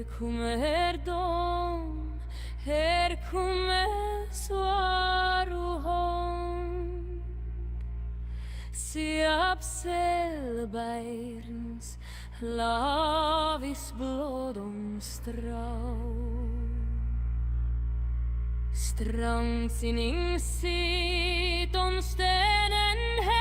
kommer de, här kommer svar och hånd. Se Abselberns lavis blådom strau. Strand sin insikt om stenen häset.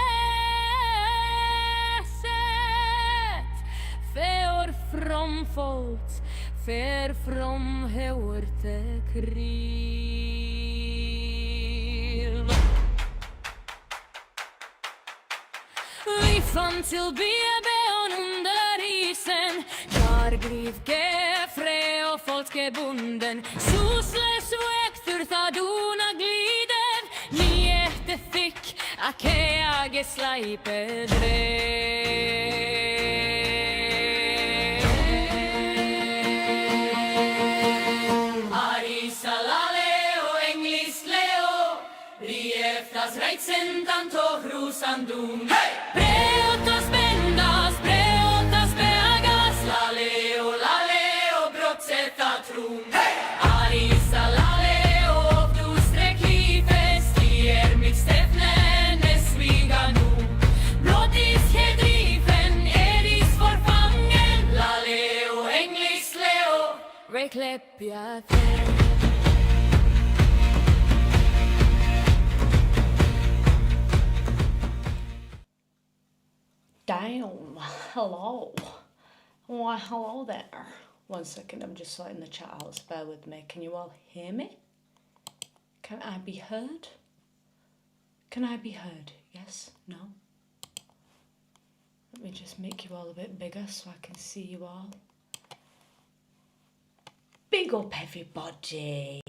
För from folks, för from hörte kriv. Vi fann till BB'n under isen. Där glivke frä och folke bunden. Susles väg ta dona gliden. Ni efterfick akeage slaipe drev. Arisalale och englistleo. Rieftas reitsen tanto hrusandum. Preotas bendas, preotas beagas. Laleo, laleo, brotseta trum. Arisalale och du sträck hifest. Stier mitt stefnen esviga nu. Blottis hedrifen, eris forfangen. Laleo, englistleo, rekleppja fel. Damn, hello. Why, hello there. 1 second, I'm just sorting the chat out, so bear with me. Can you all hear me? Can I be heard? Can I be heard? Yes? No? Let me just make you all a bit bigger so I can see you all. Big up everybody.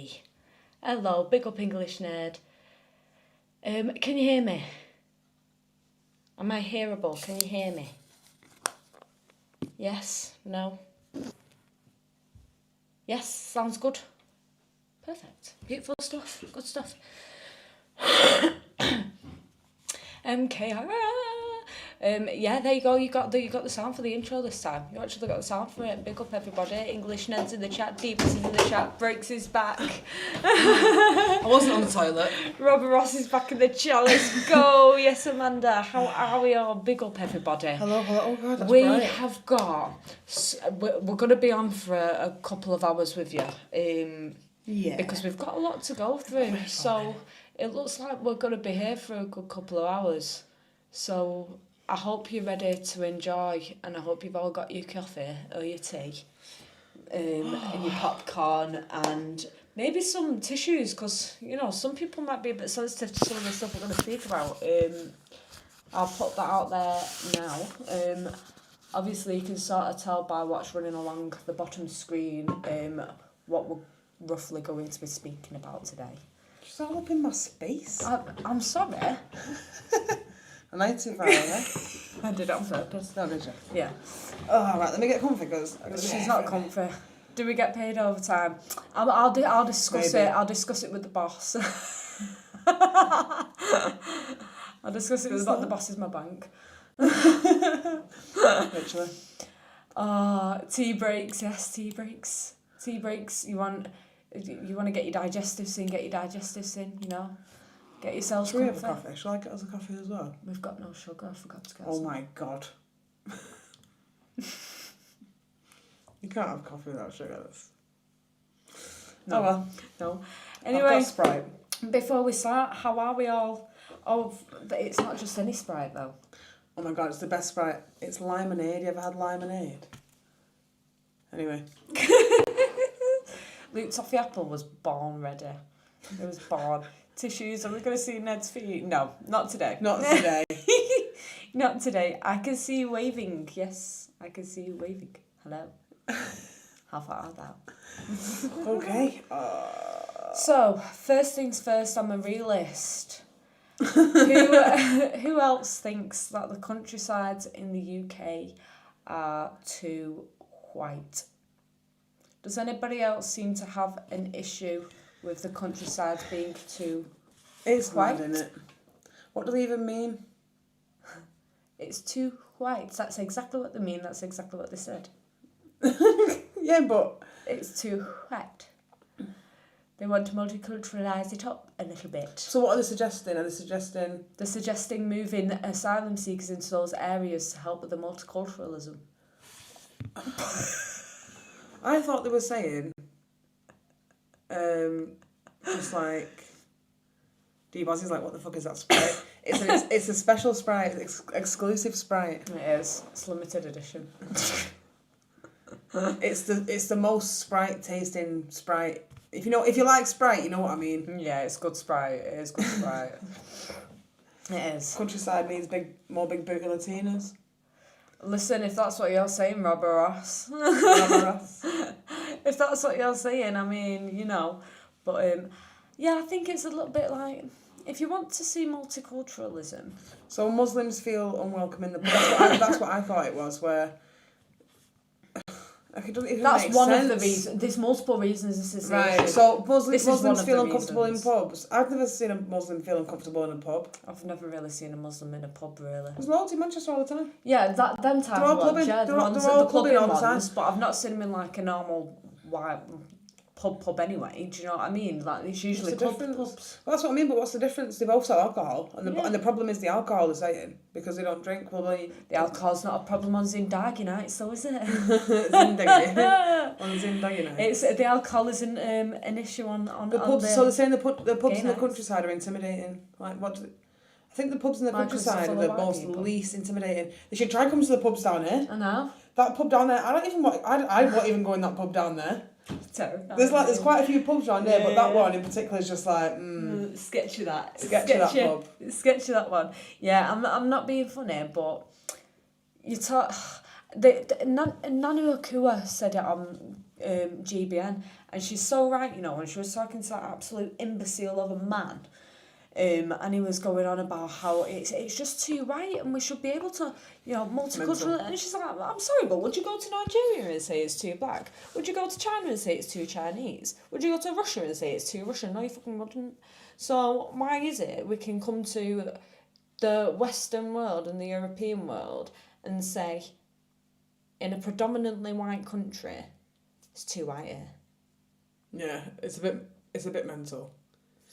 Hello, big up English nerd. Can you hear me? Am I hearable? Can you hear me? Yes? No? Yes? Sounds good? Perfect. Beautiful stuff. Good stuff. MKR. Yeah, there you go. You got the sound for the intro this time. You actually got the sound for it. Big up everybody. English Ned's in the chat. Deep's in the chat. Breaks is back. I wasn't on the toilet. Robert Ross is back in the chat. Let's go. Yes, Amanda. How are we all? Big up everybody. Hello. Oh God, that's We bright. have got. We're going to be on for a couple of hours with you. Yeah. Because we've got a lot to go through. So it looks like we're going to be here for a good couple of hours. So I hope you're ready to enjoy, and I hope you've all got your coffee or your tea, and your popcorn, and maybe some tissues, because, you know, some people might be a bit sensitive to some of the stuff we're going to speak about. I'll put that out there now. Obviously, you can sort of tell by what's running along the bottom screen what we're roughly going to be speaking about today. Just all up in my space. I'm sorry. A night too far away. I did it on purpose. No, did you? Yeah. Oh, right, let me get comfy, because She's not comfy. Do we get paid overtime? I'll discuss Maybe. it. I'll discuss it with the boss. I'll discuss it with the boss is my bank. Literally. Tea breaks, yes, tea breaks. Tea breaks. You want to get your digestives in, you know. Get yourself Should we have a comfy. coffee? Shall I get us a coffee as well? We've got no sugar, I forgot to get Oh some. my God. You can't have coffee without sugar. No. Oh well. No. I've Anyway, got Sprite. before we start, how are we all? Oh, it's not just any Sprite though. Oh my God, it's the best Sprite. It's lemonade. You ever had lemonade? Anyway. Luke Toffee Apple was born ready. It was born. Tissues, are we going to see Ned's feet? No, not today. Not today. Not today. I can see you waving. Yes, I can see you waving. Hello. How far are that? Okay. So, first things first, I'm a realist. Who else thinks that the countrysides in the UK are too white? Does anybody else seem to have an issue with the countryside being too It's white? mad, isn't it? What do they even mean? It's too white. That's exactly what they mean. That's exactly what they said. Yeah, but... It's too wet. They want to multiculturalise it up a little bit. So what are they suggesting? Are they suggesting... They're suggesting moving asylum seekers into those areas to help with the multiculturalism. I thought they were saying... just like... D-Boz is like, what the fuck is that Sprite? It's a special Sprite, exclusive Sprite. It is. It's limited edition. It's the most Sprite tasting Sprite. If you like Sprite, you know what I mean. Yeah, it's good Sprite. It is good Sprite. It is. Countryside means more big booty Latinas. Listen, if that's what you're saying, Robert Ross. If that's what you're saying, I mean, you know. But yeah, I think it's a little bit like, if you want to see multiculturalism. So Muslims feel unwelcome in the... That's what I thought it was, where... Like, it doesn't even That's make one sense. of the reasons. There's multiple reasons this is the Right, issue. so This is one Muslims of feel the uncomfortable reasons. in pubs. I've never seen a Muslim feel uncomfortable in a pub. I've never really seen a Muslim in a pub, really. There's loads in Manchester all the time. Yeah, them type They're all of ones, clubbing. yeah, They're the all ones, clubbing the clubbing all the time. ones, but I've not seen them in like a normal white pub anyway. Do you know what I mean? Like, it's usually What's the club difference? pubs. Well, that's what I mean, but what's the difference? They both sell alcohol, and Yeah. the problem is the alcohol they're saying, because they don't drink. Well, The alcohol's not a problem on Zindagi nights, though, is it? Zindagi. On Zindagi night. It's the alcohol isn't an issue on The on pubs, the, so they're saying the pubs gay in the nights. countryside are intimidating. Like, what? I think the pubs in the Like, 'cause countryside they're are full the of white most people. least intimidating. They should try and come to the pubs down here. I know. That pub down there, I won't even go in that pub down there. Terrifying. There's quite a few pubs around there, but that Yeah. one in particular is just like, Sketchy that. Sketchy that pub. Sketchy that one. Yeah, I'm not being funny, but you talk. Nanu Akua said it on GBN, and she's so right, you know, when she was talking to that absolute imbecile of a man. And he was going on about how it's just too right and we should be able to, you know, multicultural. And she's like, I'm sorry, but would you go to Nigeria and say it's too black? Would you go to China and say it's too Chinese? Would you go to Russia and say it's too Russian? No, you fucking wouldn't. So why is it we can come to the Western world and the European world and say, in a predominantly white country, it's too white here? yeah, it's a bit mental.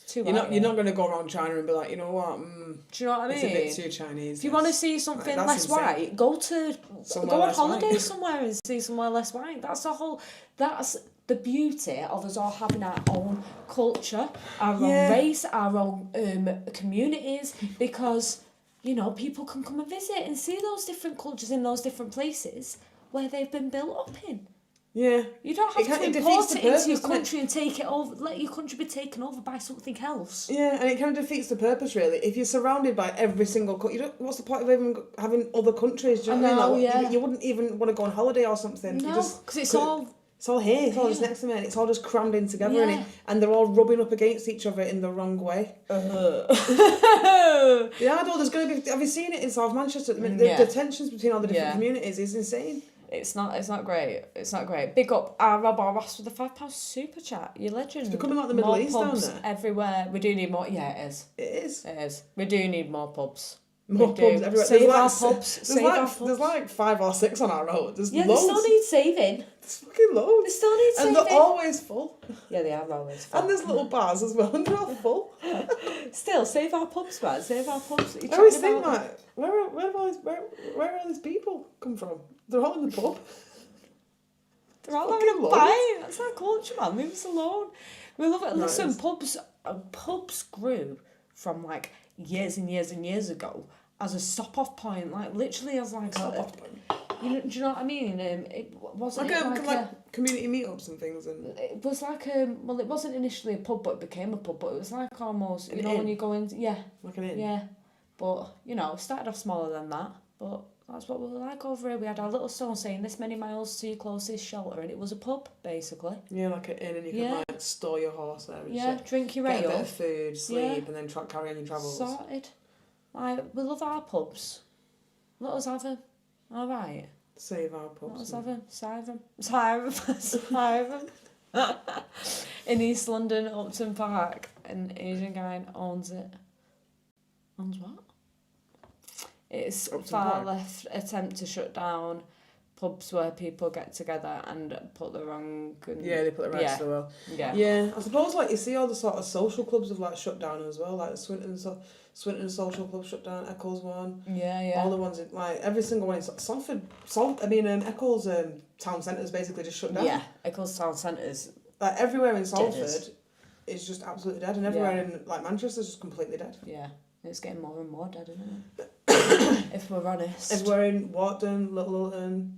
Too You're white not going to go around China and be like, you know what? Do you know what I mean? It's a bit too Chinese. If you want to see something That's less insane. white, go on less holiday white. somewhere and see somewhere less white. That's the beauty of us all having our own culture, our own race, our own communities, because, you know, people can come and visit and see those different cultures in those different places where they've been built up in. Yeah. You don't have to It import defeats it the into your purpose, doesn't it? country and take it over, let your country be taken over by something else. Yeah, and it kind of defeats the purpose, really. If you're surrounded by every single country, what's the point of even having other countries? Do you know what I mean? Like, you wouldn't even want to go on holiday or something. No, because It's all here. It's all just next to me. And it's all just crammed in together, Yeah. and they're all rubbing up against each other in the wrong way. Yeah, no, there's going to be. Have you seen it in South Manchester? The tensions between all the different communities is insane. It's not great. It's not great. Big up Rob or Ross with the £5 super chat. You're legend. It's becoming like the Middle More East down pubs there. everywhere. We do need more. Yeah, it is. It is. It is. We do need more pubs. More We pubs do. everywhere. Save There's our like- pubs. There's Save like, our pubs. There's like 5 or 6 on our road. There's Yeah, loads. they still need saving. There's fucking loads. They still need saving. And they're always full. Yeah, they are always full. And there's little bars as well, and they're all full. Still, save our pubs, man. Save our pubs. I always think like, where are these people come from? They're all in the pub. They're all fucking having a loads. pint. That's our culture, man. Leave us alone. We love it. No, Listen, it's- pubs grew from like years and years and years ago as a stop-off point, like literally as like Stop-off point. do you know what I mean? It wasn't Like community meetups and things, and it was like well, it wasn't initially a pub, but it became a pub. But it was like almost, you An know, inn. when you go in, like an inn. yeah. But you know, it started off smaller than that. But that's what we were like over here. We had our little stone saying this many miles to your closest shelter, and it was a pub basically. Yeah, like an inn, and you can like store your horse there and Yeah, shit. drink your Get a bit ale. of food, sleep, and then carry on your travels. Sorted. Like, we love our pubs. Let us have them. Alright. Save our pubs. Let us have them. Save them. In East London, Upton Park, an Asian guy owns it. Owns what? It's Upton far Park? left attempt to shut down pubs where people get together and put the wrong... Yeah, they put the rights to the will. Yeah. Yeah, I suppose, like, you see all the sort of social clubs have, like, shut down as well, like Swinton Social Club shut down, Eccles one. Yeah. All the ones, like, every single one in Salford, Eccles town centre's basically just shut down. Yeah, Eccles town centre's... Like, everywhere in Salford is just absolutely dead, and everywhere in, like, Manchester's just completely dead. Yeah, it's getting more and more dead, isn't it? If we're honest. Everywhere in Wharton, Little Luton,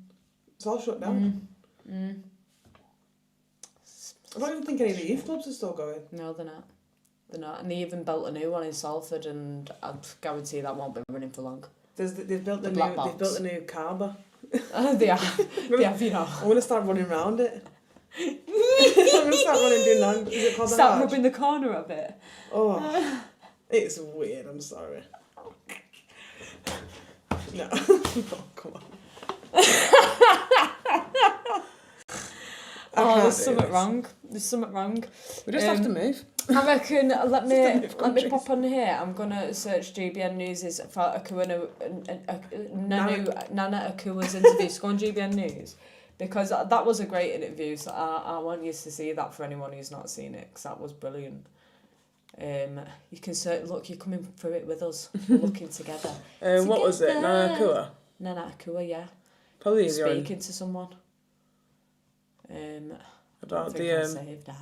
it's all shut down. I don't even think any of the youth clubs are still going. No, they're not. They're not. And they even built a new one in Salford, and I'd guarantee that won't be running for long. They've built a new Carver. They have, you know. I'm going to start running around it. I'm going to start running doing that. Is it called the Start Harge? rubbing the corner of it. Oh, it's weird, I'm sorry. No. Oh, come on. There's something wrong. There's something wrong. We just have to move. I reckon, let me pop on here. I'm going to search GBN News for Nana Akua's interview. So go on GBN News. Because that was a great interview. So I want you to see that for anyone who's not seen it. Because that was brilliant. You can look, you're coming through it with us. We're looking together. What was it? Nana Akua? Nana Akua, yeah. Probably speaking to someone. About I saved her.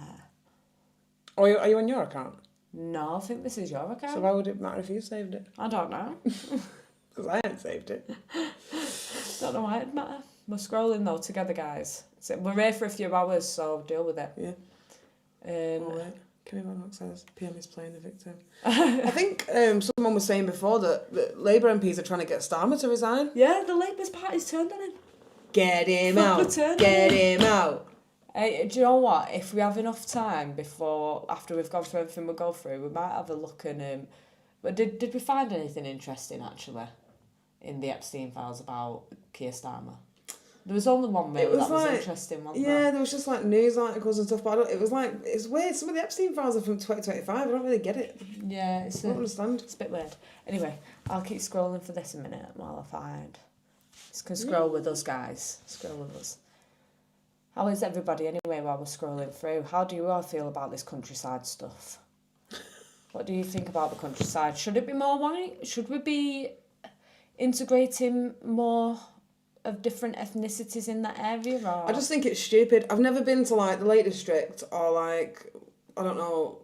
Oh, are you on your account? No, I think this is your account. So why would it matter if you saved it? I don't know. Because I hadn't saved it. Don't know why it'd matter. We're scrolling though together, guys. So we're here for a few hours, so deal with it. Yeah. Wait. Kimmy Van says PM is playing the victim. I think someone was saying before that Labour MPs are trying to get Starmer to resign. Yeah, the Labour's party's turned on him. Get him out. Get him out. Hey, do you know what? If we have enough time after we've gone through everything we'll go through, we might have a look and but did we find anything interesting actually in the Epstein files about Keir Starmer? There was only one really that was interesting, wasn't there? Yeah, there was just like news articles and stuff, but it's weird. Some of the Epstein files are from 2025. I don't really get it. Yeah, I don't understand. It's a bit weird. Anyway, I'll keep scrolling for this a minute while I find. You can scroll with us, guys. Scroll with us. How is everybody anyway while we're scrolling through? How do you all feel about this countryside stuff? What do you think about the countryside? Should it be more white? Should we be integrating more of different ethnicities in that area? Or? I just think it's stupid. I've never been to like the Lake District or like, I don't know,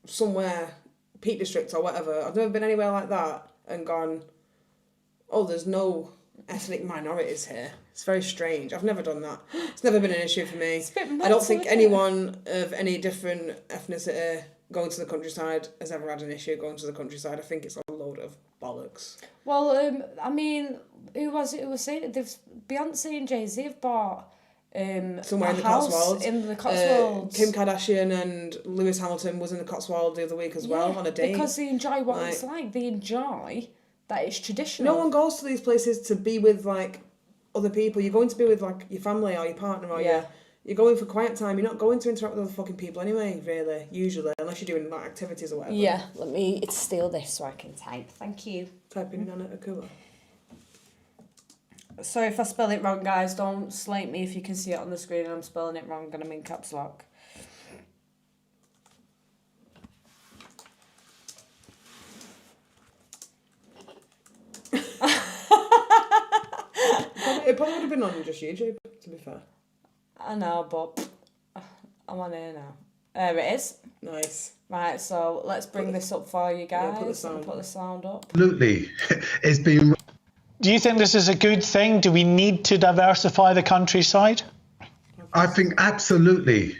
somewhere, Peak District or whatever. I've never been anywhere like that and gone, oh, there's no ethnic minorities here. It's very strange. I've never done that. It's never been an issue for me. It's a bit mental, I don't think isn't anyone of any different ethnicity going to the countryside has ever had an issue going to the countryside. I think it's a load of bollocks. Well, I mean, who was it who was saying it? Beyonce and Jay-Z have bought somewhere in the house Cotswolds. in the Cotswolds. Kim Kardashian and Lewis Hamilton was in the Cotswolds the other week as well on a date. Because they enjoy what it's like. They enjoy that it's traditional. No one goes to these places to be with like other people. You're going to be with like your family or your partner or you're going for quiet time. You're not going to interact with other fucking people anyway, really, usually, unless you're doing like activities or whatever. Yeah, let me steal this so I can type. Thank you. Type in Nana Akua. Sorry if I spell it wrong, guys. Don't slate me if you can see it on the screen and I'm spelling it wrong and I'm in caps lock. It probably would have been on just YouTube, to be fair. I know, but I'm on here now. There it is. Nice. Right, so let's bring this up for you guys. Yeah, put the sound up. Absolutely. It's been... Do you think this is a good thing? Do we need to diversify the countryside? I think absolutely.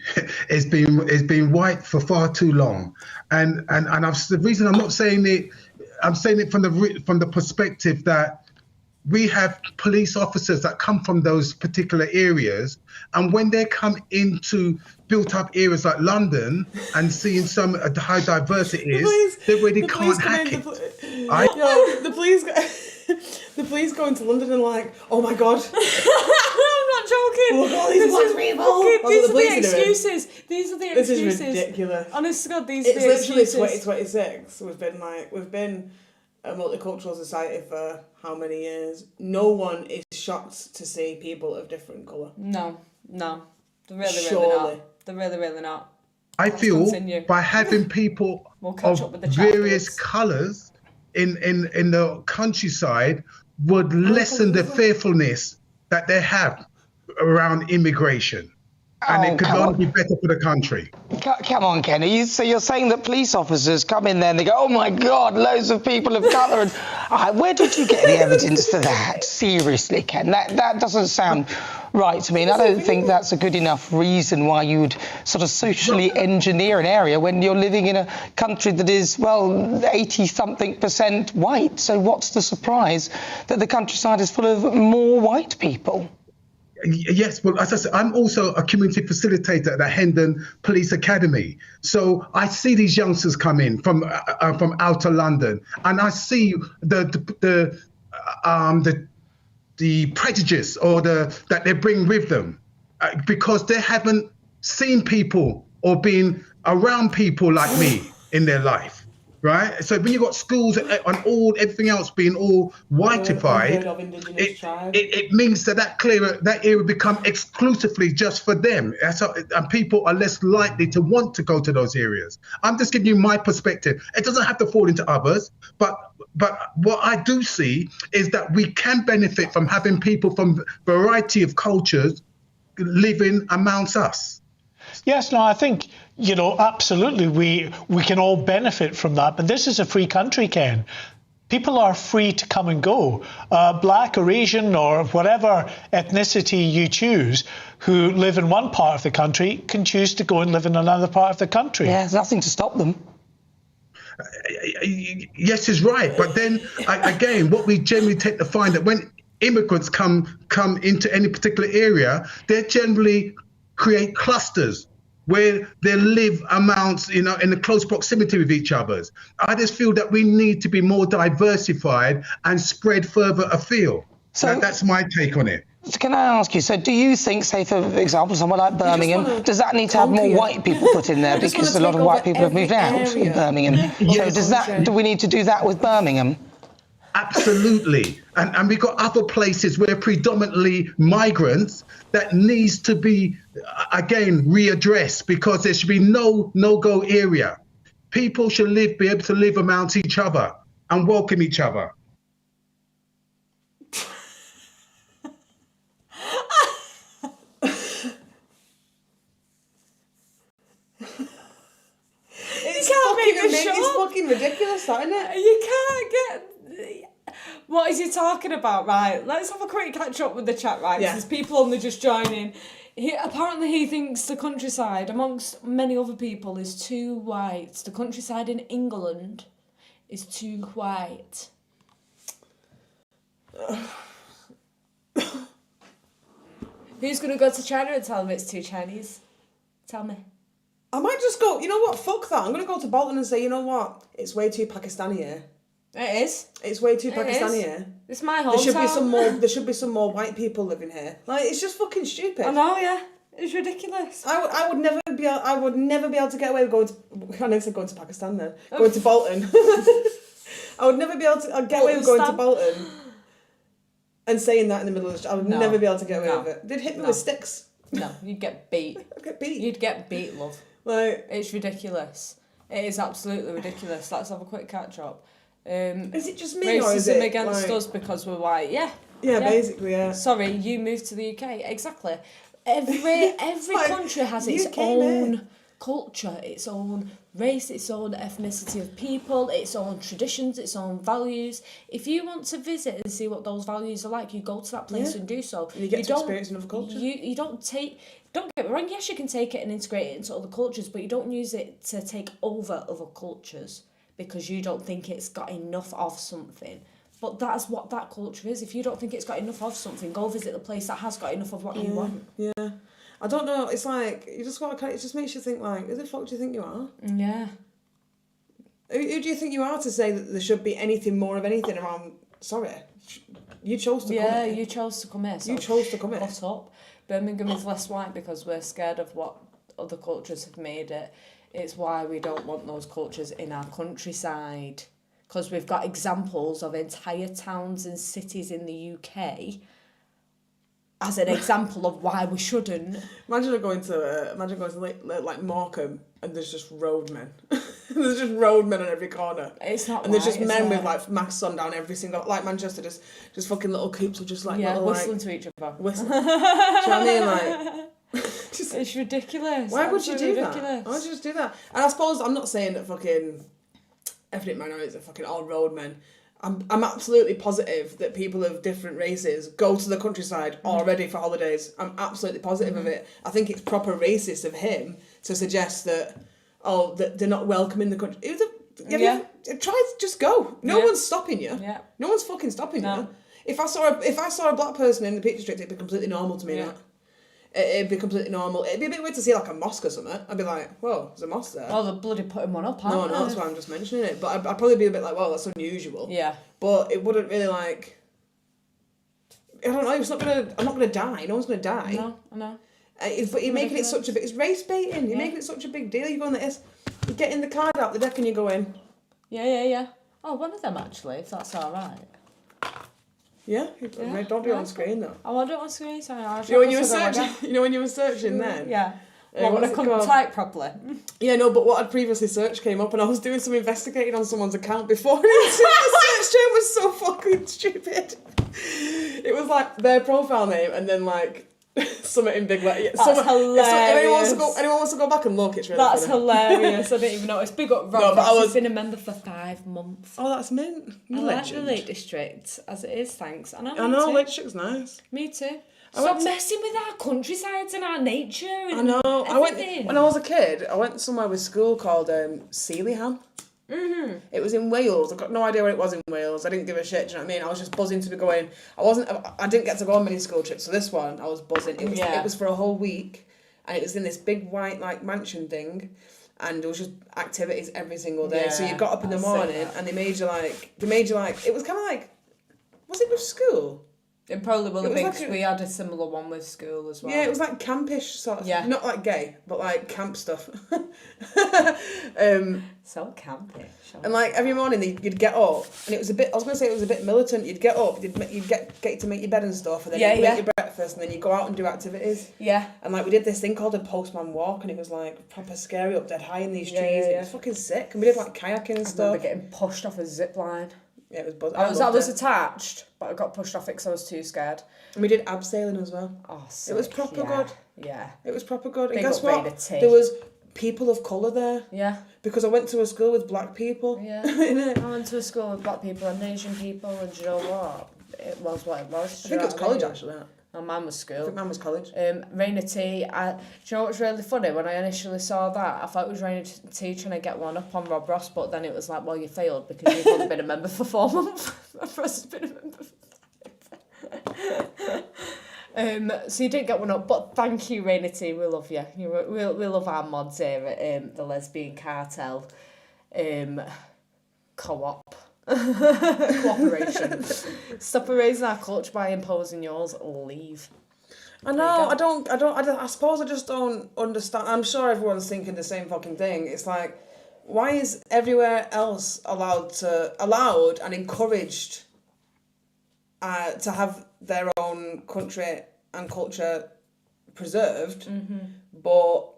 It's been white for far too long, and the reason I'm not saying it, I'm saying it from the perspective that we have police officers that come from those particular areas, and when they come into built-up areas like London and seeing some of the high diversity they really can't hack it. The police go into London and like, oh my god. I'm not joking. Look at all these black people. These are the excuses. These are the excuses. This is ridiculous. Honest to God, these it's are the excuses. It's literally 2026. We've been a multicultural society for how many years, no one is shocked to see people of different colour. No. They're really Surely. not. They're really not. I Let's feel continue. by having people We'll catch of up with the chat various afterwards. colours in the countryside would lessen the fearfulness that they have around immigration. And it could only be better for the country. Come on, Ken. So you're saying that police officers come in there and they go, oh my God, loads of people of colour. And where did you get the evidence for that? Seriously, Ken, that doesn't sound right to me. And I don't think that's a good enough reason why you would sort of socially engineer an area when you're living in a country that is, well, 80-something% white. So what's the surprise that the countryside is full of more white people? Yes, well, as I said, I'm also a community facilitator at the Hendon Police Academy. So I see these youngsters come in from outer London, and I see the prejudice or that they bring with them because they haven't seen people or been around people like me in their life. Right, so when you've got schools and everything else being all whitified, it means that area become exclusively just for them, and people are less likely to want to go to those areas. I'm just giving you my perspective. It doesn't have to fall into others, but what I do see is that we can benefit from having people from variety of cultures living amongst us. Yes, no, I think, absolutely, we can all benefit from that. But this is a free country, Ken. People are free to come and go. Black or Asian or whatever ethnicity you choose, who live in one part of the country, can choose to go and live in another part of the country. Yeah, there's nothing to stop them. Yes, is right. But then, again, what we generally tend to find that when immigrants come into any particular area, they generally create clusters where they live amounts, in a close proximity with each other. I just feel that we need to be more diversified and spread further afield. So that's my take on it. Can I ask you, so do you think, say, for example, somewhere like Birmingham, does that need to have more white people put in there because a lot of white people have moved out in Birmingham? Yes. So do we need to do that with Birmingham? Absolutely. And we've got other places where predominantly migrants that needs to be, again, readdressed because there should be no-go area. People should be able to live amongst each other and welcome each other. It's fucking ridiculous, isn't it? You can't get... What is he talking about, right? Let's have a quick catch up with the chat, right? Yeah. There's people only just joining. Apparently he thinks the countryside, amongst many other people, is too white. The countryside in England is too white. Who's going to go to China and tell them it's too Chinese? Tell me. I might just go, you know what, fuck that. I'm going to go to Bolton and say, you know what, it's way too Pakistani here. It is. It's way too Pakistani here. It's my hometown. There should be some more white people living here. Like, it's just fucking stupid. I know, yeah. It's ridiculous. I would never be able to get away with going to... I never said going to Pakistan then. Going to Bolton. I would never be able to get away with going to Bolton and saying that in the middle of the... I would never be able to get away with it. They'd hit me with sticks. No, you'd get beat. I'd get beat. You'd get beat, love. Like, it's ridiculous. It is absolutely ridiculous. Let's have a quick catch up. Is it just me or is racism it against us because we're white? Yeah, basically, yeah. Sorry, you moved to the UK. Exactly. Every country has its UK, own culture, its own race, its own ethnicity of people, its own traditions, its own values. If you want to visit and see what those values are like, you go to that place and do so. You get to experience another culture. You don't take... Don't get me wrong, yes, you can take it and integrate it into other cultures, but you don't use it to take over other cultures because you don't think it's got enough of something. But that's what that culture is. If you don't think it's got enough of something, go visit the place that has got enough of what you want. Yeah. I don't know, it's like, you just got to, it just makes you think like, who the fuck do you think you are? Yeah. Who do you think you are to say that there should be anything more of anything around, sorry, you chose to come here. Yeah, you chose to come here. So you chose to come here. Cut up. Birmingham is less white because we're scared of what other cultures have made it. It's why we don't want those cultures in our countryside. because we've got examples of entire towns and cities in the UK as an example of why we shouldn't. Imagine going to like Morecambe and there's just roadmen. There's just roadmen on every corner. It's not and there's right, just men is with it? like masks on down every single, like Manchester, just fucking little coops of just like little, whistling like, to each other. whistling. Do you know what I mean? Like, just, It's ridiculous. why would you do Absolutely that? Why would you just do that? And I suppose I'm not saying that fucking ethnic minorities are fucking all roadmen. I'm absolutely positive that people of different races go to the countryside already for holidays. I'm absolutely positive of it. I think it's proper racist of him to suggest that, that they're not welcome in the country. Try just go. No one's stopping you. Yeah. No one's fucking stopping No. you. If I saw a black person in the Peak District, it'd be completely normal to me. Yeah. That. It'd be completely normal. It'd be a bit weird to see like a mosque or something. I'd be like, whoa, there's a mosque there. Well, they're bloody putting one up, No, aren't they? that's why I'm just mentioning it. But I'd probably be a bit like, well, that's unusual. Yeah. But it wouldn't really like. I don't know. It's not gonna. I'm not gonna die. No one's gonna die. No, I know. But you're making it such a big. It's race baiting. You're making it such a big deal. You're going like this. You're getting the card out the deck and you're going. Yeah. Oh, one of them actually, if that's all right. Yeah. Don't do it on screen though. I want it on screen. Sorry, You know when you were searching. You know when you were searching then. Yeah. What's When I it couldn't called? type properly. Yeah, no, but what I'd previously searched came up and I was doing some investigating on someone's account before and the search term was so fucking stupid. It was like their profile name and then like something in big letters. That's hilarious. If anyone wants to go back and look, it's really That's funny. hilarious. I didn't even notice. Big up Rob. No, but He's been a member for 5 months. Oh, that's mint. I You like the legend. Lake District as it is, thanks. I know, I know, Lake District's nice. Me too. I Stop went to- messing with our countrysides and our nature and I know. everything. When I was a kid, I went somewhere with school called Sealyham. Mm-hmm. It was in Wales. I've got no idea where it was in Wales. I didn't give a shit, do you know what I mean? I was just buzzing to be going. I didn't get to go on many school trips, so this one, I was buzzing. It was for a whole week, and it was in this big white, like, mansion thing, and there was just activities every single day. So you got up in the morning, and they made you like, it was kind of like, was it with school? It probably will It have was been like 'cause a- we had a similar one with school as well. Yeah, it was like campish sort of. Yeah. Not like gay, but like camp stuff. So campish. And like every morning you'd get up, and it was a bit. I was gonna say it was a bit militant. You'd get up, you'd get you to make your bed and stuff, and then you'd make your breakfast, and then you go out and do activities. Yeah. And like we did this thing called a postman walk, and it was like proper scary up dead high in these trees. It was fucking sick. And we did like kayaking and I stuff. remember getting pushed off a zip line. Yeah, it was buzzing. I loved was it. attached, but I got pushed off it because I was too scared. And we did abseiling as well. Oh, It was sick, proper yeah. good. Yeah. It was proper good. And Big guess up what? Raina T. There was people of colour there. Yeah. Because I went to a school with black people. Yeah. Innit? I went to a school with black people and Asian people, and do you know what? It was what it was. I think it was college actually. Oh, mine was I school. think mine was college. Raina T. Do you know what's really funny? When I initially saw that, I thought it was Raina T trying to get one up on Rob Ross, but then it was like, well, you failed because you've only been a member for 4 months. Rob Ross has been a member for so you didn't get one up, but thank you, Raina T. We love you. We love our mods here at the Lesbian Cartel co-op. Cooperation. Stop erasing our culture by imposing yours. Leave. I know. I suppose I just don't understand. I'm sure everyone's thinking the same fucking thing. It's like, why is everywhere else allowed and encouraged to have their own country and culture preserved, but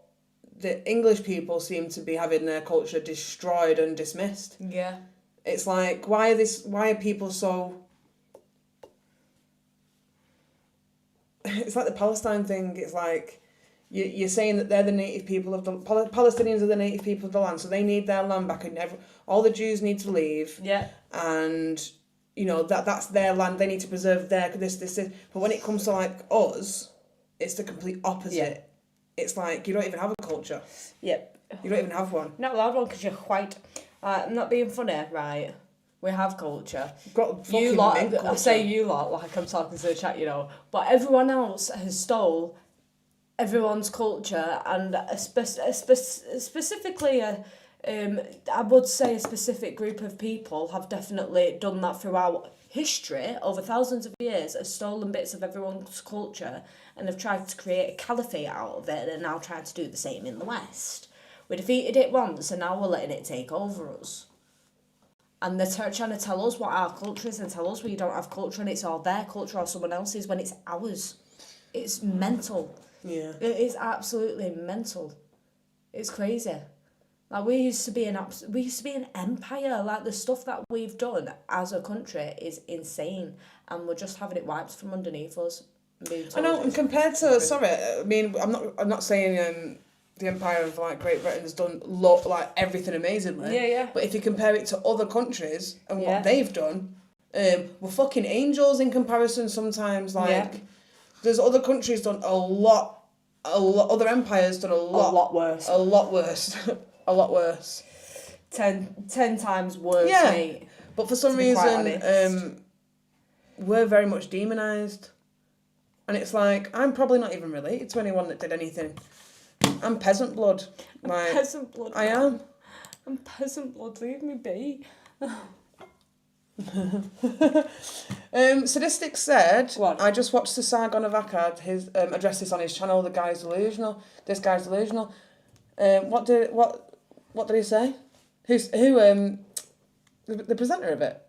the English people seem to be having their culture destroyed and dismissed? Yeah. It's like, why are people so... It's like the Palestine thing. It's like, you're saying that they're the native people of the... Palestinians are the native people of the land, so they need their land back, and all the Jews need to leave. Yeah. And, you know, that's their land, they need to preserve their... This. But when it comes to, like, us, it's the complete opposite. Yeah. It's like, you don't even have a culture. Yep. You don't even have one. Not allowed one because you're white. I'm not being funny, right? We have culture. Got You fucking lot, mint I culture. say you lot like I'm talking to the chat, you know. But everyone else has stole everyone's culture, and specifically, I would say a specific group of people have definitely done that throughout history, over thousands of years, have stolen bits of everyone's culture and have tried to create a caliphate out of it, and are now trying to do the same in the West. We defeated it once, and now we're letting it take over us. And they're trying to tell us what our culture is and tell us we don't have culture and it's all their culture or someone else's when it's ours. It's mental. Yeah. It is absolutely mental. It's crazy. Like we used to be an empire. Like the stuff that we've done as a country is insane, and we're just having it wiped from underneath us. I know, and compared to I mean, I'm not saying the Empire of like Great Britain's done like everything amazingly. Yeah. But if you compare it to other countries and Yeah. what they've done, we're fucking angels in comparison sometimes. Like, Yeah. there's other countries done a lot. Other empires done a lot worse. A lot worse. A lot worse. 10 times worse, Yeah. mate. But for some To be quite reason, honest. we're very much demonised. And it's like, I'm probably not even related to anyone that did anything. I'm peasant blood. Like, Peasant blood. I am. I'm peasant blood. Leave me be. Sadistic said, What? I just watched the Sargon of Akkad, his address this on his channel, The Guy's Delusional. This Guy's Delusional. What did he say? Who the presenter of it?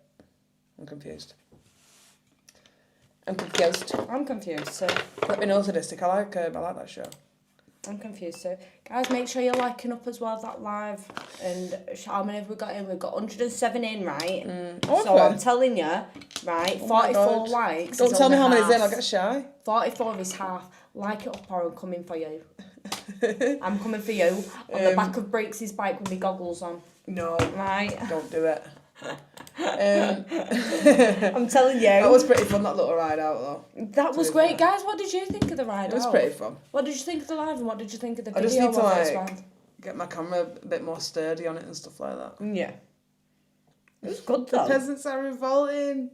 I'm confused. I'm confused, so Let me know, Sadistic. I like that show. I'm confused. So, guys, make sure you're liking up as well that live. And how many have we got in? We've got 107 in, right? So Okay. I'm telling you, right, Oh my 44 God. likes. Don't is tell me only how many's in, I'll half. get shy. 44 is half. Like it up or I'm coming for you. I'm coming for you. On the back of Breaks' bike with my goggles on. No, Right? don't do it. I'm telling you. That was pretty fun, that little ride out, though. That was be great. fair. Guys, what did you think of the ride It was out? pretty fun. What did you think of the live and what did you think of the I video? just need to, of this like, one? get my camera a bit more sturdy on it and stuff like that. Yeah. It was good The though. peasants are revolting.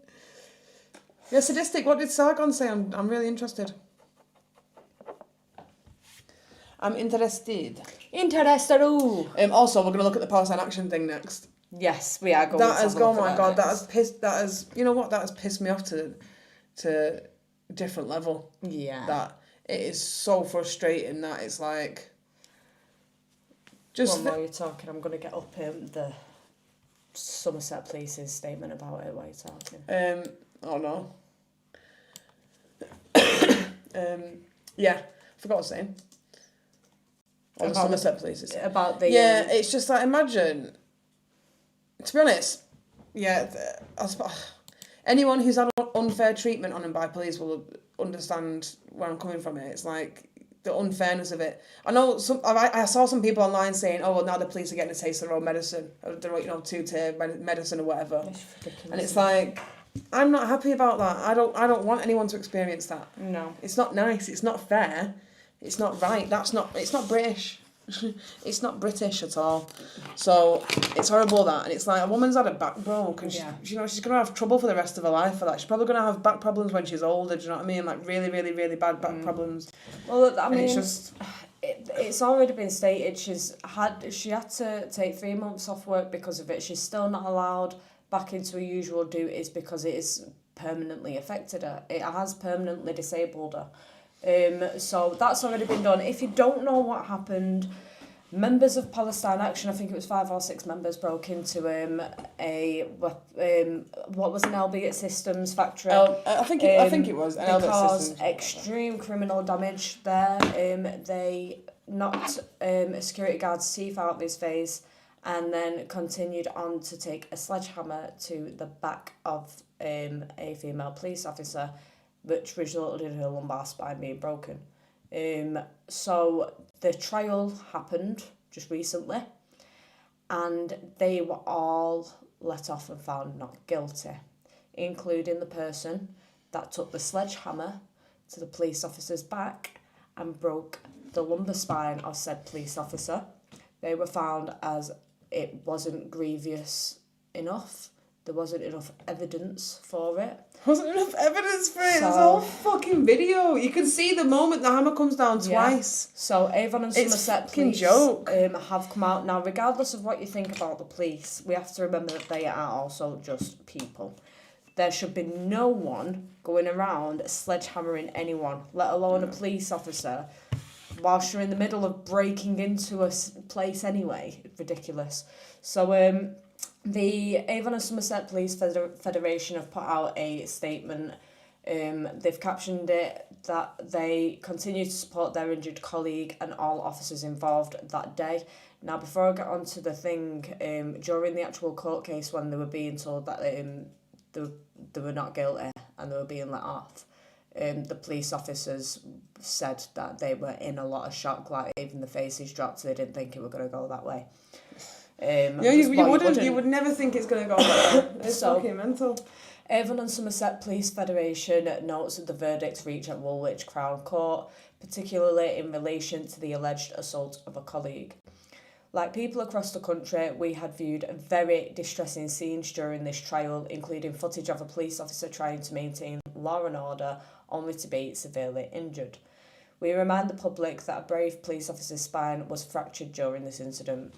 Yeah, Sadistic, what did Sargon say? I'm really interested. I'm interested. Interested. Ooh. Also, we're going to look at the Palestine action thing next. Yes, we are going That to has have a gone, look my at God, that next. has pissed, you know what, that has pissed me off to a different level. Yeah. That it is so frustrating that it's like, just, One more you're talking, I'm going to get up the Somerset Police's statement about it while you're talking. oh no. Yeah, I forgot what I was saying. On the About Somerset Police. About the... Yeah, it's just like, imagine, to be honest, anyone who's had unfair treatment on them by police will understand where I'm coming from. It's like the unfairness of it. I know I saw some people online saying, oh, well, now the police are getting a taste of their own medicine, or their two-tier medicine or whatever. It's ridiculous. And it's like, I'm not happy about that. I don't want anyone to experience that. No. It's not nice. It's not fair. It's not right. It's not British. It's not British at all. So it's horrible that. And it's like, a woman's had a back broke and Yeah. she's going to have trouble for the rest of her life for that. She's probably going to have back problems when she's older, do you know what I mean? Like really, really, really bad back problems. Well, I And mean, it's just... it's already been stated she had to take 3 months off work because of it. She's still not allowed back into her usual duties because it has permanently affected her. It has permanently disabled her. So that's already been done. If you don't know what happened, members of Palestine Action, I think it was 5 or 6 members, broke into what was an Elbit Systems factory. I think it was an Elbit because Systems. extreme criminal damage there. They knocked a security guard's teeth out of his face and then continued on to take a sledgehammer to the back of a female police officer, which resulted in her lumbar spine being broken. So the trial happened just recently, and they were all let off and found not guilty, including the person that took the sledgehammer to the police officer's back and broke the lumbar spine of said police officer. They were found as it wasn't grievous enough. There wasn't enough evidence for it. Wasn't enough evidence for it. So- There's a whole fucking video. You can see the moment the hammer comes down twice. So Avon and It's Somerset fucking Police joke. have come out now. Regardless of what you think about the police, we have to remember that they are also just people. There should be no one going around sledgehammering anyone, let alone a police officer, whilst you're in the middle of breaking into a place anyway. Ridiculous. So The Avon and Somerset Police Federation have put out a statement. They've captioned it that they continue to support their injured colleague and all officers involved that day. Now, before I get on to the thing, during the actual court case when they were being told that they were not guilty and they were being let off, the police officers said that they were in a lot of shock, like even the faces dropped, they didn't think it were going to go that way. You would never think it's going to go that way. It's fucking mental. Avon and Somerset Police Federation notes that the verdict reached at Woolwich Crown Court, particularly in relation to the alleged assault of a colleague. Like people across the country, we had viewed very distressing scenes during this trial, including footage of a police officer trying to maintain law and order, only to be severely injured. We remind the public that a brave police officer's spine was fractured during this incident.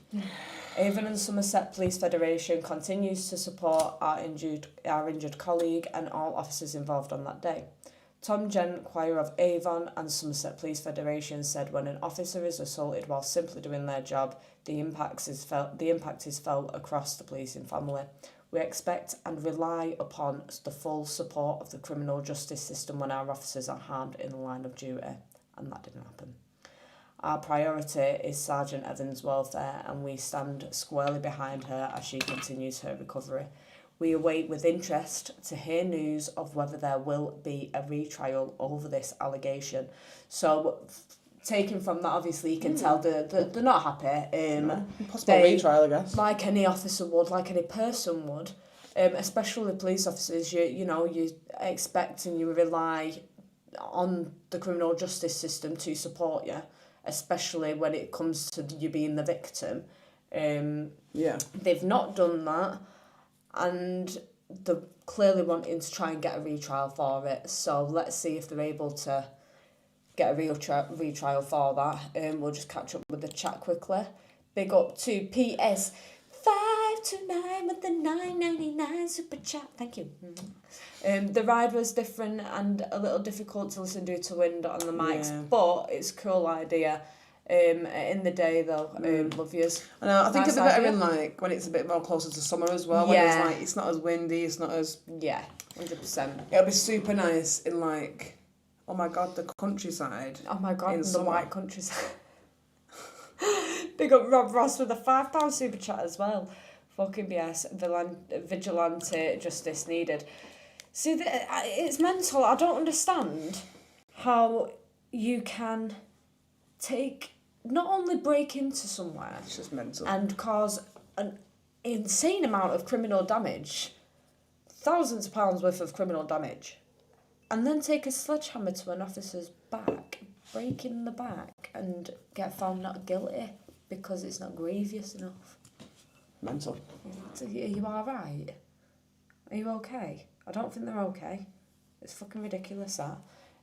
Avon and Somerset Police Federation continues to support our injured colleague and all officers involved on that day. Tom Gent, Choir of Avon and Somerset Police Federation, said when an officer is assaulted while simply doing their job, the impact is felt across the policing family. We expect and rely upon the full support of the criminal justice system when our officers are harmed in the line of duty, and that didn't happen. Our priority is Sergeant Evans' welfare, and we stand squarely behind her as she continues her recovery. We await with interest to hear news of whether there will be a retrial over this allegation. So, taken from that, obviously, you can tell they're not happy. Possible retrial, I guess. Like any officer would, like any person would, especially police officers, you expect and you rely on the criminal justice system to support you, especially when it comes to you being the victim. They've not done that, and they're clearly wanting to try and get a retrial for it. So let's see if they're able to get a retrial for that. We'll just catch up with the chat quickly. Big up to PS 529 with the 9.99 super chat. Thank you. The ride was different and a little difficult to listen due to wind on the mics, but it's a cool idea. In the day though, love yous. I know. I think it'd be better in like when it's a bit more closer to summer as well. When it's like it's not as windy, it's not as 100%. It'll be super nice in like, oh my god, the countryside. Oh my god, the summer. white countryside. Big up Rob Ross with a £5 super chat as well. Fucking BS. Vigilante justice needed. See, it's mental. I don't understand how you can not only break into somewhere, It's just mental. and cause an insane amount of criminal damage, thousands of pounds worth of criminal damage, and then take a sledgehammer to an officer's back, break in the back, and get found not guilty because it's not grievous enough. Mental. Are you alright? Are you okay? I don't think they're okay. It's fucking ridiculous, that.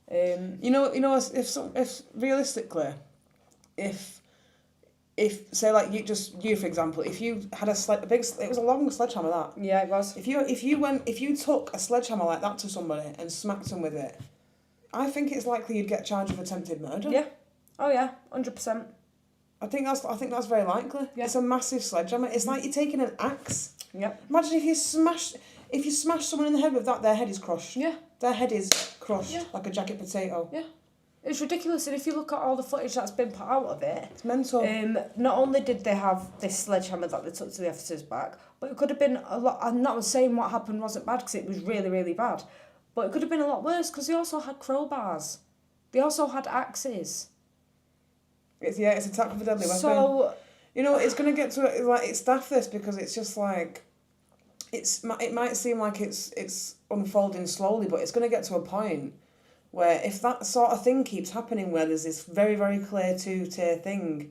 If realistically, if say like you for example, if you had it was a long sledgehammer that. Yeah, it was. If you took a sledgehammer like that to somebody and smacked them with it, I think it's likely you'd get charged with attempted murder. Yeah. Oh yeah, 100%. I think that's very likely. Yeah. It's a massive sledgehammer. It's like you're taking an axe. Yep. Imagine if you smash someone in the head with that, their head is crushed. Yeah. Their head is crushed like a jacket potato. Yeah. It's ridiculous, and if you look at all the footage that's been put out of it, It's mental. not only did they have this sledgehammer that they took to the officer's back, but it could have been a lot. I'm not saying what happened wasn't bad, because it was really, really bad, but it could have been a lot worse, because they also had crowbars. They also had axes. It's attack with a deadly weapon. So, it's gonna get to it's daft this, because it's just like it might seem like it's unfolding slowly, but it's gonna get to a point where if that sort of thing keeps happening, where there's this very, very clear two-tier thing,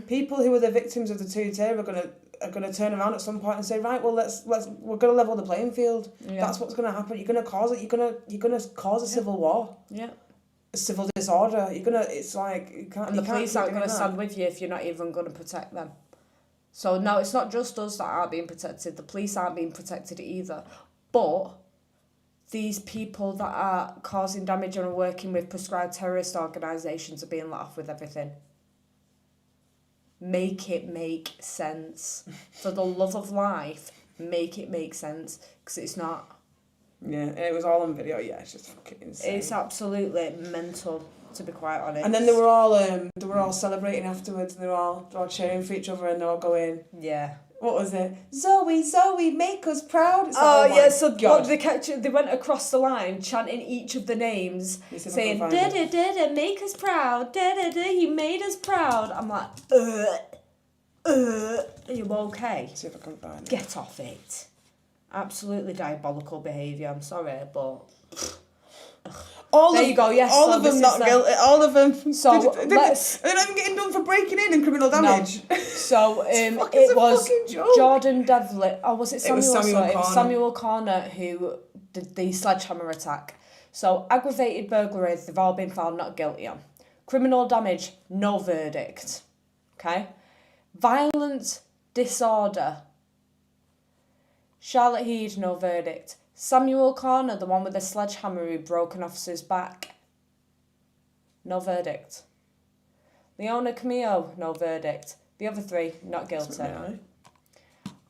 people who are the victims of the two-tier are gonna turn around at some point and say, right, well we're gonna level the playing field. Yeah. That's what's gonna happen. You're gonna cause it. You're gonna cause a civil war. yeah. A civil disorder. It's like you can't. And the police aren't going to stand with you if you're not even going to protect them. So, no, it's not just us that aren't being protected. The police aren't being protected either. But these people that are causing damage and are working with prescribed terrorist organisations are being let off with everything. make it make sense. For the love of life, make it make sense, because it's not. Yeah, it was all on video. Yeah, it's just fucking insane. It's absolutely mental, to be quite honest. And then they were all celebrating afterwards, and they were all cheering for each other, and they were all going, yeah. what was it? Zoe, make us proud. It's Oh, like, yeah, so God. they went across the line chanting each of the names, saying, da-da-da-da, make us proud, da-da-da, you made us proud. I'm like, are you okay? See if I can find it. Get off it. Absolutely diabolical behaviour, I'm sorry, but... There you go, yes. All so of them this not is guilty. All of them. So, they're not even getting done for breaking in and criminal damage. No. So it a was fucking joke. Jordan Devlin. Oh, was it Samuel? was Samuel Sorry, it was Corner. Samuel Corner who did the sledgehammer attack. So aggravated burglary, they've all been found not guilty on. Criminal damage, no verdict. Okay. Violent disorder. Charlotte Heed, no verdict. Samuel Corner, the one with the sledgehammer who broke an officer's back. No verdict. Leona Camillo, no verdict. The other three, not guilty.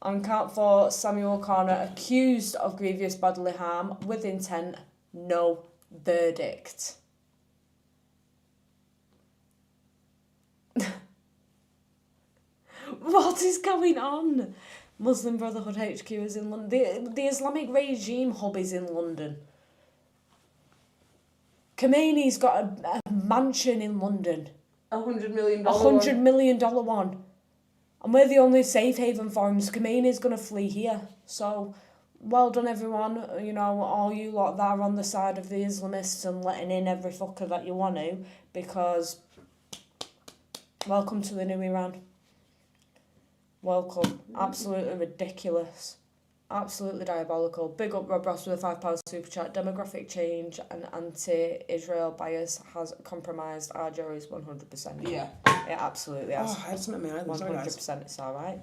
On count 4, Samuel Corner, accused of grievous bodily harm with intent, no verdict. What is going on? Muslim Brotherhood HQ is in London. The Islamic regime hub is in London. Khomeini's got a mansion in London. $100 million. $100 million one. And we're the only safe haven for him. So Khomeini's going to flee here. So, well done everyone. You know, all you lot that are on the side of the Islamists and letting in every fucker that you want to. Because, welcome to the new Iran. Welcome. Absolutely ridiculous. Absolutely diabolical. Big up Rob Ross with a £5 super chat. Demographic change and anti-Israel bias has compromised our juries 100%. Yeah. It absolutely has. Oh, I had something in my eyes. 100%, it's alright.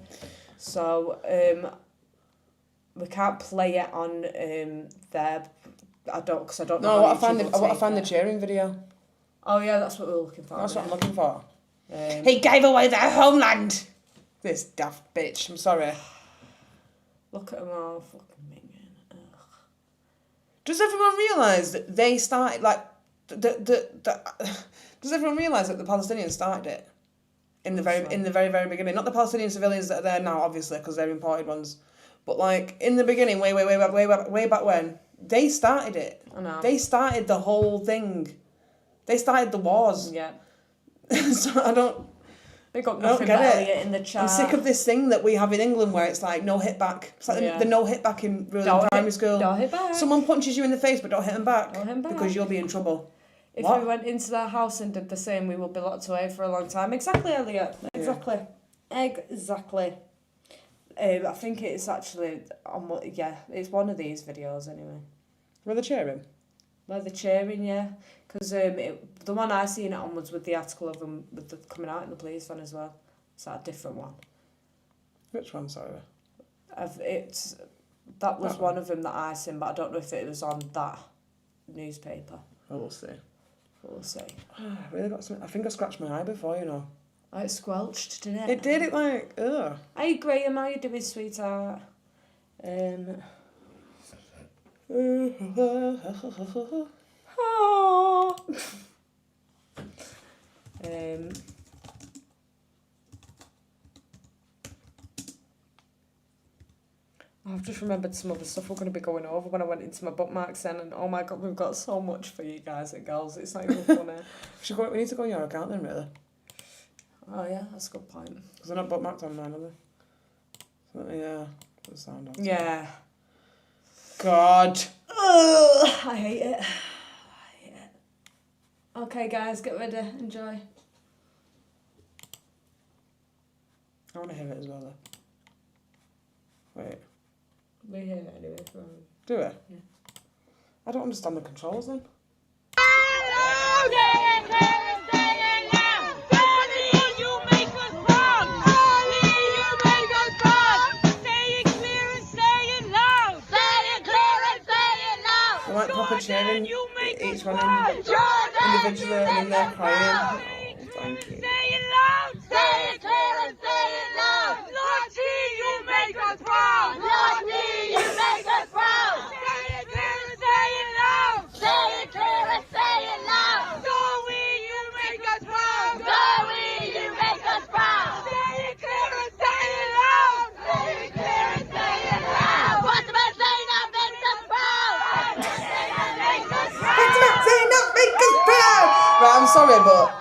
So, we can't play it on there. Because I don't know. No, what I found the cheering video. Oh yeah, that's what we're looking for. That's what I'm looking for. He gave away their homeland. This daft bitch. I'm sorry. Look at them all fucking minging. Does everyone realise that they started, like, does everyone realise that the Palestinians started it? In the very beginning. Not the Palestinian civilians that are there now, obviously, because they're imported ones. But, like, in the beginning, way back when, they started it. I know. They started the whole thing. They started the wars. Yeah. So I don't... Big up I don't nothing get but it. Elliot in the chat. I'm sick of this thing that we have in England where it's like no hit back. It's like the no hit back in primary school. Don't hit back. Someone punches you in the face but don't hit them back. Don't hit 'em back. Because you'll be in trouble. If What? we went into their house and did the same, we would be locked away for a long time. Exactly, Elliot. Exactly. Yeah. Exactly. I think it's actually it's one of these videos anyway. Were they cheering? Where they're cheering, yeah. Because the one I seen it on was with the article of them coming out in the police van as well. It's that a different one. Which one, sorry? That was one of them that I seen, but I don't know if it was on that newspaper. Oh, we'll see. We'll see. I really got something. I think I scratched my eye before, you know. Oh, it squelched, didn't it? It did, it like, ugh. Hey Graham, how you doing, sweetheart? Oh. I've just remembered some other stuff we're going to be going over when I went into my bookmarks then, and oh my god, we've got so much for you guys and girls, it's not even funny. We need to go on your account then, really. Oh yeah, that's a good point. Because they're not bookmarked on mine, are they? So, yeah, put the sound on. Yeah. God. I hate it. Okay guys, get ready, enjoy. I want to hear it as well, though. Wait. We hear it anyway. Do it? Yeah. I don't understand the controls then. They like proper cheering, each one individually, and then they're crying. Oh, thank you. sorry, but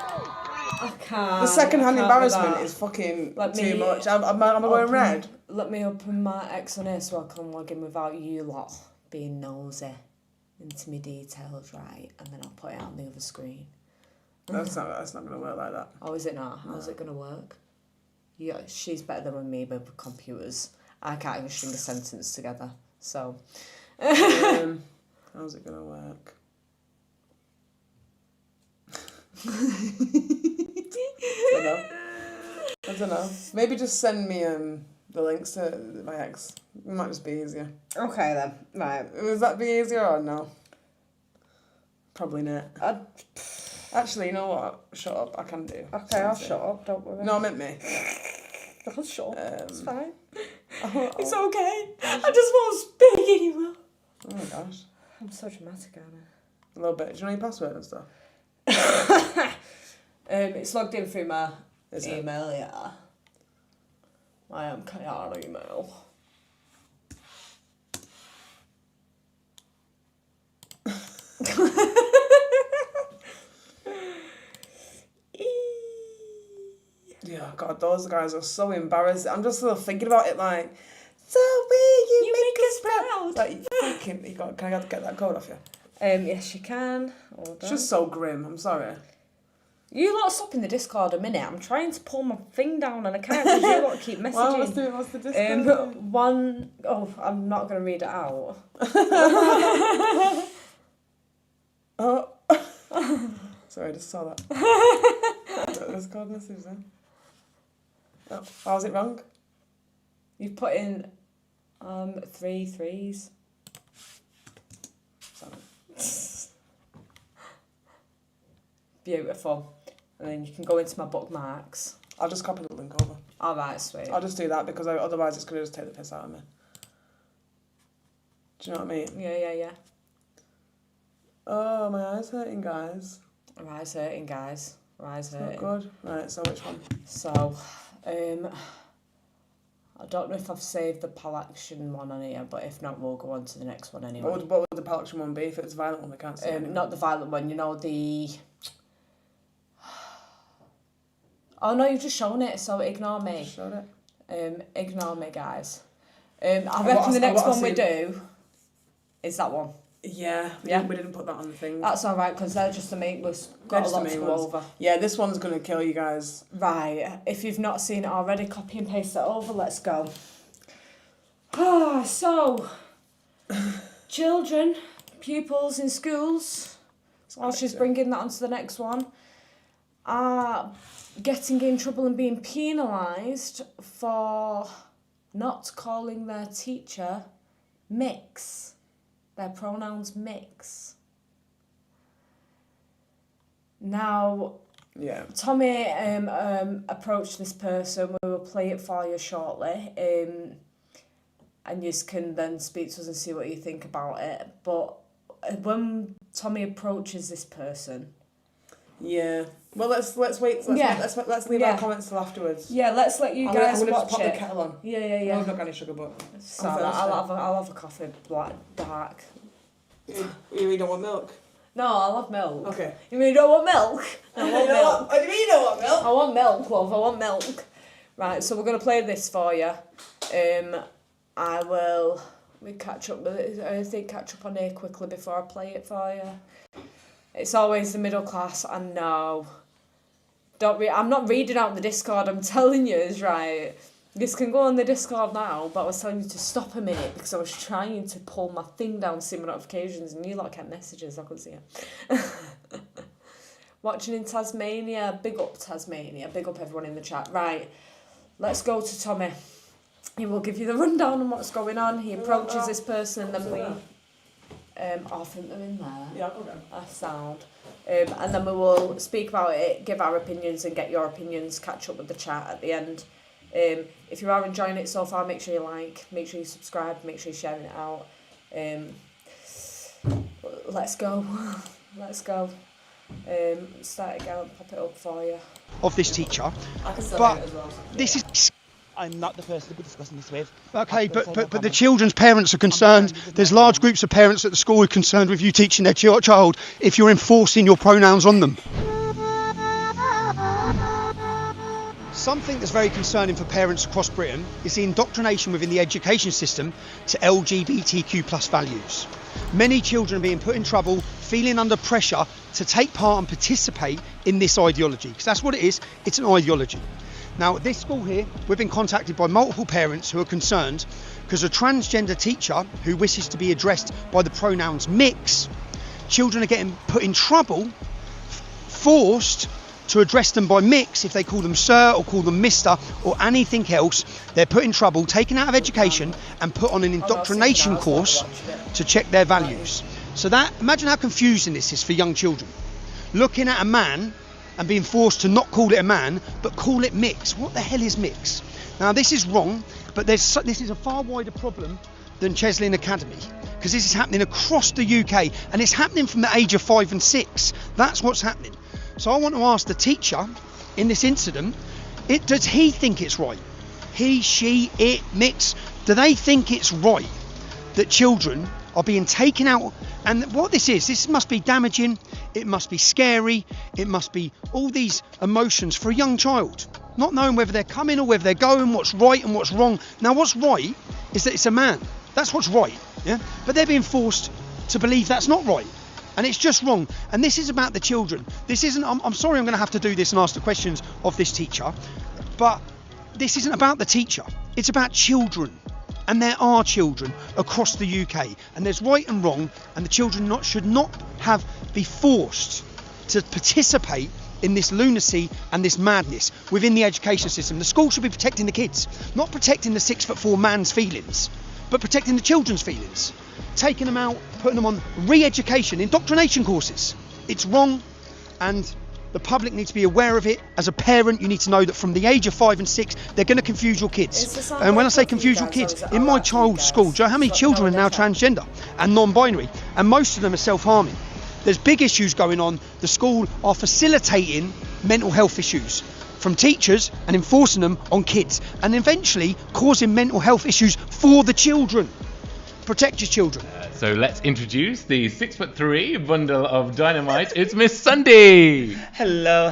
I can't. the second-hand I can't with embarrassment that. is fucking Let too me much. Am I going red? Let me open my X on here so I can log in without you lot being nosy into my details, right? And then I'll put it on the other screen. That's not going to work like that. Oh, is it not? How's it going to work? Yeah, she's better than me with computers. I can't even string a sentence together. So, how's it going to work? I don't know. Maybe just send me the links to my ex. It might just be easier. Okay then. Right. Would that be easier or no? Probably not. Actually, you know what? Shut up. I can do. Okay, I'll shut up. Don't worry. No, I meant me. I'll shut up. It's fine. It's okay. I just won't speak anymore. Oh my gosh. I'm so dramatic, aren't A little bit. Do you know your password and stuff? I? It's logged in through my Is it? email, yeah. My MKR email. Yeah, God, those guys are so embarrassing. I'm just still thinking about it like, so you make us proud. Like, fucking, can I get that code off you? Yes, you can. Hold It's on. just so grim. I'm sorry. You lot stop in the Discord a minute. I'm trying to pull my thing down and I can't because you lot keep messaging. Well, what's the Discord? I'm not going to read it out. Oh. Sorry, I just saw that. Discord message then. Oh, was it wrong? You've put in 3 threes. Sorry. Beautiful. And then you can go into my bookmarks. I'll just copy the link over. Alright, sweet. I'll just do that because otherwise it's going to just take the piss out of me. Do you know what I mean? Yeah. Oh, my eye's hurting, guys. My eyes hurting, guys. My eyes Not hurting. good. Right, so which one? So, I don't know if I've saved the pal action one on here, but if not, we'll go on to the next one anyway. What would the pal action one be? If it's a violent one, we can't see it. Not the violent one, you know, the... Oh no, you've just shown it, so ignore me. Showed it. Ignore me, guys. I reckon the next one we do is that one. Yeah, we didn't put that on the thing. That's alright, because they're just the main... We've got a lot to go over. Yeah, this one's going to kill you guys. Right, if you've not seen it already, copy and paste it over, let's go. So, children, pupils in schools, while she's bringing that onto the next one, are getting in trouble and being penalised for not calling their teacher mix. Their pronouns mix. Now, Yeah. Tommy approached this person. We will play it for you shortly. And you can then speak to us and see what you think about it. But when Tommy approaches this person... Yeah. Well, let's wait. Let's leave our comments till afterwards. Yeah, let's let you guys I'm gonna watch just pop it. the kettle on. Yeah. I've not got any sugar, but So I'll have a coffee, black, dark. You don't want milk? No, I love milk. Okay. You mean you don't want milk? I want milk. What do you mean you don't want milk? I want milk, love. I want milk. Right, so we're gonna play this for you. We catch up with it. I think catch up on here quickly before I play it for you. It's always the middle class. I know. I'm not reading out the Discord. I'm telling you, is right. This can go on the Discord now, but I was telling you to stop a minute because I was trying to pull my thing down to see my notifications, and you lot kept messages. I couldn't see it. Watching in Tasmania. Big up Tasmania. Big up everyone in the chat. Right. Let's go to Tommy. He will give you the rundown on what's going on. He approaches this person, and then we... I think they're in there. Yeah, okay. That's sound. And then we will speak about it, give our opinions and get your opinions, catch up with the chat at the end. If you are enjoying it so far, make sure you like, make sure you subscribe, make sure you're sharing it out. Let's go. Let's go. Start again, pop it up for you. Of this teacher, I can still but do it as well. this is... I'm not the person to be discussing this with. Okay, but the children's parents are concerned. There's large groups of parents at the school who are concerned with you teaching their child if you're enforcing your pronouns on them. Something that's very concerning for parents across Britain is the indoctrination within the education system to LGBTQ plus values. Many children are being put in trouble, feeling under pressure to take part and participate in this ideology, because that's what it is, it's an ideology. Now at this school here, we've been contacted by multiple parents who are concerned because a transgender teacher who wishes to be addressed by the pronouns mix, children are getting put in trouble, forced to address them by mix. If they call them sir or call them mister or anything else, they're put in trouble, taken out of education and put on an indoctrination course to check their values. So that, imagine how confusing this is for young children. Looking at a man and being forced to not call it a man, but call it mix. What the hell is mix? Now this is wrong, but this is a far wider problem than Cheslin Academy, because this is happening across the UK and it's happening from the age of 5 and 6. That's what's happening. So I want to ask the teacher in this incident, does he think it's right? He, she, it, mix, do they think it's right that children are being taken out? And what this must be damaging, it must be scary, it must be all these emotions for a young child, not knowing whether they're coming or whether they're going, what's right and what's wrong. Now what's right is that it's a man, that's what's right, yeah? But they're being forced to believe that's not right. And it's just wrong. And this is about the children. This isn't, I'm sorry I'm going to have to do this and ask the questions of this teacher, but this isn't about the teacher. It's about children. And there are children across the UK. And there's right and wrong. And the children should not be forced to participate in this lunacy and this madness within the education system. The school should be protecting the kids, not protecting the 6'4" man's feelings, but protecting the children's feelings. Taking them out, putting them on re-education, indoctrination courses. It's wrong, and the public needs to be aware of it. As a parent, you need to know that from the age of 5 and 6, they're going to confuse your kids. And when I say confuse your kids, in my child's school, do you know how many children are now transgender and non-binary? And most of them are self-harming. There's big issues going on. The school are facilitating mental health issues from teachers and enforcing them on kids, and eventually causing mental health issues for the children. Protect your children. So let's introduce the 6'3" bundle of dynamite. It's Miss Sunday. Hello.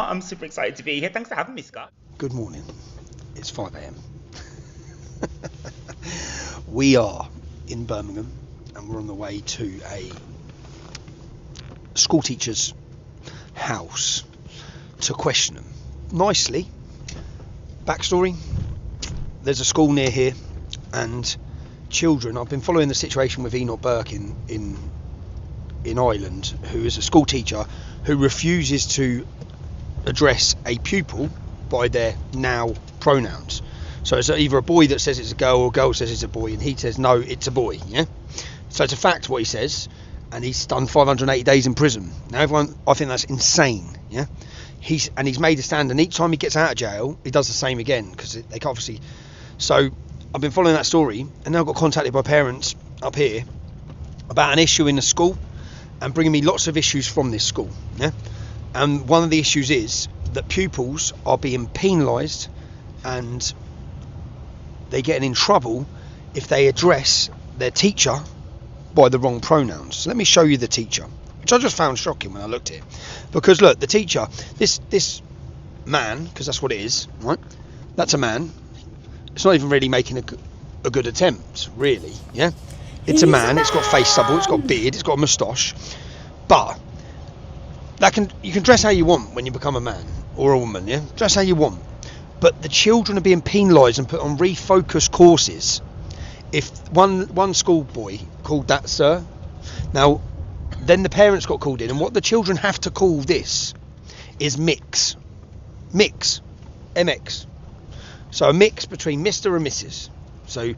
I'm super excited to be here. Thanks for having me, Scott. Good morning. It's 5 a.m. We are in Birmingham and we're on the way to a school teacher's house to question them. Nicely. Backstory. There's a school near here and children, I've been following the situation with Enoch Burke in Ireland, who is a school teacher who refuses to address a pupil by their now pronouns. So it's either a boy that says it's a girl or a girl says it's a boy, and he says no, it's a boy. Yeah. So it's a fact what he says, and he's done 580 days in prison. Now everyone, I think that's insane. Yeah. He's made a stand, and each time he gets out of jail, he does the same again because they can't obviously. So I've been following that story, and now I got contacted by parents up here about an issue in the school and bringing me lots of issues from this school. Yeah, and one of the issues is that pupils are being penalised and they're getting in trouble if they address their teacher by the wrong pronouns. So let me show you the teacher, which I just found shocking when I looked at it, because look, the teacher, this man, because that's what it is, right? That's a man. It's not even really making a good attempt, really, yeah? It's a man, it's got face stubble, it's got beard, it's got a moustache, but you can dress how you want when you become a man or a woman, yeah? Dress how you want. But the children are being penalised and put on refocus courses. If one schoolboy called that sir, now then the parents got called in, and what the children have to call this is mix, MX. So a mix between Mr. and Mrs. So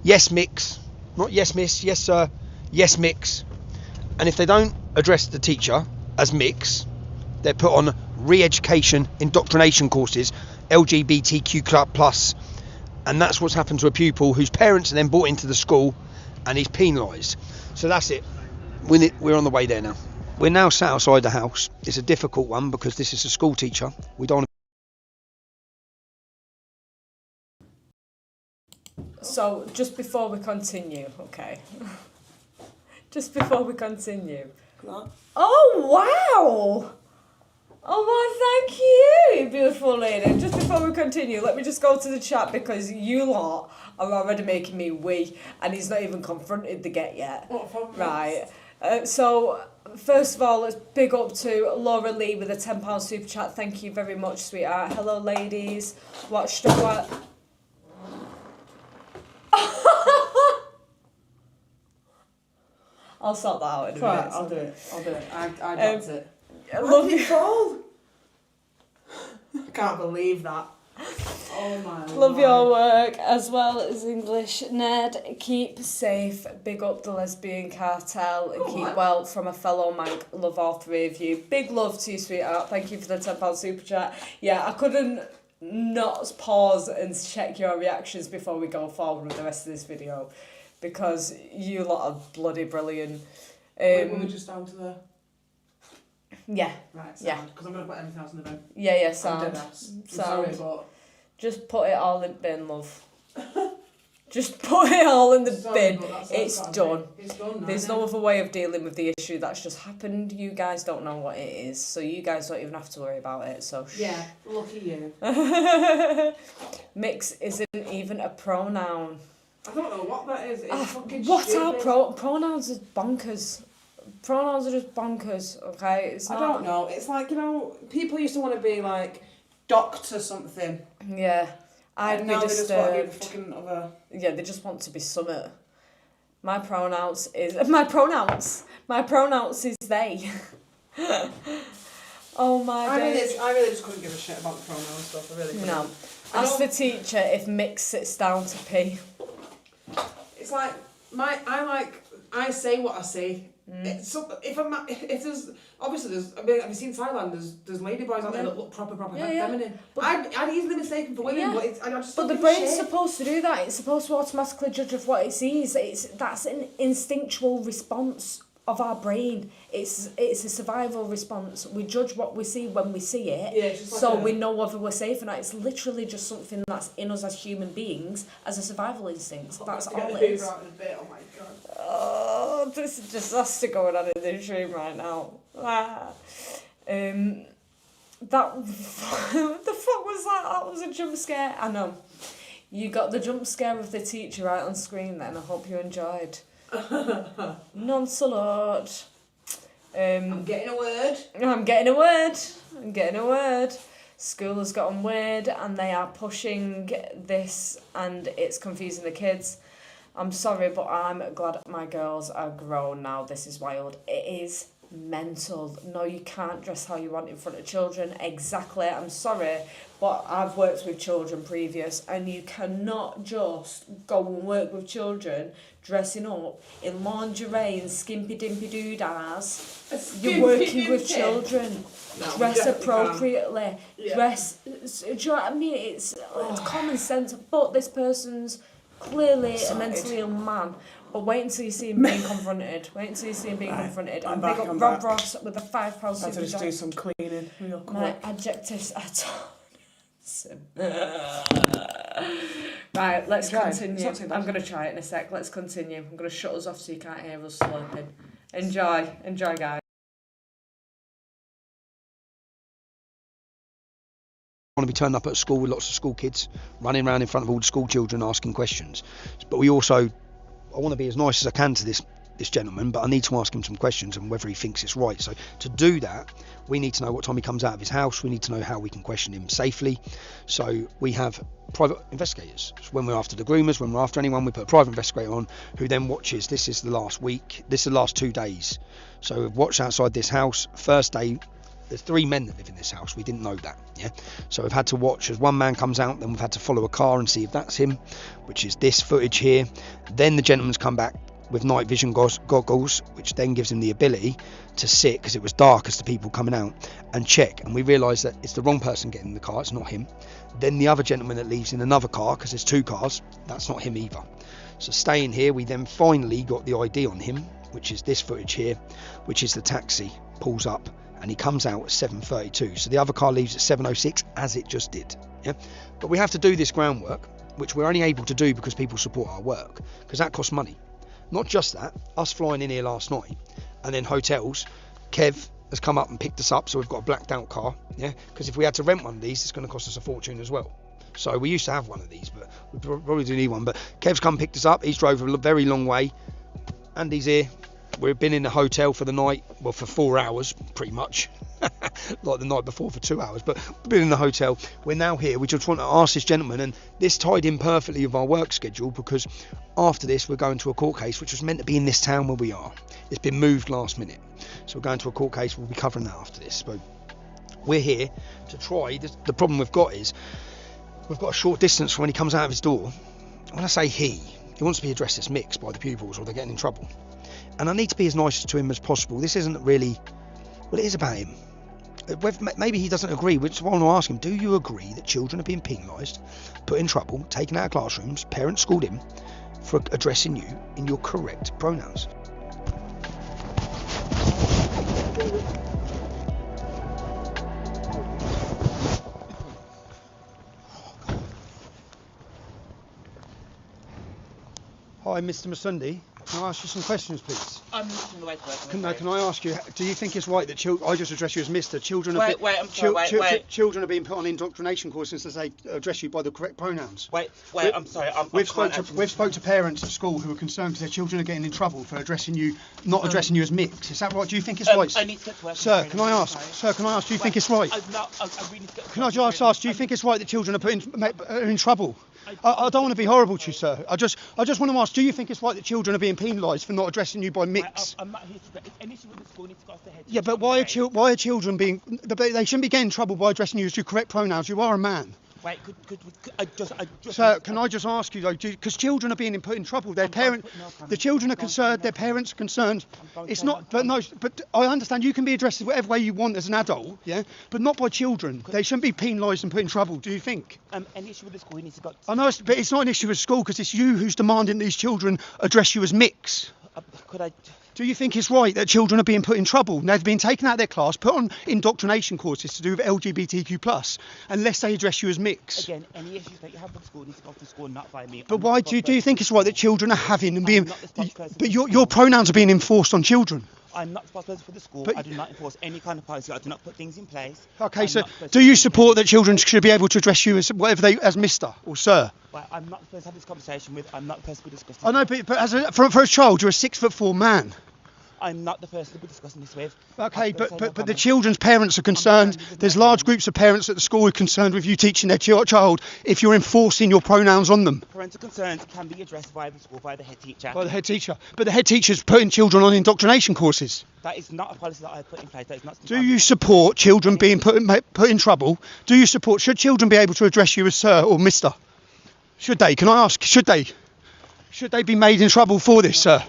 yes mix, not yes miss, yes sir, yes mix. And if they don't address the teacher as mix, they're put on re-education, indoctrination courses, LGBTQ plus, and that's what's happened to a pupil whose parents are then brought into the school and he's penalised. So that's it. We're on the way there now. We're now sat outside the house. It's a difficult one because this is a school teacher. We don't. So, just before we continue, okay. Just before we continue. Oh, wow! Oh, thank you, beautiful lady. Just before we continue, let me just go to the chat because you lot are already making me wee, and he's not even confronted the get yet. Right. So, first of all, let's big up to Laura Lee with a £10 super chat. Thank you very much, sweetheart. Hello, ladies. Watched the what? I'll sort that out in a minute. I'll do it. I got it. I love you. Fall? I can't believe that. Oh my Love your work as well as English. Ned, keep safe. Big up the lesbian cartel and keep well from a fellow man. Love all three of you. Big love to you, sweetheart. Thank you for the £10 super chat. Yeah, I couldn't not pause and check your reactions before we go forward with the rest of this video because you lot are bloody brilliant. Were we just down to the... Yeah. Right, sound. Yeah. Because I'm going to put everything else in the bin. Yeah, sound. I'm dead ass. I'm Sound. sorry, but... Just put it all in bin, love. Just put it all in the bin. But that's It's gotta done. be. It's done now. There's no other way of dealing with the issue that's just happened. You guys don't know what it is, so you guys don't even have to worry about it. So Yeah, lucky you. Mix isn't even a pronoun. I don't know what that is. It's fucking What stupid. are pronouns? Is bonkers. Pronouns are just bonkers. Okay, it's I not. don't know. It's like, you know, people used to want to be like doctor something. Yeah, I'd And be now they just want to be the disturbed. fucking other. Yeah, they just want to be summit. My pronouns is they. Oh my days. I really just couldn't give a shit about the pronoun stuff. I really couldn't. No. Ask the teacher if Mick sits down to pee. It's like I say what I say. It's so, if there's obviously have you seen Thailand? There's ladyboys out there that look proper feminine. But I'd easily mistake for women, but I just. But the brain's supposed to do that. It's supposed to automatically judge of what it sees. That's an instinctual response of our brain. It's a survival response. We judge what we see when we see it. Yeah, it's just like so we know whether we're safe or not. It's literally just something that's in us as human beings as a survival instinct. That's all it is. Oh my god. Oh, there's a disaster going on in this room right now. That what the fuck was that? That was a jump scare. I know. You got the jump scare of the teacher right on screen then. I hope you enjoyed. Non-salute. I'm getting a word. I'm getting a word. School has gotten weird and they are pushing this and it's confusing the kids. I'm sorry, but I'm glad my girls are grown now. This is wild. It is mental. No, you can't dress how you want in front of children. Exactly. I'm sorry, but I've worked with children previous and you cannot just go and work with children dressing up in lingerie and skimpy dimpy doodahs. You're working with children. No, dress appropriately. Yeah. Dress. Do you know what I mean? It's common sense. But this person's clearly a mentally ill man. But wait until you see him being confronted. Wait until you see him being confronted. I'm And back, big up I'm Rob back. Ross with a £5 I had to super just do chat. some cleaning real quick. My adjectives are Right, let's Try. continue. It's not too bad. I'm going to try it in a sec. Let's continue. I'm going to shut us off so you can't hear us slurping. Enjoy, guys. Want to be turned up at school with lots of school kids running around in front of all the school children asking questions, but I want to be as nice as I can to this gentleman, but I need to ask him some questions and whether he thinks it's right. So to do that, we need to know what time he comes out of his house. We need to know how we can question him safely. So we have private investigators. So when we're after the groomers, when we're after anyone, we put a private investigator on who then watches. This is the last week, this is the last 2 days. So we've watched outside this house. First day, there's 3 men that live in this house. We didn't know that, yeah. So we've had to watch as one man comes out, then we've had to follow a car and see if that's him, which is this footage here. Then the gentleman's come back with night vision goggles, which then gives him the ability to sit, because it was dark as the people coming out, and check. And we realised that it's the wrong person getting in the car, it's not him. Then the other gentleman that leaves in another car, because there's 2 cars, that's not him either. So staying here, we then finally got the ID on him, which is this footage here, which is the taxi pulls up and he comes out at 7:32. So the other car leaves at 7:06, as it just did, yeah. But we have to do this groundwork, which we're only able to do because people support our work, because that costs money. Not just that, us flying in here last night, and then hotels. Kev has come up and picked us up, so we've got a blacked out car, yeah, because if we had to rent one of these, it's going to cost us a fortune as well. So we used to have one of these, but we probably do need one. But Kev's come and picked us up. He's drove a very long way. Andy's here. We've been in the hotel for the night, well, for 4 hours, pretty much. Like the night before for 2 hours, but we've been in the hotel. We're now here. We just want to ask this gentleman, and this tied in perfectly with our work schedule, because after this we're going to a court case which was meant to be in this town where we are. It's been moved last minute, so we're going to a court case. We'll be covering that after this. But we're here to try. The problem we've got is we've got a short distance from when he comes out of his door. When I say he wants to be addressed as mixed by the pupils, or they're getting in trouble. And I need to be as nice to him as possible. This isn't really, well, it is about him. Maybe he doesn't agree, which is why I want to ask him, do you agree that children are being penalised, put in trouble, taken out of classrooms, parents schooled him for addressing you in your correct pronouns? Hi, Mr. Masundi. Can I ask you some questions, please? I'm not on the way to work. Can I ask you, do you think it's right that I just address you as Mr. Children are children are being put on indoctrination courses as they address you by the correct pronouns? I'm sorry. We've spoke to parents at school who are concerned because their children are getting in trouble for addressing you, not addressing you as mixed. Is that right? Do you think it's right? I need to get to work. Sir, can I ask? Do you think it's right? I really need to get to Can I just ask? Do you think it's right that children are in trouble? I don't want to be horrible to you, sir. I just want to ask, do you think it's right that children are being penalised for not addressing you by mix? I'm not here to. If any issue with the school needs to go off the head. Yeah, but why are children being? They shouldn't be getting in trouble by addressing you as your correct pronouns. You are a man. Wait, I just. Sir, can I just ask you though? Because children are being put in trouble. Their parents, the children are concerned. Their parents are concerned. It's not. But no. But I understand you can be addressed whatever way you want as an adult. Yeah. But not by children. They shouldn't be penalised and put in trouble. Do you think? Any issue with the school needs to go. I know, but it's not an issue with school because it's you who's demanding these children address you as mix. Do you think it's right that children are being put in trouble? They've been taken out of their class, put on indoctrination courses to do with LGBTQ+, unless they address you as mix. Again, any issues that you have with the school need to go to the school, not by me. But why do you think it's right that children are having and being... But your pronouns are being enforced on children. I'm not the spokesperson for the school. I do not enforce any kind of policy. I do not put things in place. Okay, so do you support that children should be able to address you as whatever they as Mr. or Sir? Well, I'm not the person to have this conversation with. I'm not the person to be discussing. I know, but for a child, you're a 6'4" man. I'm not the person to be discussing this with. Okay, but the children's parents are concerned. There's large groups of parents at the school who are concerned with you teaching their child if you're enforcing your pronouns on them. Parental concerns can be addressed via the school, via the head teacher. By the head teacher. But the head teacher's putting children on indoctrination courses. That is not a policy that I put in place. That is not. Do you support children being put in trouble? Do you support, should children be able to address you as Sir or Mr? Should they? Can I ask, should they? Should they be made in trouble for this, sir?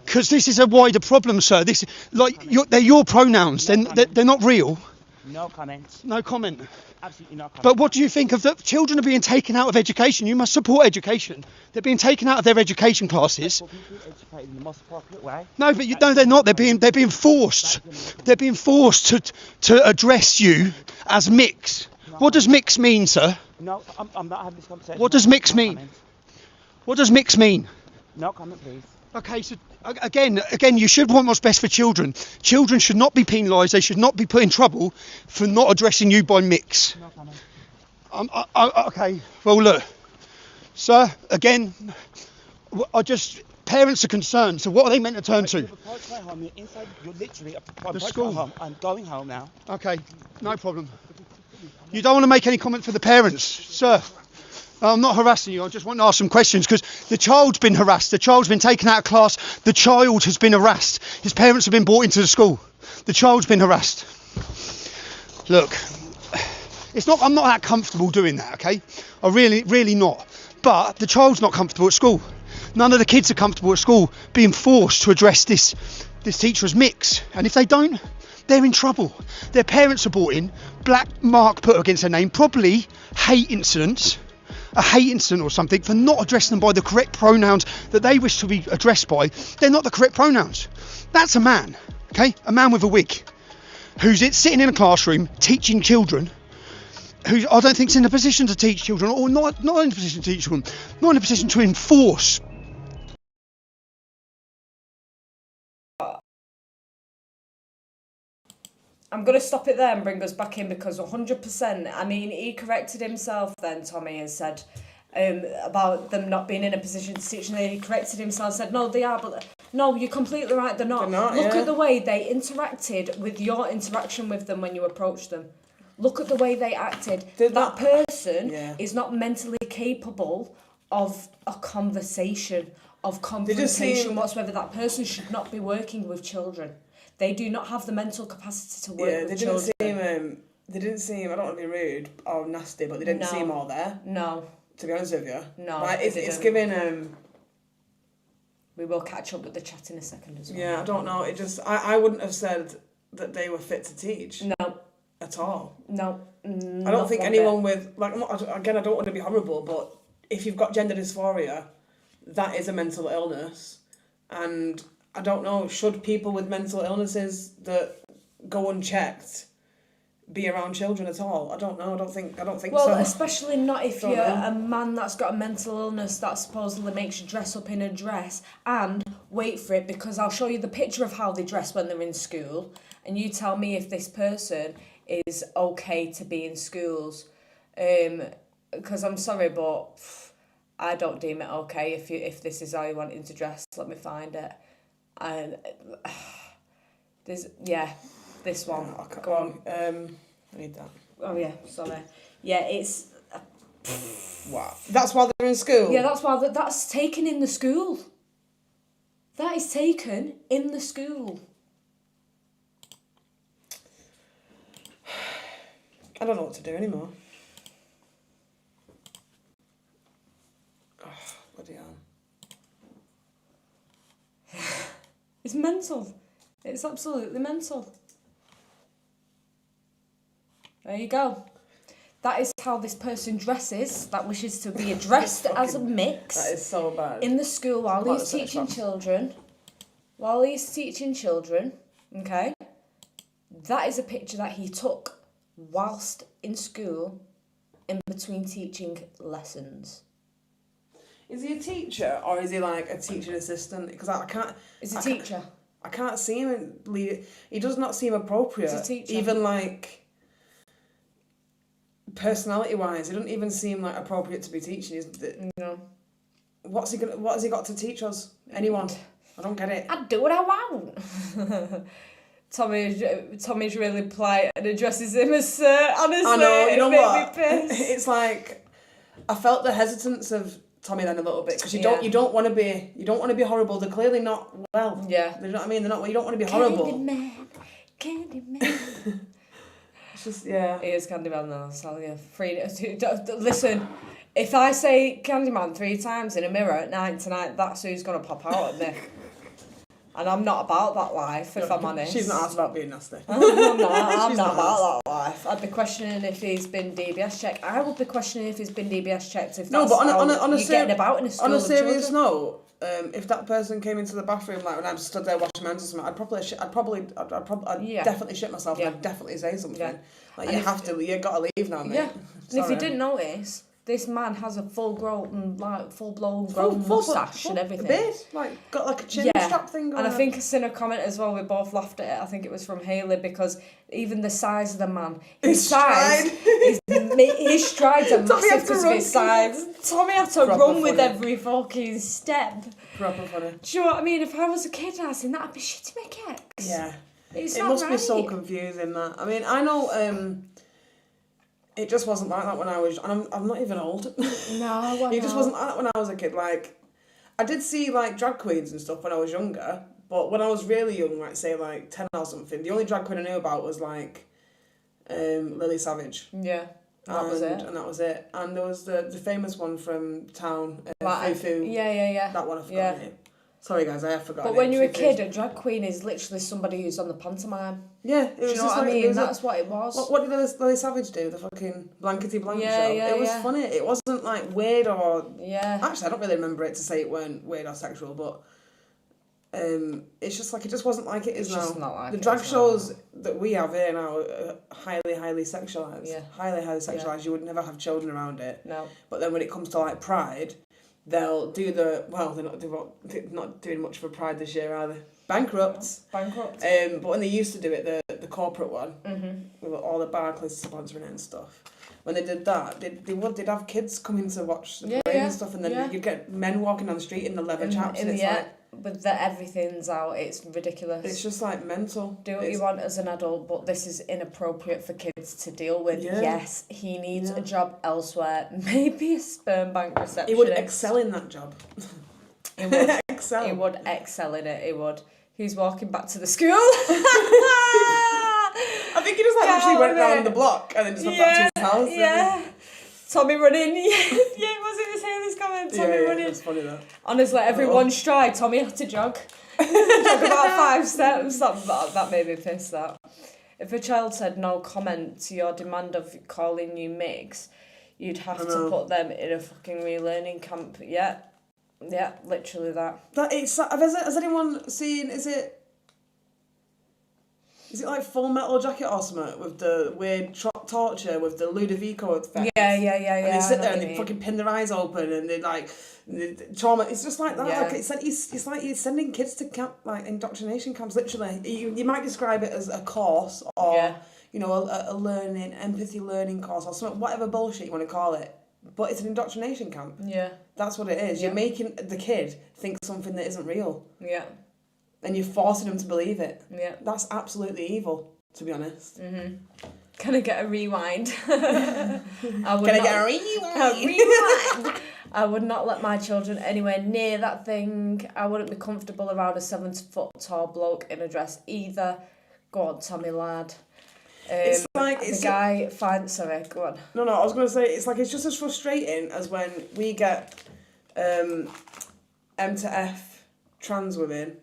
Because this is a wider problem, sir. This, they're your pronouns. They're not real. No comment. No comment. Absolutely no comment. But what do you think of the children are being taken out of education? You must support education. They're being taken out of their education classes. Educated in the most appropriate way. No, but no, they're not. They're being forced. They're being forced to address you as mix. What does mix mean, sir? No, I'm not having this conversation. What does mix mean? What does mix mean? No comment, please. Okay, so again, you should want what's best for children. Children should not be penalised. They should not be put in trouble for not addressing you by mix. No comment. Okay, well look, sir, again, parents are concerned, so what are they meant to turn to? You're literally the school. I'm going home now. Okay, no problem. You don't want to make any comment for the parents, sir? I'm not harassing you, I just want to ask some questions because the child's been harassed, the child's been taken out of class, the child has been harassed, his parents have been brought into the school, the child's been harassed. Look, I'm not that comfortable doing that, okay? I really not. But the child's not comfortable at school. None of the kids are comfortable at school being forced to address this teacher as mix. And if they don't, they're in trouble. Their parents are brought in, black mark put against their name, probably hate incidents. A hate incident or something for not addressing them by the correct pronouns that they wish to be addressed by. They're not the correct pronouns. That's a man, okay? A man with a wig who's sitting in a classroom teaching children who I don't think's in a position to teach children or not in a position to teach children, not in a position to enforce I'm going to stop it there and bring us back in because 100%, I mean, he corrected himself then, Tommy, and said about them not being in a position to teach, and then he corrected himself and said, no, they are, but no, you're completely right, they're not. Look at the way they interacted with your interaction with them when you approached them. Look at the way they acted. That person is not mentally capable of a conversation, of confrontation whatsoever. That person should not be working with children. They do not have the mental capacity to work with children. They didn't seem, I don't want to be rude or nasty, but they didn't seem all there. No. To be honest with you. No. Like, it's giving... We will catch up with the chat in a second as well. Yeah, I don't know. It just... I wouldn't have said that they were fit to teach. No. At all. No. I don't think anyone with... Like, again, I don't want to be horrible, but if you've got gender dysphoria, that is a mental illness. And I don't know, should people with mental illnesses that go unchecked be around children at all? I don't know. I don't think so. Well, especially not if you're a man that's got a mental illness that supposedly makes you dress up in a dress. And wait for it, because I'll show you the picture of how they dress when they're in school, and you tell me if this person is okay to be in schools. Because I'm sorry, but I don't deem it okay if this is how you want him to dress. Let me find it. And this one. Go on. I need that. Oh yeah, sorry. Yeah, it's. Wow. That's why they're in school. Yeah, that's why that's taken in the school. That is taken in the school. I don't know what to do anymore. Oh, bloody hell. It's mental. It's absolutely mental. There you go. That is how this person dresses, that wishes to be addressed as a mix. That is so bad. In the school while he's teaching children. While he's teaching children, okay? That is a picture that he took whilst in school, in between teaching lessons. Is he a teacher or is he like a teaching assistant? Because I can't... He's a teacher. I can't see him lead... He does not seem appropriate. He's a teacher. Even like... Personality-wise, he doesn't even seem like appropriate to be teaching. No. What has he got to teach us? Anyone? I don't get it. I do what I want. Tommy's really polite and addresses him as sir. Honestly, I know. You know what? Me pissed. It's like I felt the hesitance of Tommy then a little bit because you don't want to be horrible. They're clearly not well. Yeah. You know what I mean? They're not. You don't want to be horrible. Candyman. It's just He is Candyman now. So yeah, listen. If I say Candyman 3 times in a mirror at night tonight, that's who's gonna pop out at me. And I'm not about that life, if I'm honest. She's not asked about being nasty. I'm not about that life. I'd be questioning if he's been DBS checked. I would be questioning if he's been DBS checked. If that's getting about in a school. On a serious note, if that person came into the bathroom like when I'm stood there washing my hands or something, I'd definitely shit myself and I'd definitely say something. Yeah. Like you got to leave now, mate. Yeah. And if you didn't notice, this man has a full-blown moustache and everything. Beard, got like a chin strap thing going on. And I think I seen a comment as well, we both laughed at it, I think it was from Hayley, because even the size of the man, his strides are massive because of his size. Tommy had to run with every fucking step. Proper funny. Do you know what I mean? If I was a kid and I seen that, I'd be shitting my kicks. Yeah. It must be so confusing that. I mean, I know... It just wasn't like that when I was... And I'm not even old. No, It just wasn't like that when I was a kid. Like, I did see, like, drag queens and stuff when I was younger. But when I was really young, like, say, like, 10 or something, the only drag queen I knew about was, like, Lily Savage. Yeah, that was it. And that was it. And there was the famous one from town, Fufu. Yeah. That one I forgot her name. Sorry guys, I have forgotten. But when you're a kid, a drag queen is literally somebody who's on the pantomime. Yeah, it was you know what I mean? That's what it was. What did Lily Savage do? The fucking blankety blank show. It was funny. It wasn't like weird or Actually, I don't really remember it to say it weren't weird or sexual, but it's just like it just wasn't like it is now. Just not like the drag shows that we have here now are highly sexualised. Yeah. Highly sexualised. Yeah. You would never have children around it. No. But then when it comes to like Pride, they'll do they're not doing much for Pride this year, are they? Bankrupt. But when they used to do it, the corporate one, with all the Barclays sponsoring it and stuff. When they did that, they'd have kids coming to watch the parade and stuff, and then you'd get men walking down the street in the leather chaps, and it's like... But that everything's out, it's ridiculous. It's just like mental. Do what you want as an adult, but this is inappropriate for kids to deal with. Yeah. Yes, he needs a job elsewhere, maybe a sperm bank receptionist. He would excel in that job. He would excel. He would excel in it. He would. He's walking back to the school. I think he just like actually went round the block and then just went back to his house. Yeah. Tommy running. Yeah, was it Haley's comment? Tommy running. That's funny though. Honestly, every one stride, Tommy had to jog. Jog about 5 steps. That made me piss, that. If a child said no comment to your demand of calling you Migs, you'd have to put them in a fucking relearning camp. Yeah, literally that. Has anyone seen, is it like Full Metal Jacket or something with the weird torture with the Ludovico effect? Yeah. And they sit there and they fucking pin their eyes open and they like trauma. It's just like that. Yeah. Like it's like he's sending kids to camp, like indoctrination camps. Literally, you might describe it as a course or you know a learning empathy learning course or something, whatever bullshit you want to call it. But it's an indoctrination camp. Yeah, that's what it is. Yeah. You're making the kid think something that isn't real. Yeah. And you're forcing them to believe it. Yeah. That's absolutely evil, to be honest. Can I get a rewind? Can I get a rewind? I would not let my children anywhere near that thing. I wouldn't be comfortable around a 7-foot tall bloke in a dress either. Go on, Tommy lad. It's like the guy finds... Sorry, go on. No, I was going to say, it's like it's just as frustrating as when we get M to F trans women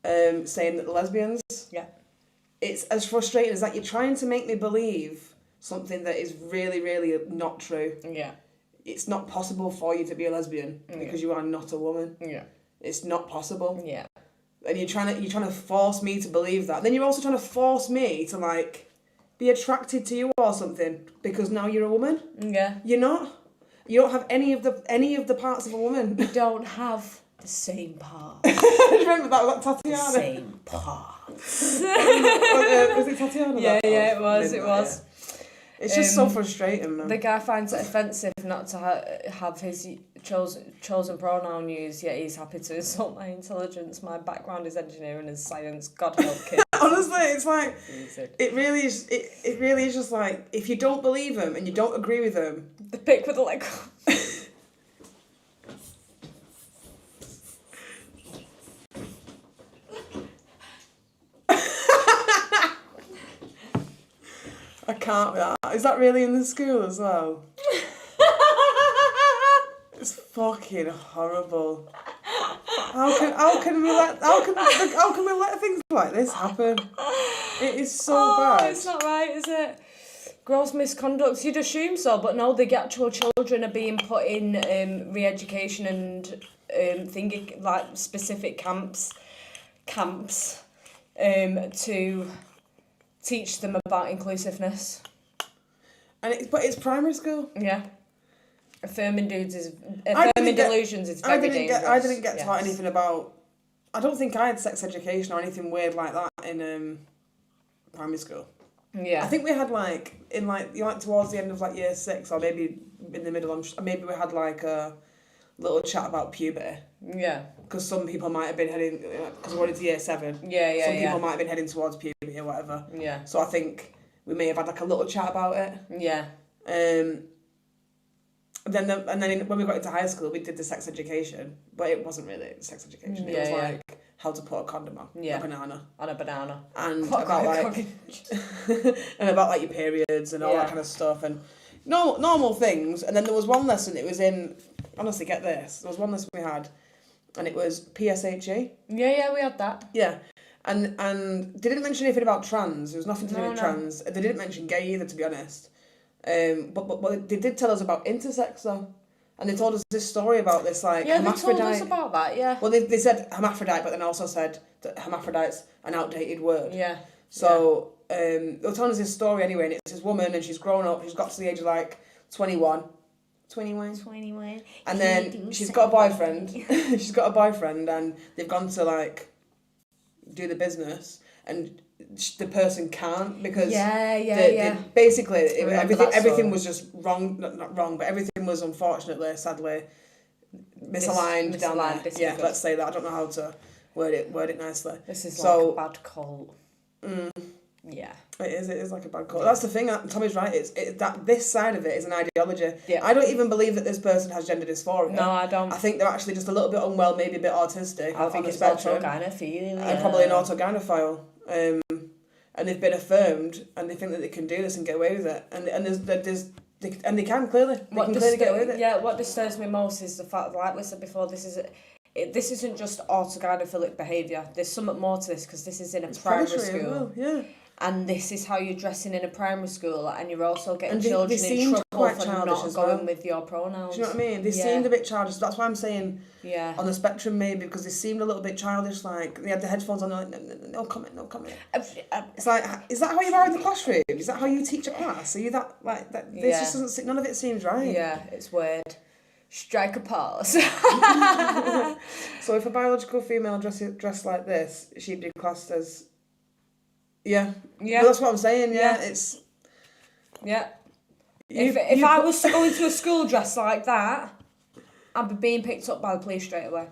saying that they're lesbians. Yeah. It's as frustrating as that you're trying to make me believe something that is really, really not true. Yeah. It's not possible for you to be a lesbian because you are not a woman. Yeah. It's not possible. Yeah. And you're trying to force me to believe that. Then you're also trying to force me to like be attracted to you or something because now you're a woman. Yeah. You're not. You don't have any of the parts of a woman. You don't have the same parts. Remember that was like Tatiana. The same parts. Was it Tatiana? Yeah, it was. Yeah. It's just so frustrating, man. The guy finds it offensive not to have his chosen pronoun used, yet he's happy to insult my intelligence. My background is engineering and science. God help kids. Honestly, it's like it really is. It really is just like if you don't believe them and you don't agree with them, the pick with the leg. I can't with that. Is that really in the school as well? It's fucking horrible. How can we let things like this happen? It is so bad. It's not right, is it? Gross misconduct. You'd assume so, but no, the actual children are being put in re-education and thinking like specific camps to teach them about inclusiveness. But it's primary school. Yeah. Affirming delusions is very dangerous. I didn't get taught anything about... I don't think I had sex education or anything weird like that in primary school. Yeah. I think we had towards the end of year 6 or maybe in the middle, maybe we had a little chat about puberty. Yeah. Because some people might have been heading... Because we went into year 7. Yeah. Some people might have been heading towards puberty or whatever. Yeah. So I think we may have had a little chat about it. Yeah. When we got into high school, we did the sex education, but it wasn't really sex education. It was how to put a condom on a banana. On a banana. And about and about your periods and all that kind of stuff and normal things. And then there was one lesson. It was in, honestly, get this. There was one lesson we had, and it was PSHE. Yeah, we had that. Yeah. And they didn't mention anything about trans. There was nothing to do with trans. They didn't mention gay either, to be honest. But they did tell us about intersex though, and they told us this story about this hermaphrodite. They told us about that. Yeah. Well, they said hermaphrodite, but then also said that hermaphrodite's an outdated word. Yeah. So they were telling us this story anyway, and it's this woman, and she's grown up. She's got to the age of 21. 21. And then she's got a boyfriend. She's got a boyfriend, and they've gone to do the business, and the person can't because basically everything was just wrong, not wrong, but everything was unfortunately, sadly, misaligned down there. Yeah, let's say that. I don't know how to word it nicely. This is like a bad cult. Yeah. It is like a bad cult. That's the thing, Tommy's right, it's that this side of it is an ideology. Yeah. I don't even believe that this person has gender dysphoria. No, I don't. I think they're actually just a little bit unwell, maybe a bit autistic. I think on it's the spectrum. autogynephilia. And probably an autogynephile. And they've been affirmed, and they think that they can do this and get away with it. And they can clearly. They can clearly get away with it. Yeah, what disturbs me most is the fact, like we said before, this isn't just autogynephilic behaviour. There's something more to this because this is in a primary school. Well, yeah. And this is how you're dressing in a primary school, and you're also getting children in trouble for not going with your pronouns. Do you know what I mean? They seemed a bit childish. That's why I'm saying on the spectrum maybe, because they seemed a little bit childish. Like they had the headphones on, they're like no comment. It's like, is that how you are in the classroom? Is that how you teach a class? Are you that like that? This just doesn't. None of it seems right. Yeah, it's weird. Strike a pause. So if a biological female dressed like this, she'd be classed as. Yeah. Well, that's what I'm saying. Yeah, it's. Yeah. If I was to go into a school dressed like that, I'd be being picked up by the police straight away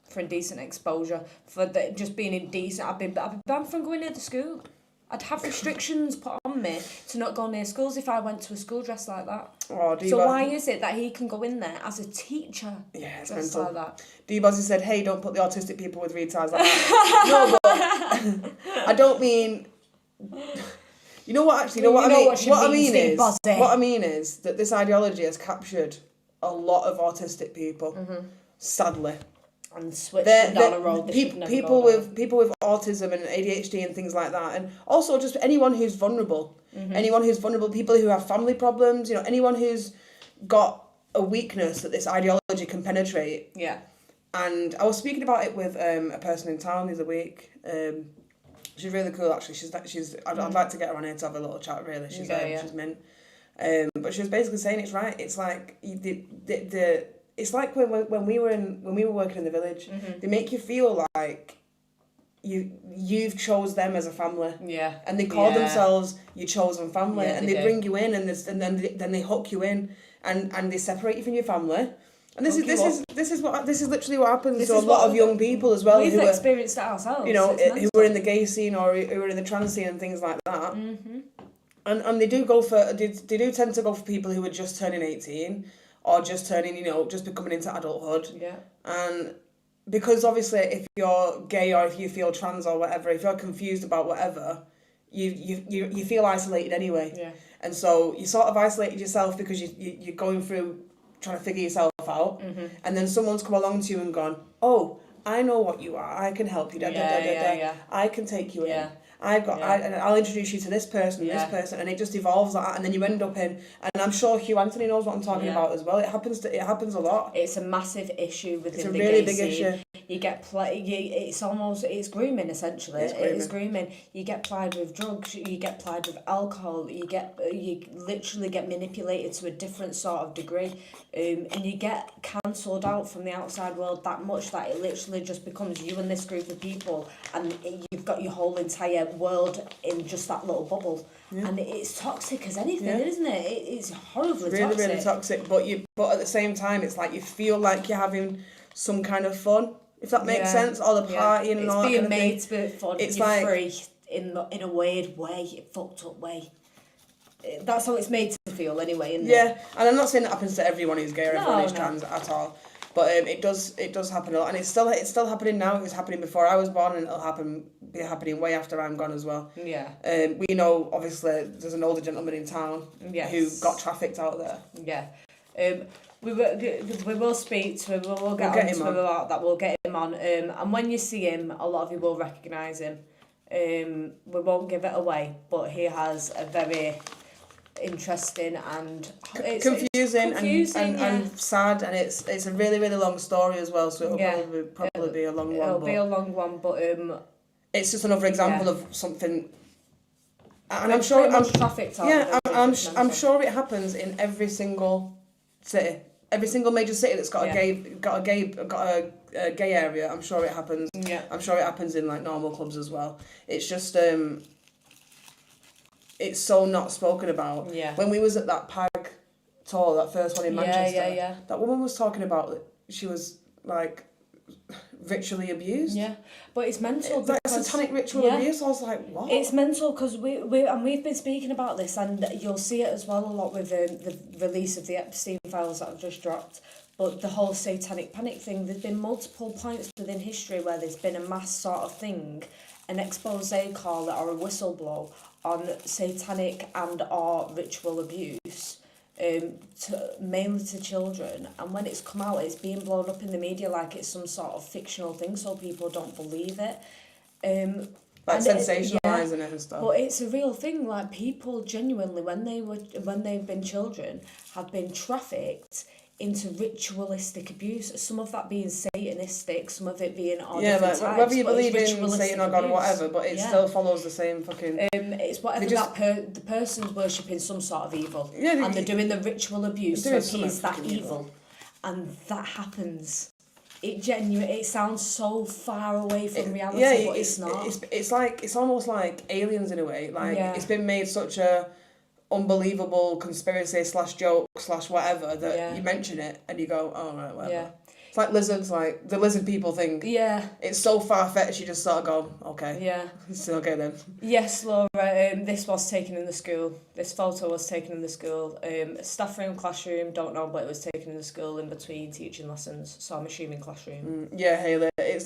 for indecent exposure, for just being indecent. I'd be banned from going near the school. I'd have restrictions put on me to not go near schools if I went to a school dressed like that. So why is it that he can go in there as a teacher dressed like that? D-Bozzy said, hey, don't put the autistic people with retards like that. No, but I don't mean... You know what I mean is that this ideology has captured a lot of autistic people, sadly. And switch them down a road. People with autism and ADHD and things like that, and also just anyone who's vulnerable, people who have family problems, anyone who's got a weakness that this ideology can penetrate. Yeah. And I was speaking about it with a person in town the other week. She's really cool actually. I'd like to get her on here to have a little chat. Really, she's mint. But she was basically saying it's right. It's like it's like when we were working in the village, they make you feel like you've chose them as a family. Yeah. And they call themselves your chosen family, and they bring you in, and then they hook you in, and they separate you from your family. And this is literally what happens to a lot of young people as well. We've experienced it ourselves. Who are in the gay scene or who are in the trans scene and things like that. And they do tend to go for people who are just turning 18. Or just turning, just becoming into adulthood. Yeah. And because obviously if you're gay or if you feel trans or whatever, if you're confused about whatever, you feel isolated anyway. Yeah. And so you sort of isolated yourself because you're going through trying to figure yourself out. And then someone's come along to you and gone, oh, I know what you are. I can help you. I can take you in. I'll introduce you to this person, and it just evolves like that, and then you end up in, and I'm sure Hugh Anthony knows what I'm talking about as well. It happens a lot. It's a massive issue within the really gay big scene. issue. You get it's grooming essentially. It's grooming. You get plied with drugs. You get plied with alcohol. You literally get manipulated to a different sort of degree, and you get cancelled out from the outside world that much that it literally just becomes you and this group of people, and you've got your whole entire world in just that little bubble. And it's toxic as anything, isn't it? It's horribly toxic. Really toxic. But at the same time, it's like you feel like you're having some kind of fun. If that makes sense, or the partying and all that kind of thing. It's being made to be fun. It's you're like free in a weird way, a fucked up way. That's how it's made to feel anyway, isn't it? And I'm not saying that happens to everyone who's gay or everyone who's trans at all. But it does happen a lot, and it's still happening now. It was happening before I was born, and it'll be happening way after I'm gone as well. Yeah. We know obviously there's an older gentleman in town who got trafficked out there. Yeah. We will speak to him. We'll get on to him about that. We'll get him on. And when you see him, a lot of you will recognise him. We won't give it away, but he has a very interesting and confusing and sad, and it's a really, really long story as well, so it'll probably be a long one. It'll be a long one, but it's just another example of something. And I'm sure trafficked. I'm sure it happens in every single city every single major city that's got a gay area. I'm sure it happens. Yeah. I'm sure it happens in like normal clubs as well. It's just it's so not spoken about. Yeah. When we was at that PAG tour, that first one in Manchester, yeah. that woman was talking about that she was like ritually abused. Yeah, but it's mental. Like satanic ritual abuse. I was like, what? It's mental because we've been speaking about this, and you'll see it as well a lot with the release of the Epstein files that have just dropped. But the whole satanic panic thing, there's been multiple points within history where there's been a mass sort of thing, an expose, call it, or a whistleblow on satanic and or ritual abuse. Mainly to children, and when it's come out, it's being blown up in the media like it's some sort of fictional thing, so people don't believe it. Like sensationalising it and stuff. But it's a real thing. Like people genuinely, when they've been children, have been trafficked into ritualistic abuse. Some of that being satanistic, some of it being all different like types, whether you but believe it's in ritualistic Satan or God or abuse. whatever, but it still follows the same fucking. It's whatever the person's worshipping some sort of evil, Yeah, and they're doing the ritual abuse to doing appease that something evil, and that happens. It sounds so far away from reality, but it's not. It's almost like aliens in a way. Like it's been made such a unbelievable conspiracy / joke / whatever that you mention it and you go, oh right, whatever. Yeah. It's like lizards, like the lizard people thing. Yeah. It's so far-fetched, you just sort of go, okay. Yeah. It's okay then. Yes, Laura, this was taken in the school. This photo was taken in the school. Staff room, classroom, don't know, but it was taken in the school in between teaching lessons, so I'm assuming classroom. Yeah, Hayley, it's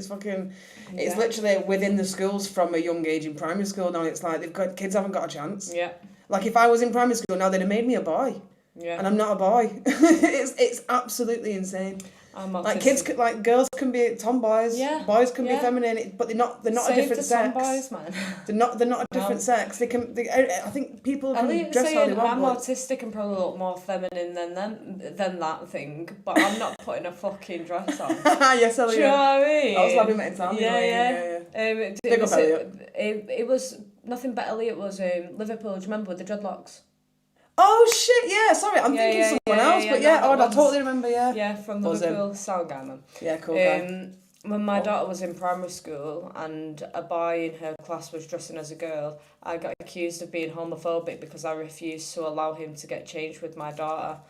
fucking, it's literally within the schools from a young age in primary school now. It's like kids haven't got a chance. Yeah. Like if I was in primary school now, they'd have made me a boy. Yeah. And I'm not a boy. it's absolutely insane. Like girls can be tomboys. Yeah. Boys can be feminine, but they're not a different sex. Tomboys, man. They're not a different sex. They can. I think people can dress how they want. I'm autistic and probably look more feminine than that thing, but I'm not putting a fucking dress on. Yes, Do you know what I mean? I was laughing at it. It was nothing but Elliot was Liverpool. Do you remember with the dreadlocks? Oh shit! Yeah, sorry, I'm thinking someone else, but I totally remember. Yeah, from Liverpool, sound guy, man. Yeah, cool guy. When my daughter was in primary school and a boy in her class was dressing as a girl, I got accused of being homophobic because I refused to allow him to get changed with my daughter.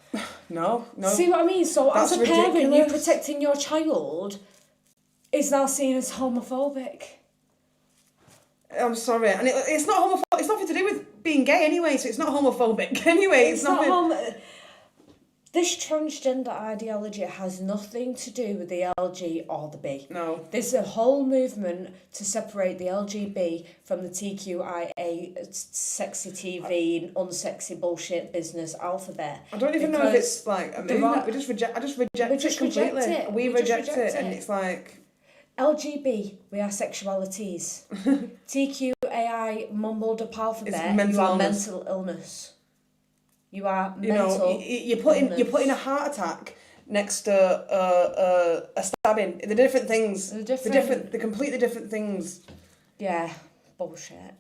No. See what I mean? So That's as a parent, you ridiculous. protecting your child is now seen as homophobic. I'm sorry, and it's not homophobic. It's nothing to do with being gay anyway, so it's not homophobic anyway. It's not This transgender ideology has nothing to do with the LG or the B. No. There's a whole movement to separate the LGB from the TQIA sexy TV, unsexy bullshit business alphabet. I don't even know if it's like a movement. I just reject it completely. We reject it, and it's like... LGB, we are sexualities. TQAI, mumbled up alphabet, mental you are illness. mental illness. You are You mental know, you're putting a heart attack next to a stabbing. They're different things. They're completely different things. Yeah, bullshit.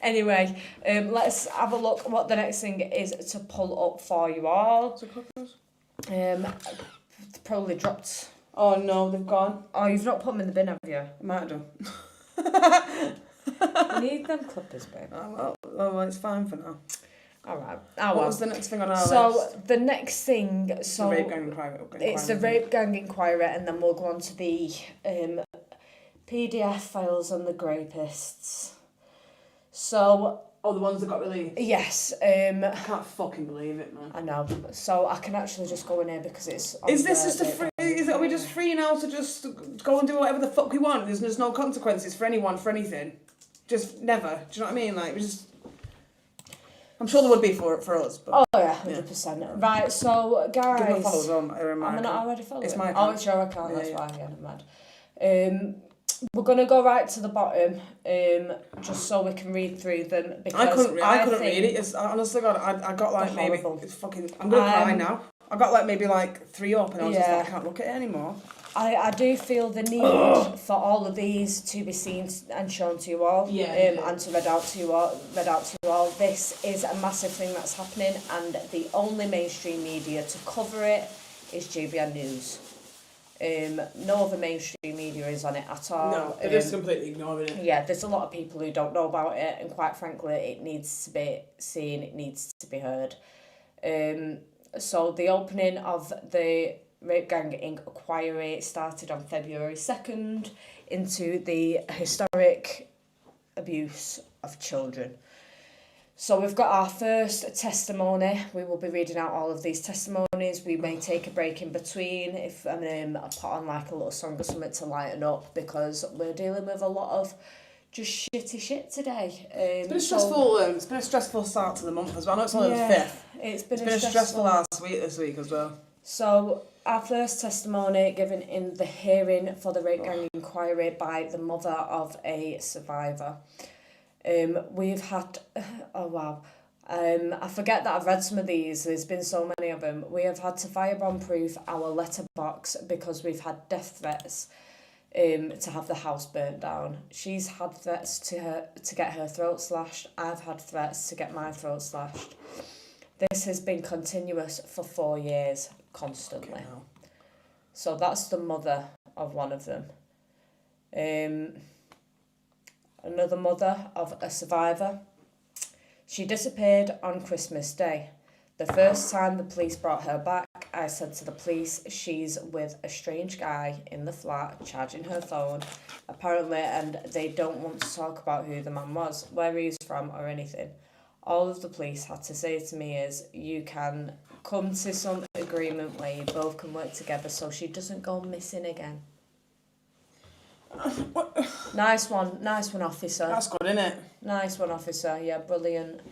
Anyway, let's have a look what the next thing is to pull up for you all. Probably dropped. Oh no, they've gone. Oh, you've not put them in the bin, have you? I might have done. You need them clippers, babe. Oh well, it's fine for now. All right. What was the next thing on our list? So the next thing, the rape gang inquiry. It's the rape gang inquiry, and then we'll go on to the PDF files on the grapists. So. Oh, the ones that got released? Yes. I can't fucking believe it, man. I know. So I can actually just go in here because it's... Is this just a free... Are we just free now to just go and do whatever the fuck we want? There's no consequences for anyone, for anything? Just never. Do you know what I mean? Like, we just... I'm sure there would be for us, but... Oh, yeah, 100%. Yeah. Right, so, guys... Give me a follow as well. Am I not already following? It's my account. Oh, it's your account, that's why, yeah, I'm mad. We're going to go right to the bottom, just so we can read through them, because I couldn't read it. It's, honestly, God, I got like maybe... It's fucking... I'm going to cry now. I got like maybe like 3 up and I was just like, I can't look at it anymore. I do feel the need for all of these to be seen and shown to you all, and to read out to you all. This is a massive thing that's happening, and the only mainstream media to cover it is GBN News. No other mainstream media is on it at all. No, they're just completely ignoring it. Yeah, there's a lot of people who don't know about it, and quite frankly, it needs to be seen, it needs to be heard. So the opening of the Rape Gang inquiry started on February 2nd into the historic abuse of children. So we've got our first testimony. We will be reading out all of these testimonies. We may take a break in between if I put on like a little song or something to lighten up, because we're dealing with a lot of just shitty shit today. It's been a stressful. It's been a stressful start to the month as well. I know it's only the 5th. It's been a stressful last week this week as well. So our first testimony given in the hearing for the Rape Gang inquiry by the mother of a survivor. We've had, I forget that I've read some of these, there's been so many of them. We have had to firebomb-proof our letterbox because we've had death threats to have the house burnt down. She's had threats to get her throat slashed. I've had threats to get my throat slashed. This has been continuous for 4 years, constantly. Okay, no. So that's the mother of one of them. Another mother of a survivor. She disappeared on Christmas Day. The first time the police brought her back, I said to the police, she's with a strange guy in the flat, charging her phone, apparently, and they don't want to talk about who the man was, where he's from, or anything. All of the police had to say to me is, you can come to some agreement where you both can work together so she doesn't go missing again. Nice one, officer. That's good, innit? Nice one, officer. Yeah, brilliant.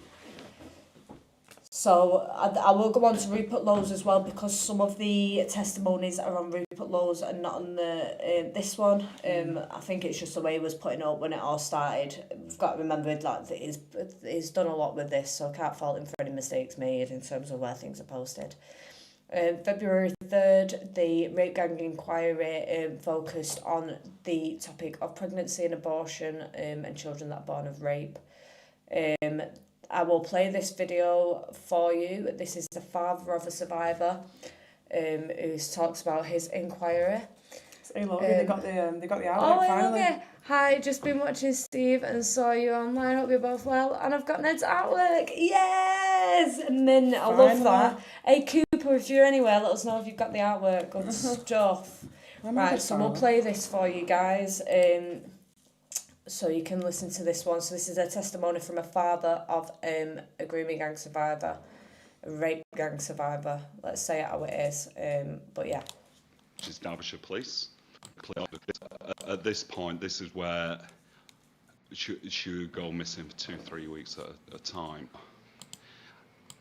So I will go on to Rupert Lowe's as well, because some of the testimonies are on Rupert Lowe's and not on the this one. I think it's just the way he was putting it up when it all started. We've got to remember that he's done a lot with this, so I can't fault him for any mistakes made in terms of where things are posted. February 3rd, the Rape Gang inquiry focused on the topic of pregnancy and abortion and children that are born of rape. I will play this video for you. This is the father of a survivor who talks about his inquiry. Hey Logan, they got the outlet finally. Okay. Hi, just been watching Steve and saw you online. Hope you're both well. And I've got Ned's artwork. Yes! And then I love that. Hey Cooper, if you're anywhere, let us know if you've got the artwork. Good stuff. Right, so we'll play this for you guys. So you can listen to this one. So this is a testimony from a father of a grooming gang survivor, a rape gang survivor. Let's say it how it is. But yeah. Which is Derbyshire Police. At this point, this is where she would go missing for 2-3 weeks at a time.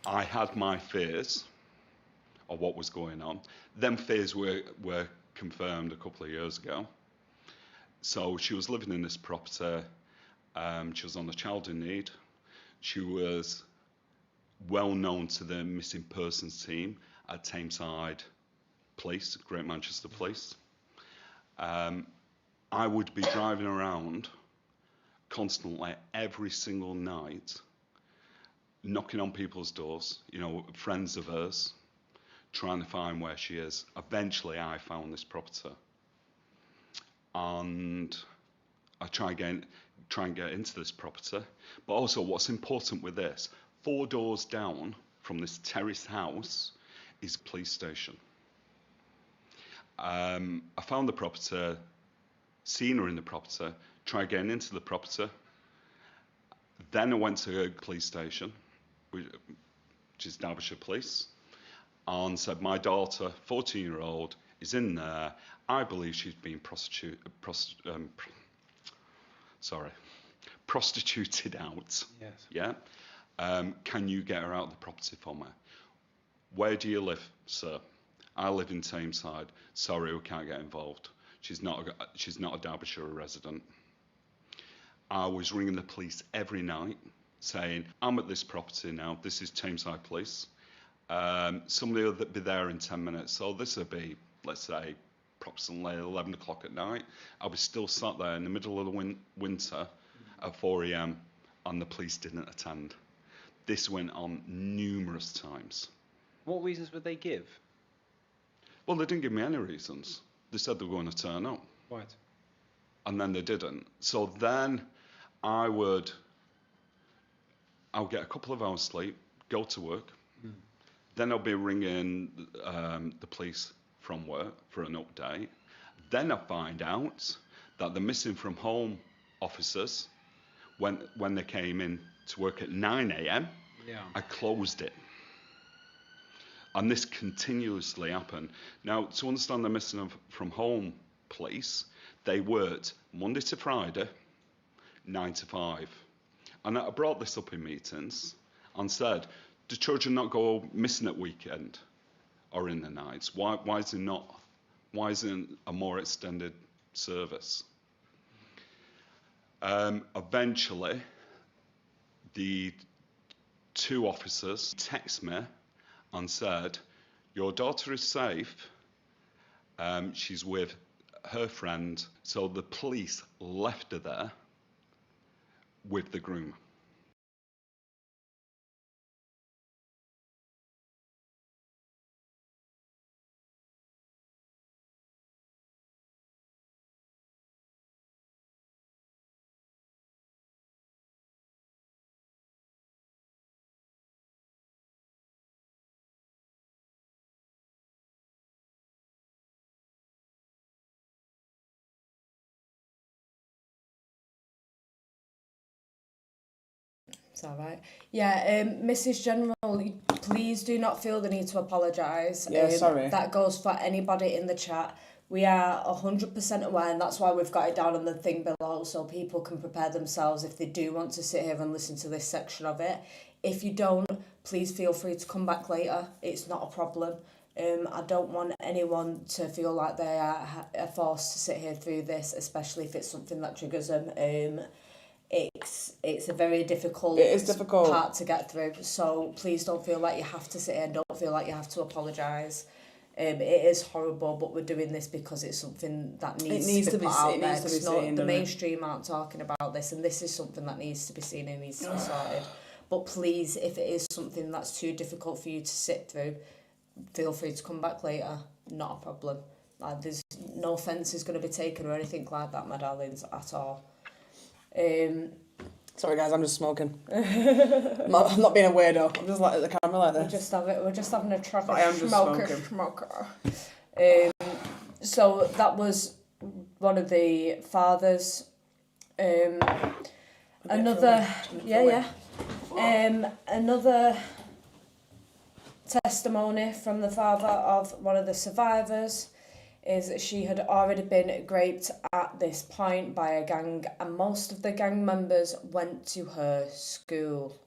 I had my fears of what was going on. Them fears were confirmed a couple of years ago. So she was living in this property. She was on a child in need. She was well known to the missing persons team at Tameside Police, Great Manchester Police. I would be driving around constantly every single night, knocking on people's doors, friends of hers, trying to find where she is. Eventually, I found this property. And I try and get into this property. But also, what's important with this, 4 doors down from this terraced house is a police station. I found the property, seen her in the property, tried getting into the property. Then I went to a police station, which is Derbyshire Police, and said, my daughter, 14-year-old, is in there. I believe she's been prostituted out. Yes. Yeah. Can you get her out of the property for me? Where do you live, sir? I live in Tameside. Sorry, we can't get involved. She's not a Derbyshire resident. I was ringing the police every night saying, I'm at this property now. This is Tameside Police. Somebody will be there in 10 minutes. So this will be, let's say, approximately 11 o'clock at night. I was still sat there in the middle of the winter at 4 a.m. and the police didn't attend. This went on numerous times. What reasons would they give? Well, they didn't give me any reasons. They said they were going to turn up. Right. And then they didn't. So then I would get a couple of hours sleep, go to work. Then I'll be ringing the police from work for an update. Then I find out that the missing from home officers, when they came in to work at 9 a.m, I closed it. And this continuously happened. Now, to understand the missing from home police, they worked Monday to Friday, 9 to 5. And I brought this up in meetings and said, do children not go missing at weekend or in the nights? Why is it not? Why isn't a more extended service? Eventually, the 2 officers text me and said, your daughter is safe. She's with her friend. So the police left her there with the groomer. It's all right. Yeah, Mrs. General, please do not feel the need to apologise. Yeah, sorry. That goes for anybody in the chat. We are 100% aware, and that's why we've got it down on the thing below, so people can prepare themselves if they do want to sit here and listen to this section of it. If you don't, please feel free to come back later. It's not a problem. I don't want anyone to feel like they are forced to sit here through this, especially if it's something that triggers them. It's a very difficult part to get through, so please don't feel like you have to sit here and don't feel like you have to apologise. It is horrible, but we're doing this because it's something that needs to be put out there. The mainstream aren't talking about this, and this is something that needs to be seen and needs to be sorted. But please, if it is something that's too difficult for you to sit through, feel free to come back later. Not a problem. Like, there's no offence is going to be taken or anything like that, my darlings, at all. Sorry guys, I'm just smoking. I'm not being a weirdo. I'm just like at the camera like this. We're just having a track I am of just smoker. So that was one of the fathers. Another testimony from the father of one of the survivors is that she had already been raped at this point by a gang, and most of the gang members went to her school.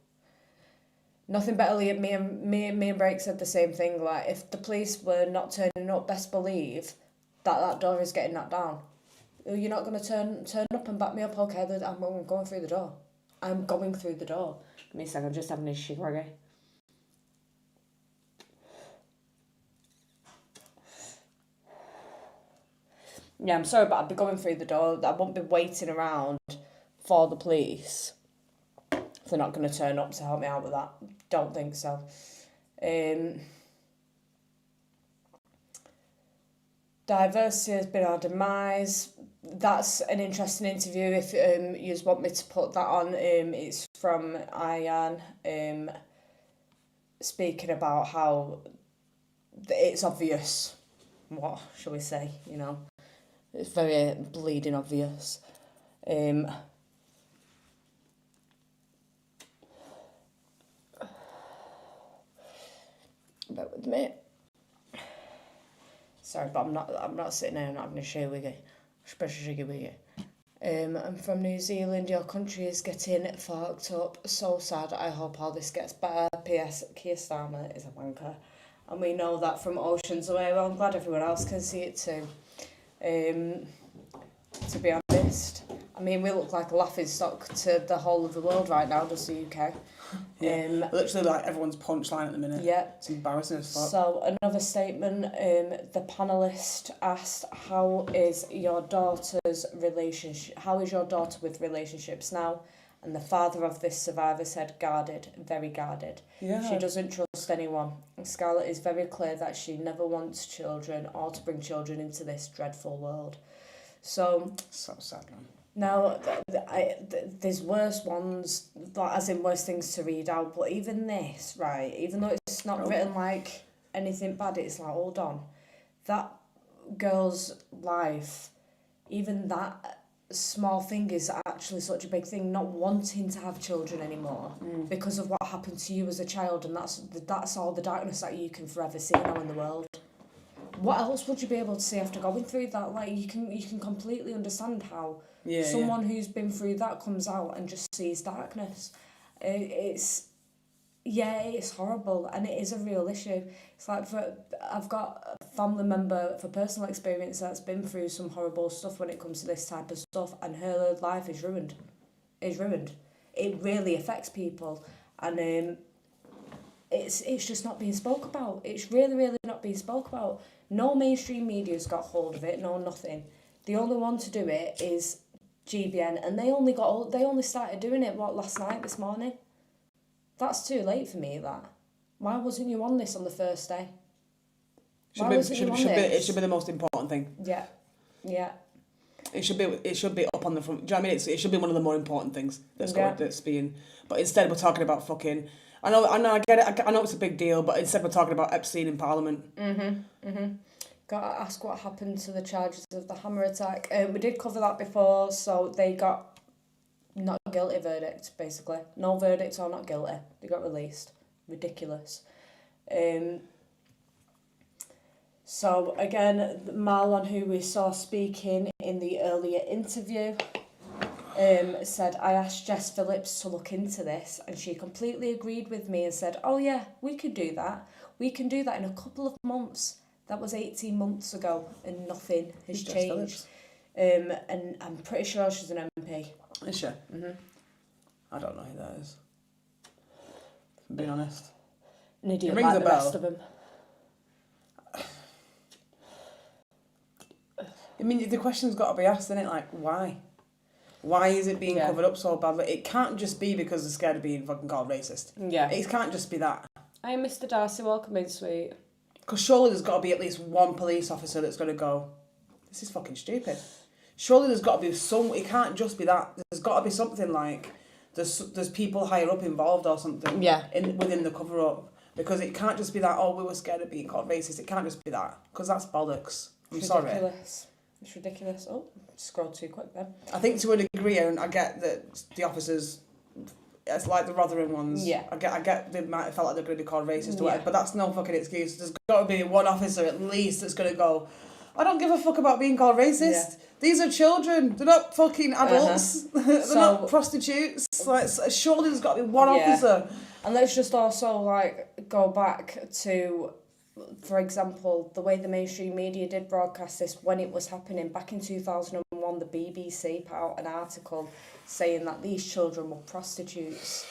Nothing better. Me and Brake said the same thing. Like, if the police were not turning up, best believe that door is getting knocked down. You're not going to turn up and back me up. Okay, I'm going through the door. I'm going through the door. Give me a second. I'm just having a shigwaggy. Yeah, I'm sorry, but I'd be going through the door. I won't be waiting around for the police if they're not going to turn up to help me out with that. Don't think so. Diversity has been our demise. That's an interesting interview. If you just want me to put that on, it's from Ayan, speaking about how it's obvious. What shall we say? You know. It's very bleeding obvious. Bear with me. Sorry, but I'm not sitting there and not having a share with you. Especially with you. I'm from New Zealand. Your country is getting fucked up. So sad. I hope all this gets better. P.S. Keir Starmer is a wanker. And we know that from oceans away. Well, I'm glad everyone else can see it too. To be honest, I'm mean, we look like a laughing stock to the whole of the world right now, just the UK. Yeah. Literally, like, everyone's punchline at the minute. Yeah. It's embarrassing as fuck. So, another statement, the panellist asked, how is your daughter with relationships now? And the father of this survivor said, guarded, very guarded. Yeah. She doesn't trust anyone. Scarlett is very clear that she never wants children or to bring children into this dreadful world. So sad, man. Now, there's worse ones, as in worse things to read out, but even this, right, even though it's not written like anything bad, it's like, hold on, that girl's life, even that small thing is actually such a big thing, not wanting to have children anymore because of what happened to you as a child, and that's all the darkness that you can forever see now in the world. What else would you be able to see after going through that? Like, you can completely understand how someone who's been through that comes out and just sees darkness. It's horrible, and it is a real issue. It's like, I've got a family member for personal experience that's been through some horrible stuff when it comes to this type of stuff, and her life is ruined. It really affects people, and it's just not being spoke about. It's really, really not being spoke about. No mainstream media's got hold of it, no nothing. The only one to do it is GBN, and they only started doing it, last night, this morning? That's too late for me, that. Why wasn't you on this on the first day? It should be the most important thing. Yeah. It should be up on the front. Do you know what I mean? It should be one of the more important things that's being. But instead, we're talking about fucking. I know, I get it. I know it's a big deal, but instead, we're talking about Epstein in Parliament. Got to ask what happened to the charges of the hammer attack. We did cover that before, so they got not guilty verdict, basically. No verdict or not guilty. They got released. Ridiculous. So again, Marlon, who we saw speaking in the earlier interview, said, I asked Jess Phillips to look into this, and she completely agreed with me and said, oh yeah, we could do that. We can do that in a couple of months. That was 18 months ago, and nothing has changed. And I'm pretty sure she's an MP. Is she? I don't know who that is. I'm being honest. An idiot like the rest of them. I mean, the question's got to be asked, isn't it? Like, why? Why is it being covered up so badly? It can't just be because they're scared of being fucking called racist. Yeah. It can't just be that. Hi, Mr. Darcy, welcome in, sweet. Because surely there's got to be at least one police officer that's going to go, this is fucking stupid. Surely there's got to be it can't just be that. There's got to be something like, there's people higher up involved or something within the cover-up. Because it can't just be that, oh, we were scared of being called racist. It can't just be that. Because that's bollocks. I'm sorry. It's ridiculous. Oh, scrolled too quick then. I think to a degree, and I get that the officers, it's like the Rotherham ones. Yeah. I get they might have felt like they're going to be called racist or whatever, but that's no fucking excuse. There's got to be one officer at least that's going to go, I don't give a fuck about being called racist. Yeah. These are children. They're not fucking adults. They're not prostitutes. Like, surely there's got to be one officer. And let's just also go back to, for example, the way the mainstream media did broadcast this when it was happening back in 2001. The BBC put out an article saying that these children were prostitutes.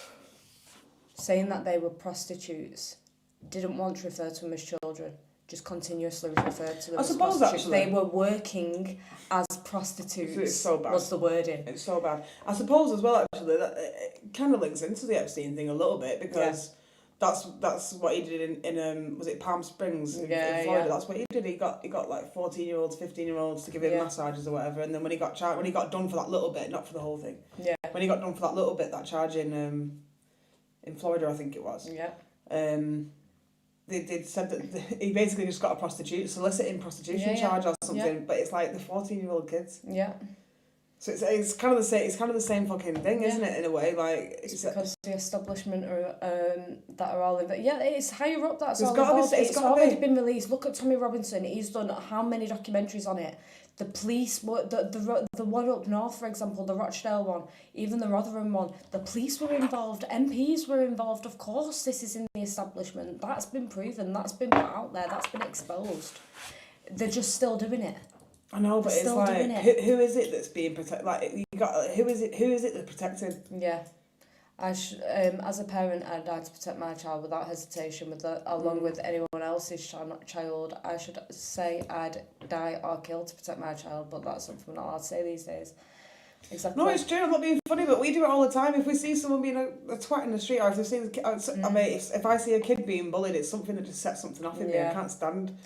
Saying that they were prostitutes. Didn't want to refer to them as children. Just continuously referred to them as prostitutes. Actually, they were working as prostitutes. It's so bad. Was the wording. It's so bad. I suppose as well, actually, that it kind of links into the Epstein thing a little bit, because that's what he did in was it Palm Springs in Florida? Yeah. That's what he did. He got like 14-year-olds, 15-year-olds to give him massages or whatever, and then when he got done for that little bit, not for the whole thing. Yeah. When he got done for that little bit, that charge in Florida, I think it was. Yeah. They said that he basically just got a soliciting prostitution charge or something, but it's like the 14-year-old kids. Yeah. So it's kind of the same. It's kind of the same fucking thing, isn't it? In a way, like it's because the establishment are that are all in. It's higher up. That's all involved. It's already been released. Look at Tommy Robinson. He's done how many documentaries on it? The police, the one up north, for example, the Rochdale one, even the Rotherham one. The police were involved. MPs were involved. Of course, this is in the establishment. That's been proven. That's been put out there. That's been exposed. They're just still doing it. I know, but it's like, who is it that's being protected? Like, got who is it that's protecting? Yeah. As a parent, I'd die to protect my child without hesitation, along with anyone else's child. I should say I'd die or kill to protect my child, but that's something we're not allowed to say these days. Exactly. No, it's true. I'm not being funny, but we do it all the time. If we see someone being a twat in the street, or if we've seen, I mean, if I see a kid being bullied, it's something that just sets something off in me. I can't stand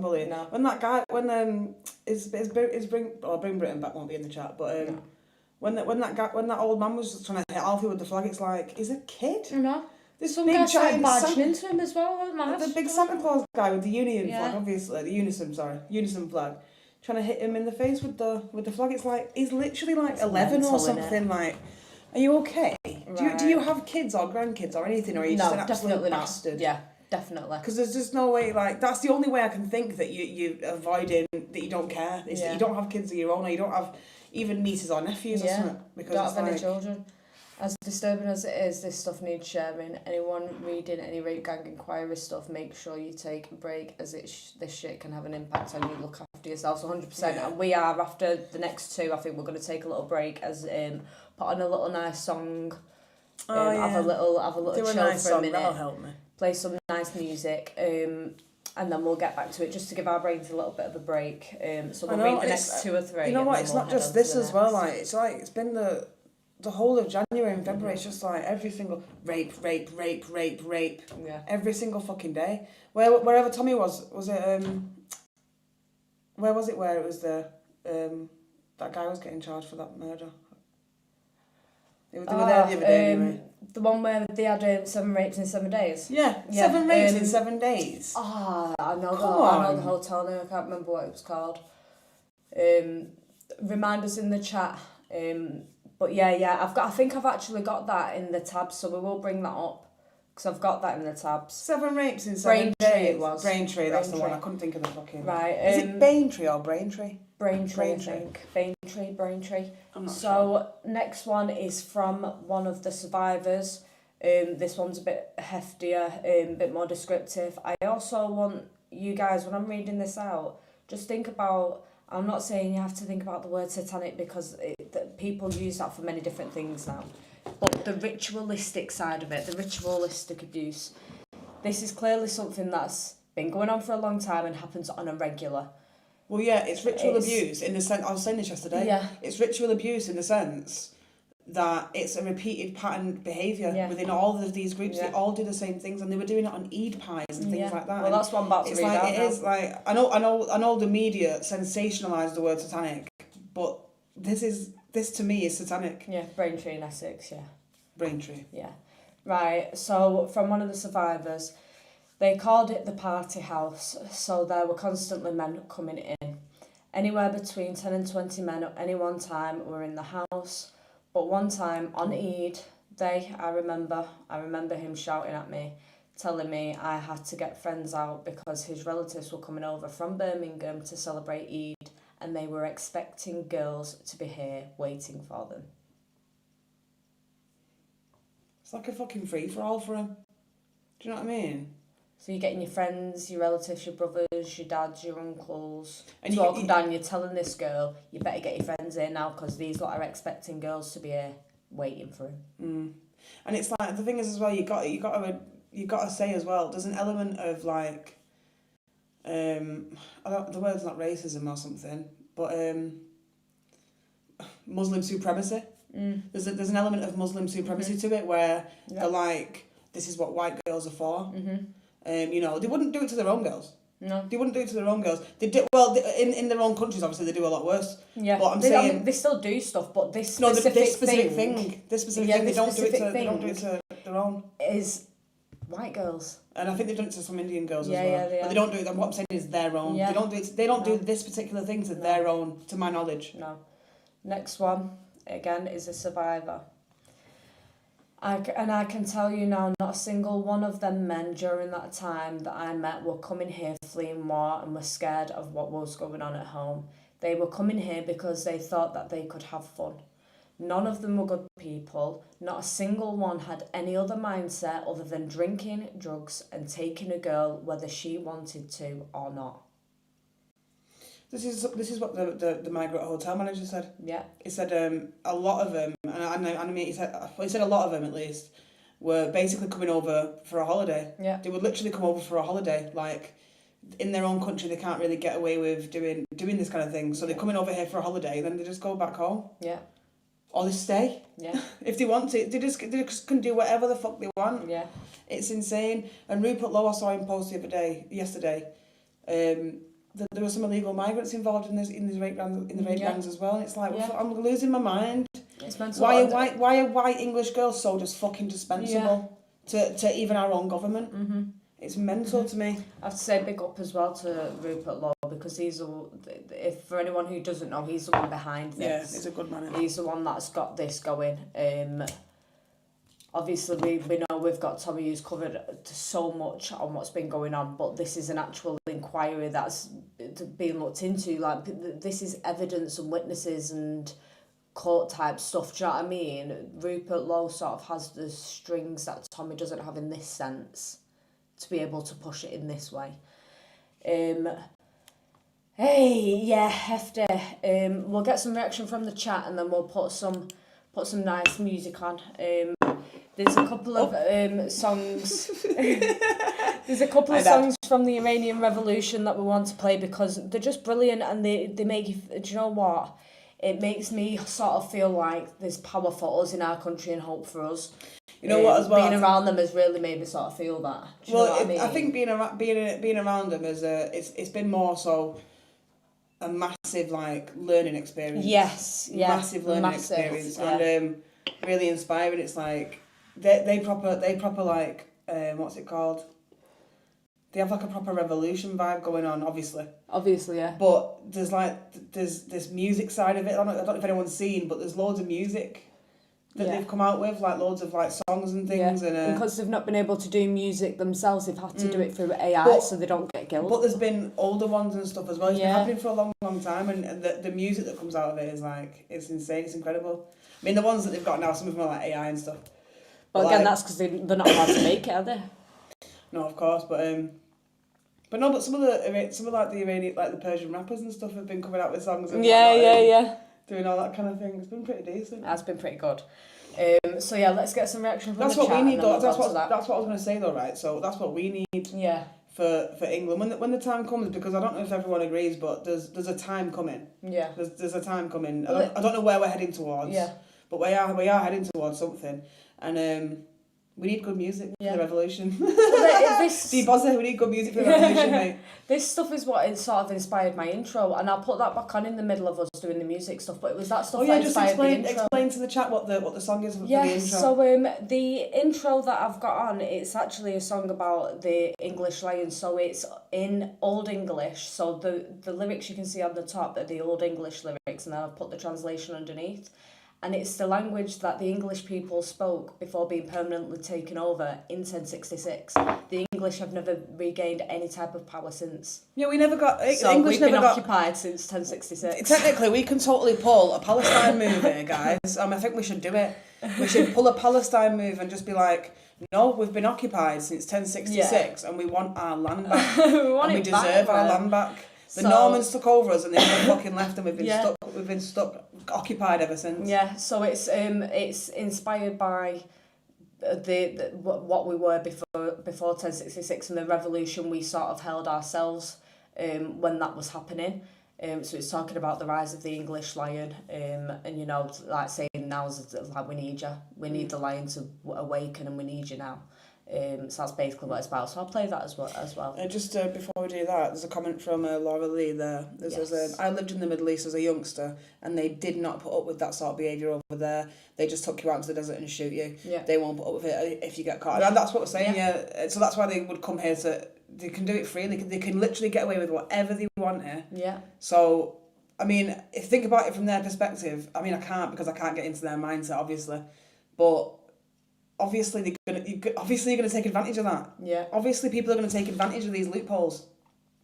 bullying. No. When that guy, bring Britain back won't be in the chat, but No. when that old man was trying to hit Alfie with the flag, it's like, he's a kid. No. This Some big guy started giant barging Santa- into him as well. the big Santa Claus guy with the Union Yeah. flag, obviously, the Unison flag, trying to hit him in the face with the flag. It's like, he's literally like It's 11 mental, or something. Like, are you okay? Right. Do you have kids or grandkids or anything, or are you just an absolute definitely bastard? not. Yeah, definitely. Because there's just no way, like, that's the only way I can think that you're avoiding, that you don't care, is that you don't have kids of your own, or you don't have even nieces or nephews or something. Because don't it's have any like, children. As disturbing as it is, this stuff needs sharing. Anyone reading any rape gang inquiry stuff, make sure you take a break, as this shit can have an impact on you. Look after yourselves 100%. Yeah. And we are, after the next two, I think we're going to take a little break, as put on a little nice song. Have a little do a chill nice for song, a minute. that'll help me. Play some nice music. And then we'll get back to it, just to give our brains a little bit of a break. So we'll read the next 2 or 3. You know and what? then It's we'll not head just on this to the as well. next. It's been the whole of January and February. It's just like every single rape. Yeah. Every single fucking day. Wherever Tommy was it where was it where it was that guy was getting charged for that murder? They were there the other day anyway. The one where they had 7 rapes in 7 days. Yeah, 7 rapes in 7 days. I know Come I know on. the hotel name. I can't remember what it was called. Remind us in the chat. But yeah, I think I've actually got that in the tabs, so we will bring that up, because I've got that in the tabs. 7 rapes in 7 Braintree days. it was. Braintree, that's the one. Braintree. I couldn't think of the fucking... Right. Is it Braintree or Braintree? Braintree, I think. Braintree. I'm not sure. Next one is from one of the survivors. This one's a bit heftier, a bit more descriptive. I also want you guys, when I'm reading this out, just think about... I'm not saying you have to think about the word satanic, because people use that for many different things now. But the ritualistic side of it, the ritualistic abuse, this is clearly something that's been going on for a long time and happens on a regular. Well, yeah, it's ritual abuse in the sense... I was saying this yesterday. Yeah. It's ritual abuse in the sense that it's a repeated pattern behaviour within all of these groups. They all do the same things, and they were doing it on Eid pies and things like that. Well, that's what I'm about to read out now. Is like, I know the media sensationalise the word satanic, but this to me is satanic. Yeah, Braintree in Essex, yeah. Braintree. Yeah. Right, so from one of the survivors, they called it the party house, so there were constantly men coming in. Anywhere between 10 and 20 men at any one time were in the house. But one time on Eid, I remember him shouting at me, telling me I had to get friends out because his relatives were coming over from Birmingham to celebrate Eid, and they were expecting girls to be here waiting for them. It's like a fucking free-for-all for him. Do you know what I mean? So you're getting your friends, your relatives, your brothers, your dads, your uncles, and to all come down. You're telling this girl, you better get your friends here now, because these lot are expecting girls to be here waiting for him. And it's like, the thing is as well, you got to say as well, there's an element of like, the word's not racism or something, but Muslim supremacy. There's an element of Muslim supremacy to it, where they're like, this is what white girls are for. You know, they wouldn't do it to their own girls. No. They wouldn't do it to their own girls. They do, well, in their own countries, obviously, they do a lot worse. Yeah. But they still do stuff, but this this specific specific thing, they don't do it to their own. Is white girls. And I think they've done it to some Indian girls as Yeah, well. yeah, they but are. they don't do it. What I'm saying is their own. Yeah. They don't do this particular thing to their own, to my knowledge. No. Next one, again, is a survivor. I can tell you now, not a single one of them men during that time that I met were coming here fleeing war and were scared of what was going on at home. They were coming here because they thought that they could have fun. None of them were good people. Not a single one had any other mindset other than drinking, drugs, and taking a girl whether she wanted to or not. This is what the migrant hotel manager said. Yeah. He said a lot of them, and I mean he said a lot of them at least, were basically coming over for a holiday. Yeah. They would literally come over for a holiday, like in their own country they can't really get away with doing this kind of thing. So they're coming over here for a holiday, then they just go back home. Yeah. Or they stay. Yeah. If they want to. They just can do whatever the fuck they want. Yeah. It's insane. And Rupert Lowe, I saw him post yesterday. There were some illegal migrants involved in the rape gangs as well. And it's like, I'm losing my mind. It's mental. Why are white English girls so just fucking dispensable to even our own government? Mm-hmm. It's mental to me. I have to say big up as well to Rupert Lowe, because if for anyone who doesn't know, he's the one behind this. Yeah, he's a good man. He's the one that's got this going. Obviously, we know we've got Tommy who's covered so much on what's been going on, but this is an actual inquiry that's being looked into. Like, this is evidence and witnesses and court type stuff. Do you know what I mean? Rupert Lowe sort of has the strings that Tommy doesn't have in this sense to be able to push it in this way. Hey, yeah, hefty. We'll get some reaction from the chat and then we'll put some nice music on. There's a couple of songs. There's a couple of songs from the Iranian Revolution that we want to play because they're just brilliant and they make you. Do you know what? It makes me sort of feel like there's power for us in our country and hope for us. You know what? As well, being around them has really made me sort of feel that. Do you know what I mean? I think being around them is it's been more so a massive like learning experience. Yes, yeah, massive learning experience, and really inspiring. It's like they proper like what's it called? They have like a proper revolution vibe going on, obviously. Obviously, yeah. But there's this music side of it. I don't know if anyone's seen, but there's loads of music that they've come out with, like loads of like songs and things. Yeah. And because they've not been able to do music themselves, they've had to do it through AI so they don't get killed. But there's been older ones and stuff as well. It's been happening for a long, long time, and the music that comes out of it is like, it's insane, it's incredible. I mean, the ones that they've got now, some of them are like AI and stuff. But again, that's because they're not allowed to make it, are they? No, of course, but some of like the Iranian, like the Persian rappers and stuff have been coming out with songs and doing all that kind of thing. It's been pretty decent. That's been pretty good. So yeah, let's get some reaction from the chat. That's what we need though. That's what I was going to say though, right? So that's what we need. Yeah. For England, when the time comes, because I don't know if everyone agrees, but there's a time coming. Yeah. There's a time coming. I don't know where we're heading towards. Yeah. But we are heading towards something, and we need good music for the revolution. We need good music for the revolution, mate. This stuff is what sort of inspired my intro, and I'll put that back on in the middle of us doing the music stuff. But it was that stuff that inspired the intro. Explain to the chat what the song is for the intro. So the intro that I've got on, it's actually a song about the English lion. So it's in Old English. So the lyrics you can see on the top are the Old English lyrics, and then I've put the translation underneath. And it's the language that the English people spoke before being permanently taken over in 1066. The English have never regained any type of power since. Yeah, we never got... So English we've been occupied since 1066. Technically, we can totally pull a Palestine move here, guys. I think we should do it. We should pull a Palestine move and just be like, no, we've been occupied since 1066 and we want our land back. We deserve our land back. The Normans took over us and they never fucking left, and we've been stuck occupied ever since. Yeah, so it's inspired by what we were before 1066 and the revolution we sort of held ourselves when that was happening. So it's talking about the rise of the English lion, and you know, like saying now's like we need you, we need the lion to awaken, and we need you now. So that's basically what it's about. So I'll play that as well. Just before we do that, there's a comment from Laura Lee there. I lived in the Middle East as a youngster, and they did not put up with that sort of behaviour over there. They just took you out into the desert and shoot you. Yeah. They won't put up with it if you get caught. And that's what we're saying, yeah. So that's why they would come here they can do it freely. They can literally get away with whatever they want here. Yeah. So, I mean, if you think about it from their perspective, I mean, I can't because I can't get into their mindset, obviously. But obviously you're going to take advantage of that. Yeah. Obviously people are going to take advantage of these loopholes.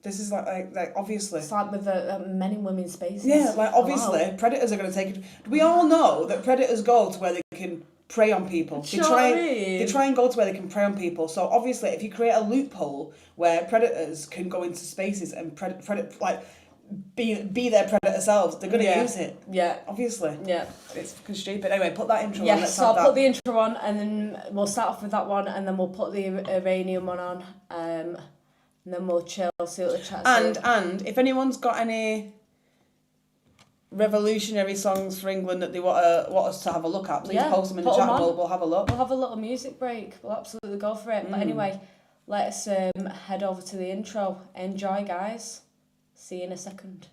This is like obviously. It's like with the men and women's spaces. Yeah, like obviously predators are going to take it. We all know that predators go to where they can prey on people. They try and go to where they can prey on people. So obviously if you create a loophole where predators can go into spaces and be their predator selves. They're going to use it. Yeah. Obviously. Yeah. It's fucking stupid. Anyway, put that intro on. Yes, Let's so have I'll put that. the intro on and then we'll start off with that one and then we'll put the Iranian one on and then we'll chill, see what the chat's like. And if anyone's got any revolutionary songs for England that they want us to have a look at, please post them in the chat and we'll have a look. We'll have a little music break. We'll absolutely go for it. But anyway, let's head over to the intro. Enjoy, guys. See you in a second.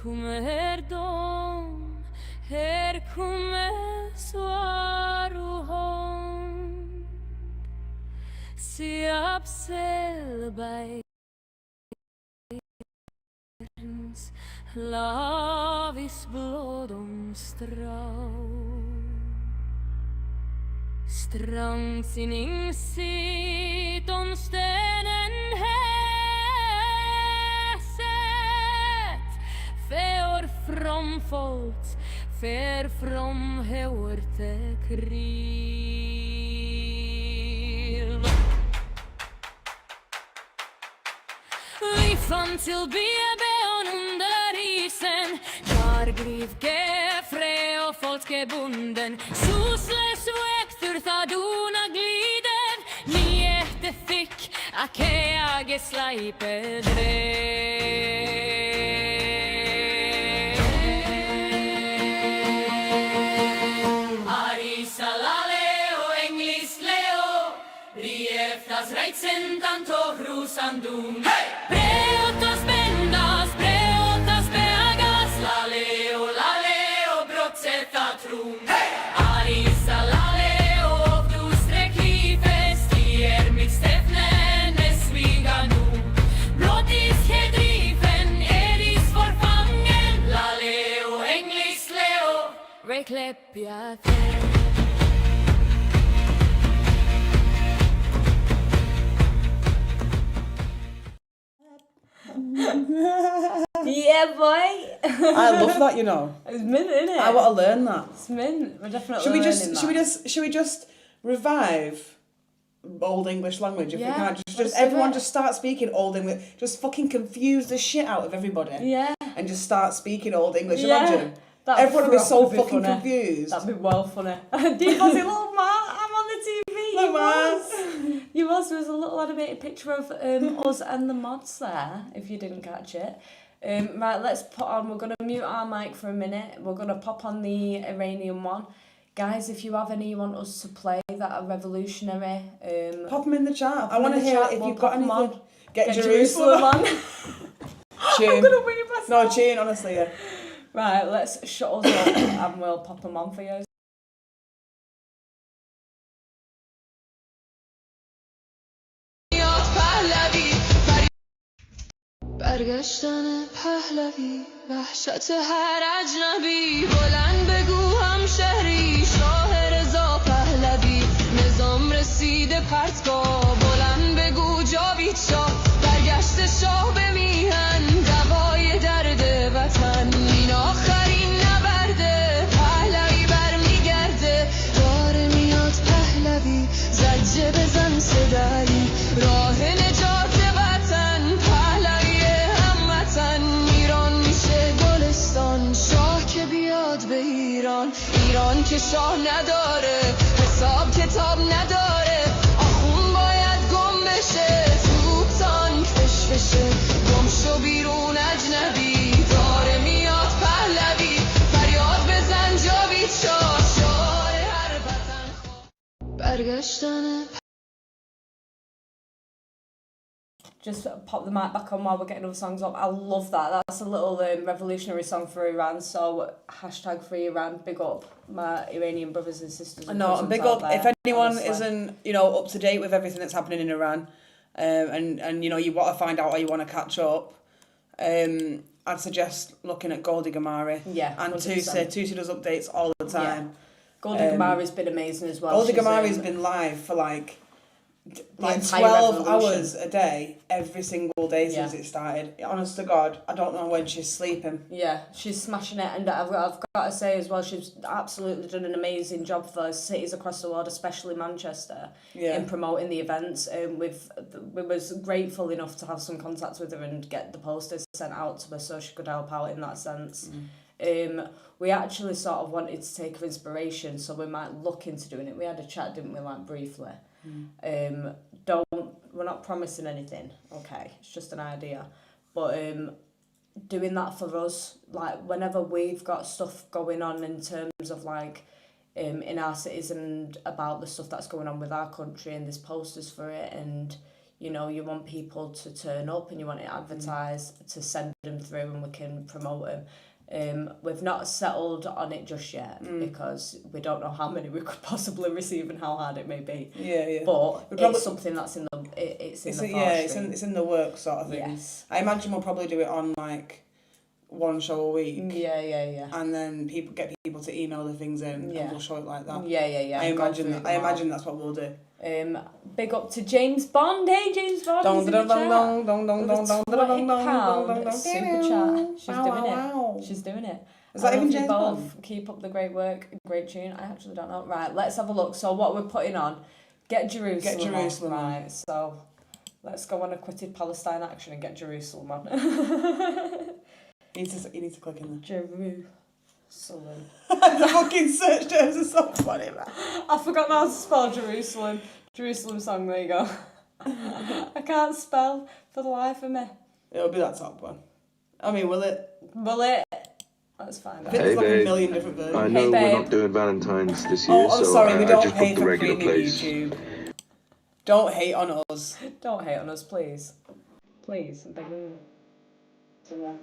Kommer här kommer svar och hånd Se abselbergens lavis blådom strau Strangsinning sit om stenen Fer from folk, fer from høyre krill. Vi fant til BB-en under isen, der glivke fred og folkebonden. Sosles vektur thaduna glider, niete fikk, akeage sleipe drev. Tanto cruzandum Preotas bendas, preotas beagas La leo, brotzetatrum Arisa, la leo, dustre klifes Tier mit stefnen esviganum Blottis hedrifen, eris forfangen La leo, englis leo, rekleppiaten Yeah, boy. I love that, you know. It's mint, innit? I want to learn that. It's mint. We're definitely Should we learning should we just revive Old English language? If we Yeah, can, let's do everyone it. just start speaking Old English. Just fucking confuse the shit out of everybody. Yeah. And just start speaking Old English. Yeah. Imagine. That'd Everyone would be so proper fucking funny. confused. That'd be well funny. Did you see little Matt? I'm on the TV. Look, You was. There was a little animated picture of us and the mods there, if you didn't catch it. Right, let's put on, we're going to mute our mic for a minute. We're going to pop on the Iranian one. Guys, if you have any you want us to play that are revolutionary, pop them in the chat. I in want to the hear chat, if we'll you've got pop 'em anything. on. Get Jerusalem on. Tune. I'm going to wee myself. No, tune, honestly, yeah. Right, let's shut us up and we'll pop them on for you. برگشتن پهلوی وحشت هر اجنبی بلند بگو هم شهری شاه رضا پهلوی نظام رسیده پرتگاه بلند بگو جاوید شاه برگشت شاه به میهن دوای درد وطن این آخرین نبرده پهلوی برمیگرده داره میاد پهلوی زجه بزن صدایی راه نجات وطن پهلوی هموطن ایران میشه گلستان شاه که بیاد به ایران ایران که شاه نداره حساب کتاب نداره آخون باید گم بشه تو تانک بشه گم شو بیرون اجنبی داره میاد پهلوی فریاد بزن جاوید شاه شاه هر وطن برگشتن Just pop the mic back on while we're getting other songs up. I love that. That's a little revolutionary song for Iran. So hashtag free Iran. Big up my Iranian brothers and sisters. I know, and big up if anyone isn't, up to date with everything that's happening in Iran, and you want to find out or you want to catch up, I'd suggest looking at Goldie Gamari. Yeah, and 100%. Tusi does updates all the time. Yeah. Goldie Gamari's been amazing as well. Goldie Gamari's been live for like entire 12 revolution. hours a day, every single day since it started. Honest to God, I don't know when she's sleeping. Yeah, she's smashing it, and I've got to say as well, she's absolutely done an amazing job for cities across the world, especially Manchester, in promoting the events. We was grateful enough to have some contacts with her and get the posters sent out to her so she could help out in that sense. We actually sort of wanted to take her inspiration, so we might look into doing it. We had a chat, didn't we, like briefly. We're not promising anything, okay, it's just an idea, but doing that for us, like whenever we've got stuff going on in terms of like in our cities and about the stuff that's going on with our country, and there's posters for it, and you know, you want people to turn up and you want it advertised, to send them through and we can promote them. We've not settled on it just yet because we don't know how many we could possibly receive and how hard it may be. Yeah. But it's something that's in the it's in the work sort of thing. Yes. I imagine we'll probably do it on like one show a week. Yeah. And then get people to email the things in, and we'll show it like that. Yeah. I imagine that's what we'll do. Big up to James Bond. Hey, James Bond. Super chat. She's doing it. Is that even James both. Bond? Keep up the great work. Great tune. I actually don't know. Right, let's have a look. So what we're putting on, Get Jerusalem. Right, so let's go on a quitted Palestine action and get Jerusalem on. You need to click in there. Jerusalem. The fucking search terms are so funny, man. I forgot how to spell Jerusalem. Jerusalem song, there you go. I can't spell for the life of me. It'll be that top one. I mean, will it? Let's find out. There's like a million different versions. I know we're not doing Valentine's this year, I'm so sorry, we I don't just pay booked the for regular premium place. YouTube. Don't hate on us. Don't hate on us, please. Please, I'm begging you.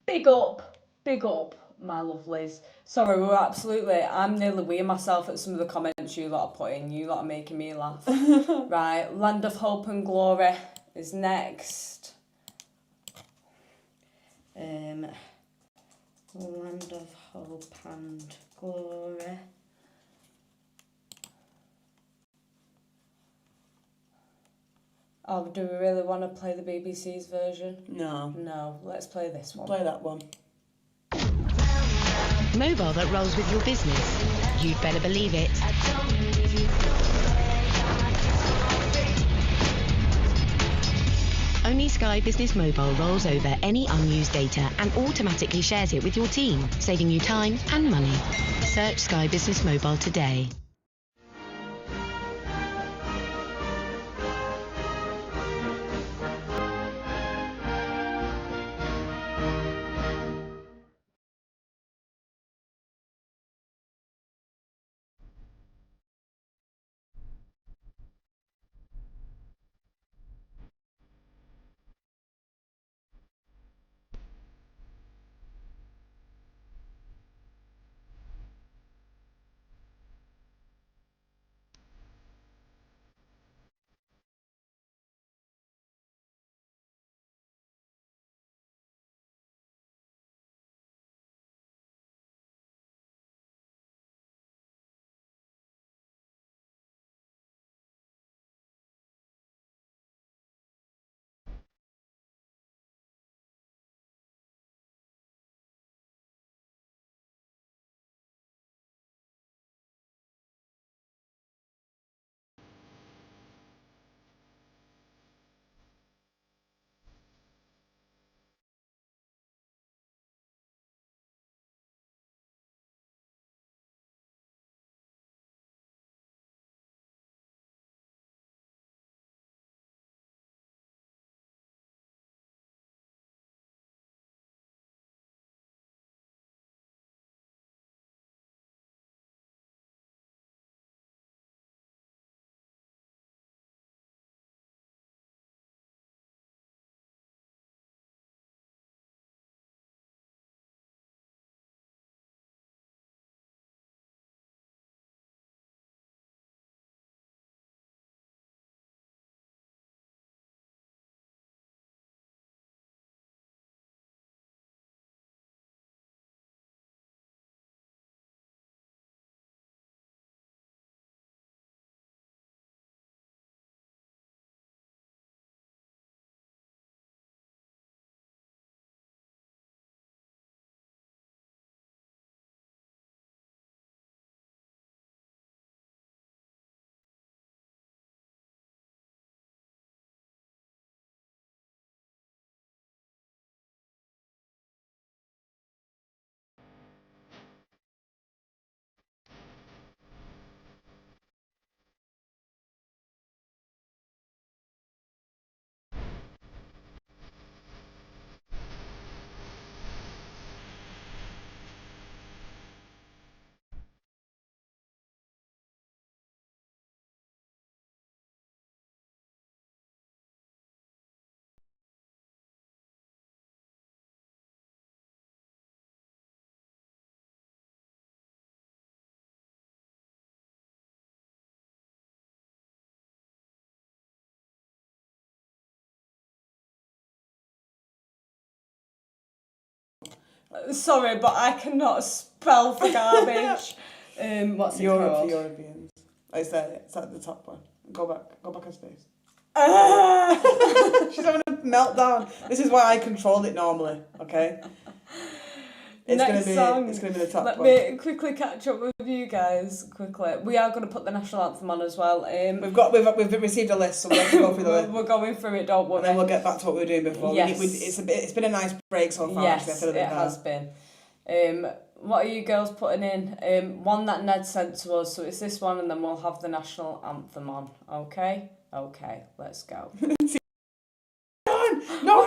Big up, my lovelies. Sorry, I'm nearly weeing myself at some of the comments you lot are putting. You lot are making me laugh. Right, Land of Hope and Glory is next. Land of hope and glory. Oh, do we really want to play the BBC's version? No. No, let's play this one. Play that one. Mobile that rolls with your business. You'd better believe it. Only Sky Business Mobile rolls over any unused data and automatically shares it with your team, saving you time and money. Search Sky Business Mobile today. Sorry, but I cannot spell for garbage. What's it called? For Europeans. It's there. It's at the top one. Go back a space. She's having a meltdown. This is why I control it normally. Okay. It's gonna be the top one. Let me quickly catch up with you guys. Quickly, we are going to put the national anthem on as well. We've received a list, so we have to go through the list. We're going through it, don't worry. And then we'll get back to what we were doing before. Yes. It's been a nice break so far. Yes, actually. it has been. What are you girls putting in? One that Ned sent to us, so it's this one, and then we'll have the national anthem on. Okay, let's go. No,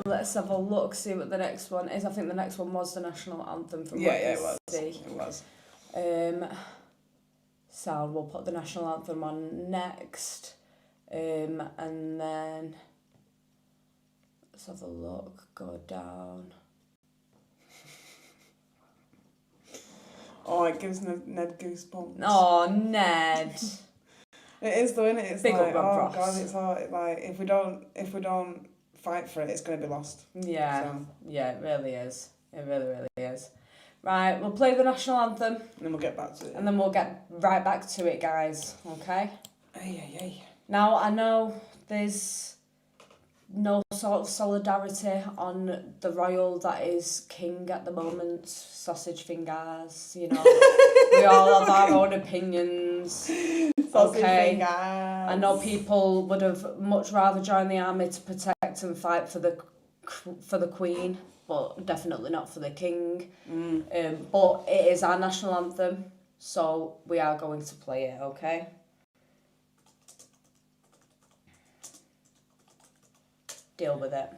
Let's have a look, see what the next one is. I think the next one was the national anthem from what it I was. can see. It was. So we'll put the national anthem on next. And then let's have a look, go down. Oh, it gives Ned goosebumps. Oh, Ned. It is though, isn't it? It's Big like, up Rob oh Ross. God, it's hard. Like if we don't fight for it, it's gonna be lost. Yeah, So. yeah, it really is. It really, really is. Right, we'll play the national anthem. And then we'll get back to it. And then we'll get right back to it, guys. Okay? Ay. Now, I know there's no sort of solidarity on the royal that is king at the moment, sausage fingers, you know. We all have our own opinions. Sausage okay. fingers. I know people would have much rather joined the army to protect and fight for the Queen, but definitely not for the king. But it is our national anthem, so we are going to play it, okay? Deal with it.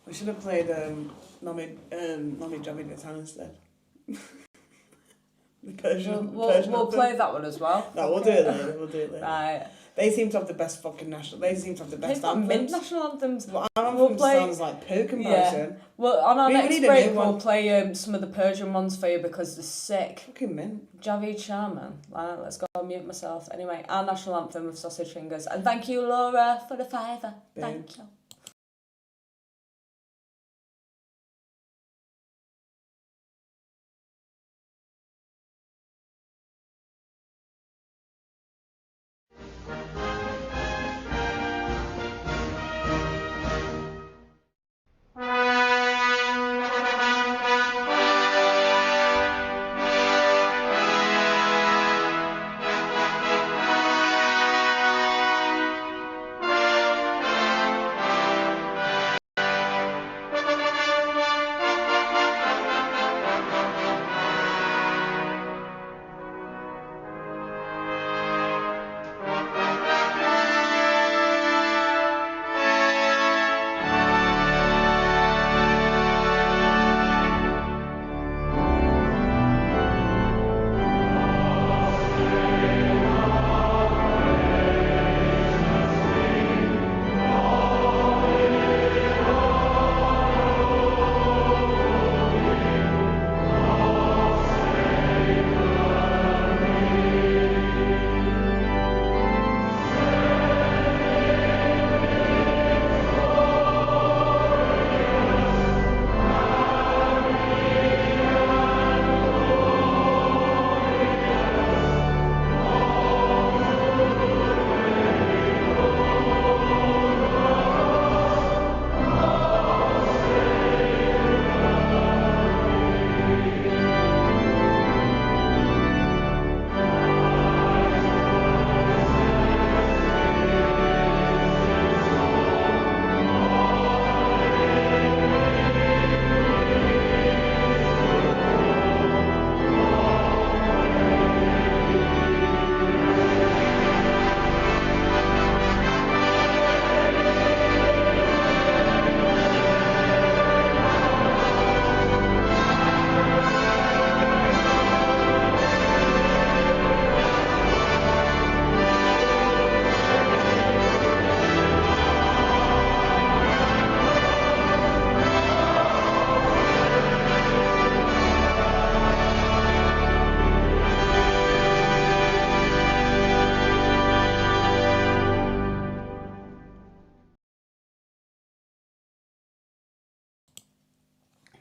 We should have played Mommy Jobby the Town instead. The Persian. We'll play that one as well. No, we'll do it later. We'll do it later. Right. They seem to have the best fucking national. They seem to have the best They've got anthems. mid-national anthems. Well, our anthem We'll play- sounds like poo comparison. Yeah. Well, on our We next need a break, new one. we'll play some of the Persian ones for you because they're sick. Fucking mint. Javid Sharman. Right, let's go and mute myself. Anyway, our national anthem of Sausage Fingers. And thank you, Laura, for the $5. Thank you.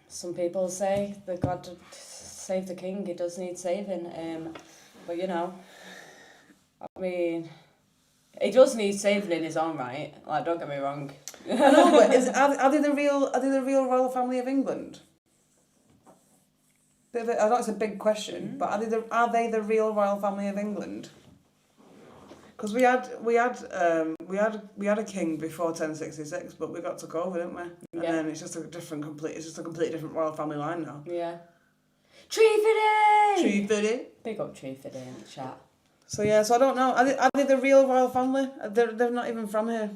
Some people say that God save the king, he does need saving. But you know, I mean, he does need saving in his own right. Like, don't get me wrong. I know, but are they the real royal family of England? I know it's a big question, but are they the real royal family of England? Because we had a king before 1066, but we got took over, didn't we? And then it's just a completely different royal family line now. Yeah. Tree Fitty! Tree Fitty. Big up Tree Fitty in the chat. So yeah, so I don't know. Are they the real royal family? They're not even from here.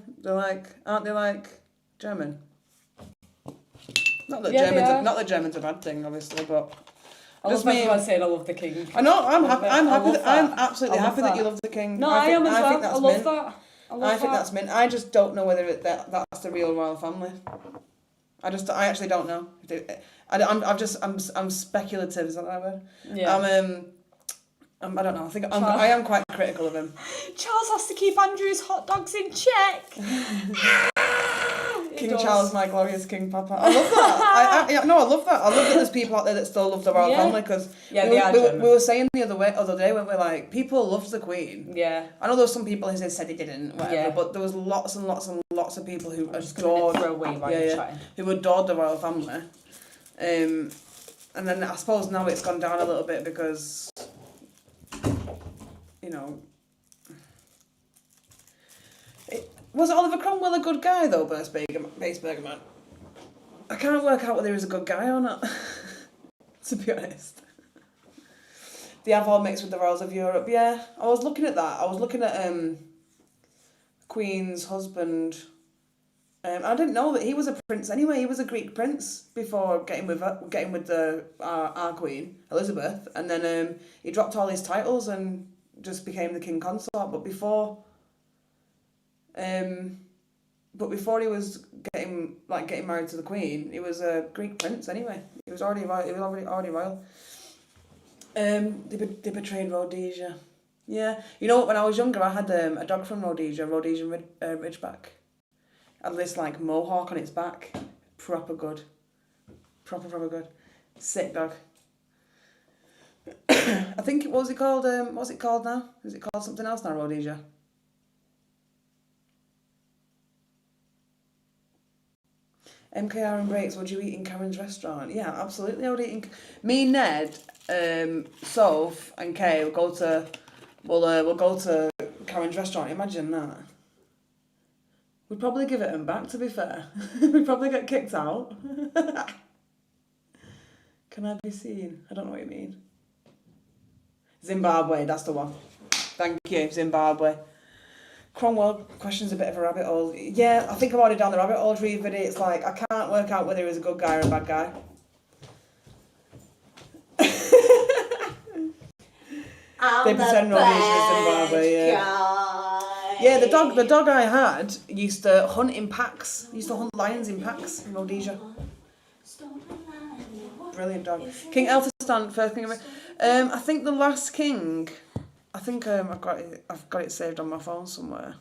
Aren't they like German? Not that German's a bad thing, obviously, but I love everyone saying I love the king. I know. I'm absolutely happy that you love the king. No, I am as well. I love that. I think that's mint. I just don't know whether that's the real royal family. I actually don't know. I'm speculative. Is that the word? Yeah. I don't know. I am quite critical of him. Charles has to keep Andrew's hot dogs in check. King Charles, my glorious King Papa. I love that. I love that. I love that there's people out there that still love the royal family because we were saying the other day when we're like, people loved the Queen. Yeah. I know there was some people who said they didn't, whatever, but there was lots and lots and lots of people who adored who adored the royal family. And then I suppose now it's gone down a little bit because, you know. Was Oliver Cromwell a good guy though, Baseberger man? I can't work out whether he was a good guy or not, to be honest. The Avon mixed with the Royals of Europe, yeah. I was looking at that. I was looking at Queen's husband. I didn't know that he was a prince anyway. He was a Greek prince before getting with our Queen, Elizabeth. And then he dropped all his titles and just became the king consort. But before he was getting married to the Queen, he was a Greek prince anyway. He was already royal. They betrayed Rhodesia. Yeah, you know what? When I was younger, I had a dog from Rhodesian Ridgeback. Had this like mohawk on its back, proper good, proper good, sick dog. I think it was called. What's it called now? Is it called something else now, Rhodesia? MKR and breaks. Would you eat in Karen's restaurant? Yeah, absolutely. I would eat in. Me, Ned, Soph, and Kay will go to. We'll go to Karen's restaurant. Imagine that. We'd probably give it them back. To be fair, we'd probably get kicked out. Can I be seen? I don't know what you mean. Zimbabwe. That's the one. Thank you, Zimbabwe. Cromwell question's a bit of a rabbit hole. Yeah, I think I'm already down the rabbit hole tree, but it's like I can't work out whether he was a good guy or a bad guy. 50% Rhodesia, Zimbabwe, yeah. Yeah, the dog I had used to hunt in packs. Used to hunt lions in packs in Rhodesia. Brilliant dog. King Elthastan, first king of it. I think the last king. I think I've got it saved on my phone somewhere.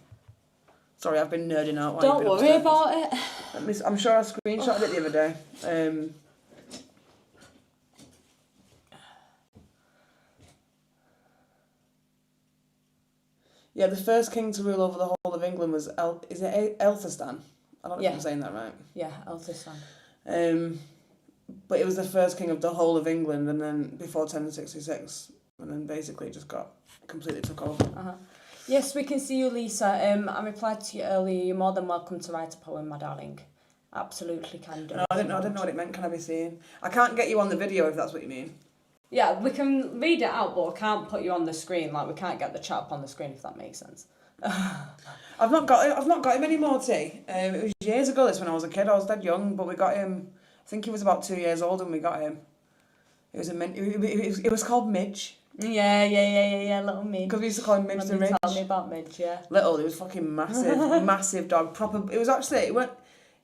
Sorry, I've been nerding out. Don't worry about it. I'm sure I screenshotted it the other day. Yeah, the first king to rule over the whole of England was Elthastan? I don't know if I'm saying that right. Yeah, Elthastan. But it was the first king of the whole of England, and then before 1066, and then basically just completely took over. Yes, we can see you, Lisa. I replied to you earlier. You're more than welcome to write a poem, my darling. Absolutely can do. No, I didn't know what it meant. Can I be seen? I can't get you on the video if that's what you mean. Yeah, we can read it out, but I can't put you on the screen. Like, we can't get the chat up on the screen, if that makes sense. I've not got him anymore, T. It was years ago. This when I was a kid. I was dead young, but we got him. I think he was about 2 years old when we got him. It was it was called Midge. Yeah, little Midge. Because we used to call him Midge the Ridge. Tell me about Midge, yeah. Little, it was fucking massive, massive dog. Proper. It was actually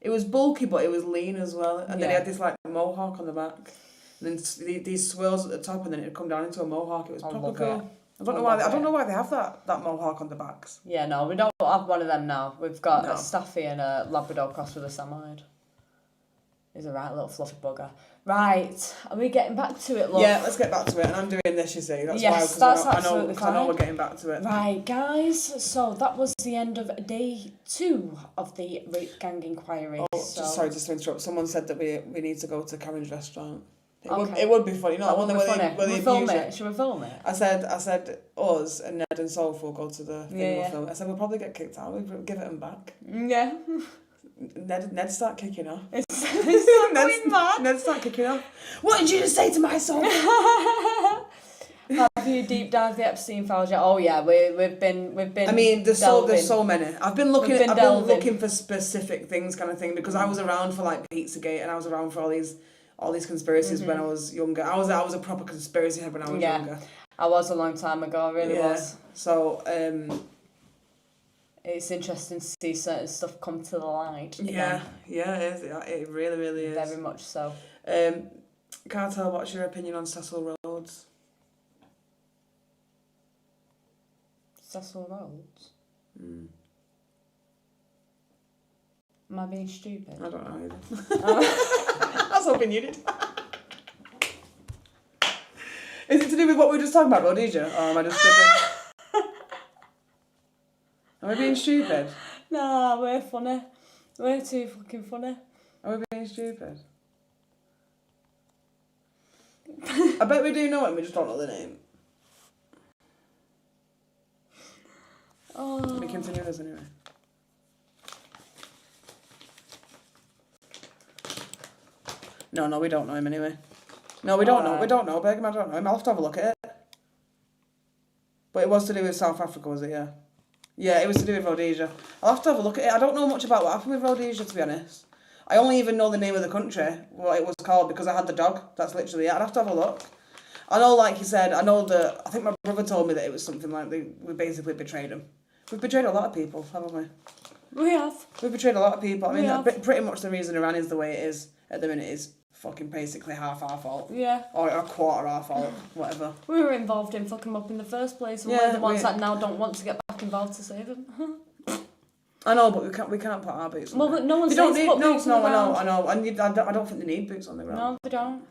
it was bulky, but it was lean as well. And then he had this like mohawk on the back. And then these swirls at the top, and then it'd come down into a mohawk. It was proper cool. I don't know why they have that mohawk on the backs. Yeah, no, we don't have one of them now. We've got a Staffy and a Labrador crossed with a Samoyed. He's a right little fluffy bugger. Right, are we getting back to it, love? Yeah, let's get back to it. And I'm doing this, you see. That's yes, why, that's absolutely fine. I know we're getting back to it. Right, guys. So that was the end of day 2 of the rape gang inquiry. Oh, sorry, just to interrupt. Someone said that we need to go to Karen's restaurant. It would be funny. That would be funny. Film it. Should we film it? I said us and Ned and Soph will go to the thing. We'll film it. I said we'll probably get kicked out. We'll give it them back. Yeah. Ned start kicking off. It's going mad. Ned start kicking off. What did you just say to my son? Have you deep dived the Epstein files yet? Oh yeah, we've been. I mean, there's so many. I've been looking for specific things, kind of thing, because I was around for like Pizzagate, and I was around for all these conspiracies when I was younger. I was a proper conspiracy head when I was younger. I was a long time ago. I really was. So it's interesting to see certain stuff come to the light. Yeah, it is. It really, really is. Very much so. Cartel, what's your opinion on Cecil Rhodes? Cecil Rhodes? Am I being stupid? I don't know either. I was hoping you did. Is it to do with what we were just talking about, Rhodesia? Or am I just tripping? Am I being stupid? Nah, we're funny. We're too fucking funny. Are we being stupid? I bet we do know it and we just don't know the name. Oh. We continue this anyway. No, we don't know him anyway. No, we don't know. We don't know. Begum, I don't know him. I'll have to have a look at it. But it was to do with South Africa, was it? Yeah. Yeah, it was to do with Rhodesia. I'll have to have a look at it. I don't know much about what happened with Rhodesia, to be honest. I only even know the name of the country, what it was called, because I had the dog. That's literally it. I'd have to have a look. I know, like you said, I think my brother told me that it was something like we basically betrayed him. We've betrayed a lot of people, haven't we? We have. We've betrayed a lot of people. I mean, pretty much the reason Iran is the way it is at the minute is fucking basically half our fault. Yeah. Or a quarter our fault, whatever. We were involved in fucking them up in the first place, and we're the ones that now don't want to get back involved to save them. I know, but we can't put our boots on. Well, but no one's saying to put boots on the ground. I know. I don't think they need boots on the ground. No, they don't.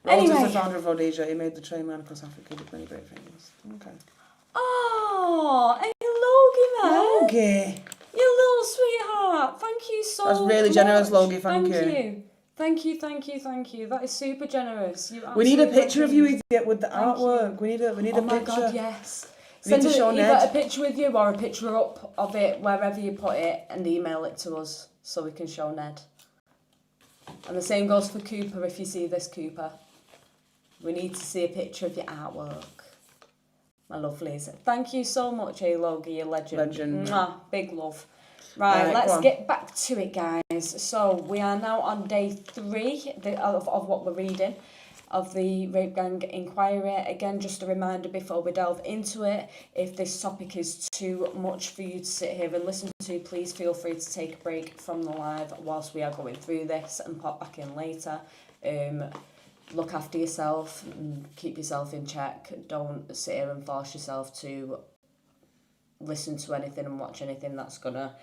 Rhodes is the founder of Rhodesia. He made the train man across Africa. He did many great things. Okay. Oh, hey, Logie, man. Logie. You little sweetheart. Thank you so much. That's really generous, Logie. Thank you. Thank you. That is super generous. We need a picture of you with the artwork. We need a picture. Oh my God, yes. Send either a picture with you or a picture up of it wherever you put it and email it to us so we can show Ned. And the same goes for Cooper if you see this, Cooper. We need to see a picture of your artwork. My lovelies. Thank you so much, Logie, you legend. Mwah, big love. Right, let's get back to it, guys. So we are now on day 3 of what we're reading of the Rape Gang inquiry. Again, just a reminder before we delve into it, if this topic is too much for you to sit here and listen to, please feel free to take a break from the live whilst we are going through this and pop back in later. Look after yourself and keep yourself in check. Don't sit here and force yourself to listen to anything and watch anything that's going to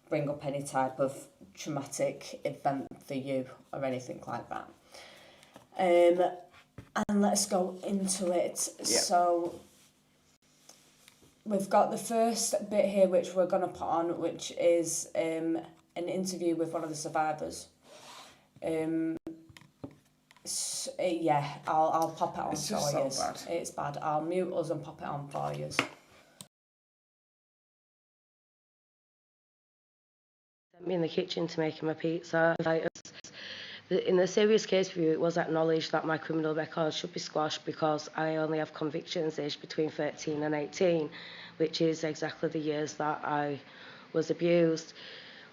bring up any type of traumatic event for you or anything like that. And let's go into it. Yep. So we've got the first bit here which we're going to put on, which is an interview with one of the survivors. Yeah, I'll pop it on it's for just you. So bad. It's bad. I'll mute us and pop it on for you. Me in the kitchen to make him a pizza. In the serious case review, it was acknowledged that my criminal record should be squashed because I only have convictions aged between 13 and 18, which is exactly the years that I was abused.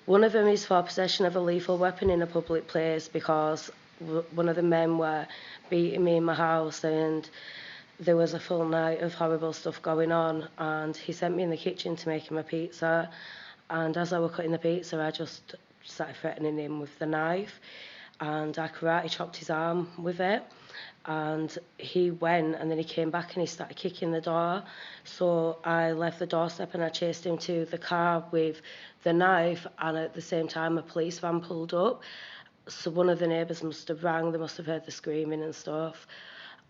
One of them is for possession of a lethal weapon in a public place because one of the men were beating me in my house and there was a full night of horrible stuff going on, and he sent me in the kitchen to make him a pizza. And as I was cutting the pizza, I just started threatening him with the knife, and I karate chopped his arm with it. And he went, and then he came back and he started kicking the door. So I left the doorstep and I chased him to the car with the knife, and at the same time a police van pulled up. So one of the neighbours must have rang, they must have heard the screaming and stuff.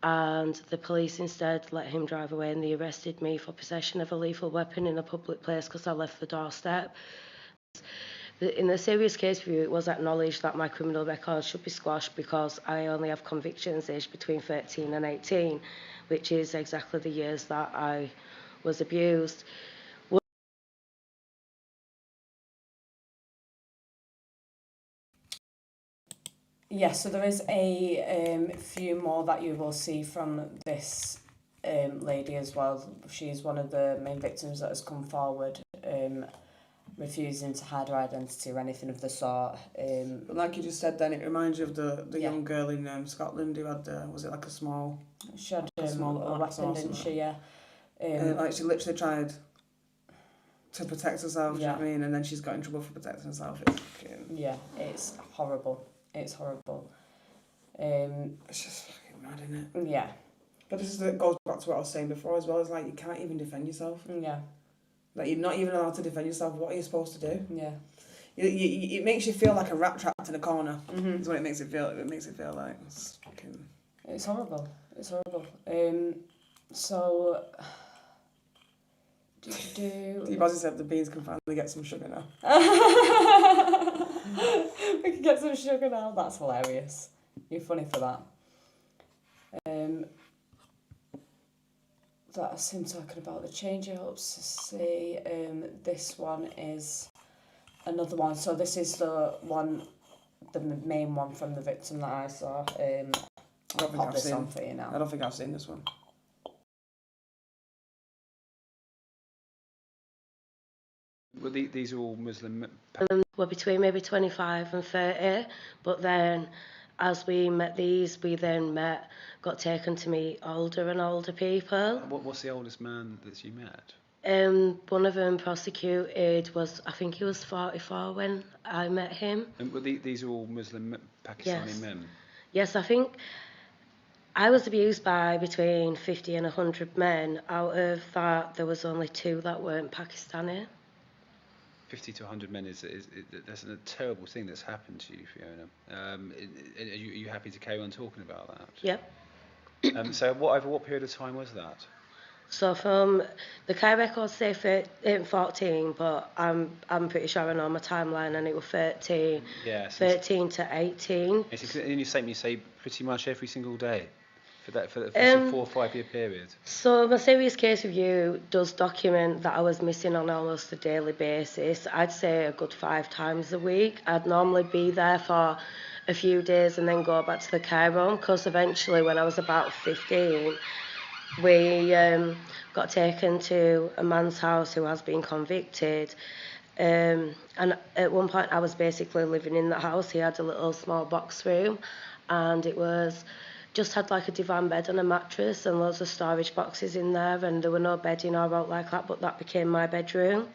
And the police instead let him drive away, and they arrested me for possession of a lethal weapon in a public place because I left the doorstep. In the serious case review, it was acknowledged that my criminal record should be squashed because I only have convictions aged between 13 and 18, which is exactly the years that I was abused. Yes, so there is a few more that you will see from this lady as well. She's one of the main victims that has come forward, refusing to hide her identity or anything of the sort. But like you just said then, it reminds you of the young girl in Scotland who had, was it like a small... She had a small weapon, didn't she? Yeah. Like she literally tried to protect herself, do you know what I mean? And then she's got in trouble for protecting herself. It's fucking... Yeah, it's horrible. It's horrible. It's just fucking mad, isn't it? Yeah. But this goes back to what I was saying before as well. It's like you can't even defend yourself. Yeah. Like you're not even allowed to defend yourself. What are you supposed to do? Yeah. It makes you feel like a rat trapped in a corner. Is what it makes it feel. It makes it feel like it's fucking... It's horrible. It's horrible. So... Bozzy said the beans can finally get some sugar now. We can get some sugar now. That's hilarious. You're funny for that. That's him talking about the change he hopes to see. This one is another one. So this is the main one from the victim that I saw. I'll pop this on for you now. I don't think I've seen this one. Well, these are all Muslim. We're between maybe 25 and 30, but then as we met these, we then got taken to meet older and older people. What's the oldest man that you met? One of them prosecuted was, I think he was 44 when I met him. And these are all Muslim Pakistani men? Yes, I think I was abused by between 50 and 100 men. Out of that, there was only 2 that weren't Pakistani. 50 to 100 men that's a terrible thing that's happened to you, Fiona. Are you happy to carry on talking about that? Yep. So over what period of time was that? So from the care records say 14, but I'm pretty sure I know my timeline, and it was 13. Yeah. 13 to 18. In your statement, you say pretty much every single day for a 4 or 5 year period. So my serious case review does document that I was missing on almost a daily basis. I'd say a good 5 times a week. I'd normally be there for a few days and then go back to the care home, because eventually when I was about 15, we got taken to a man's house who has been convicted. And at one point I was basically living in the house. He had a little small box room, and it was just had like a divan bed and a mattress and loads of storage boxes in there, and there were no bedding or out like that, but that became my bedroom.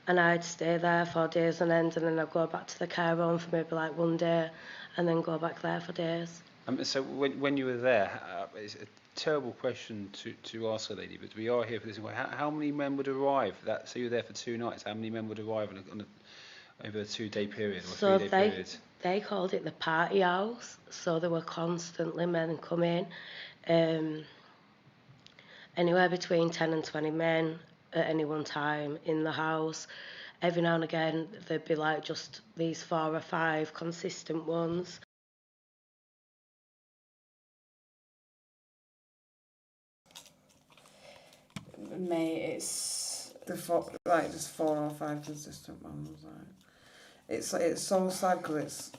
And I'd stay there for days on end, and then I'd go back to the care home for maybe like one day and then go back there for days. So when you were there, it's a terrible question to ask a lady, but we are here for this. How many men would arrive? So you were there for 2 nights. How many men would arrive over a 2-day period or 3-day period? They called it the party house, so there were constantly men coming. Anywhere between 10 and 20 men at any one time in the house. Every now and again, there'd be like just these 4 or 5 consistent ones. Mate, it's just 4 or 5 consistent ones. Like, it's so sad because it's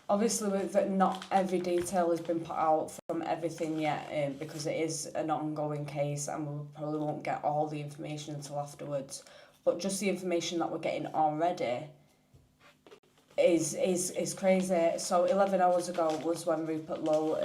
obviously that not every detail has been put out from everything yet, because it is an ongoing case and we probably won't get all the information until afterwards. But just the information that we're getting already is crazy. So 11 hours ago was when Rupert Lowe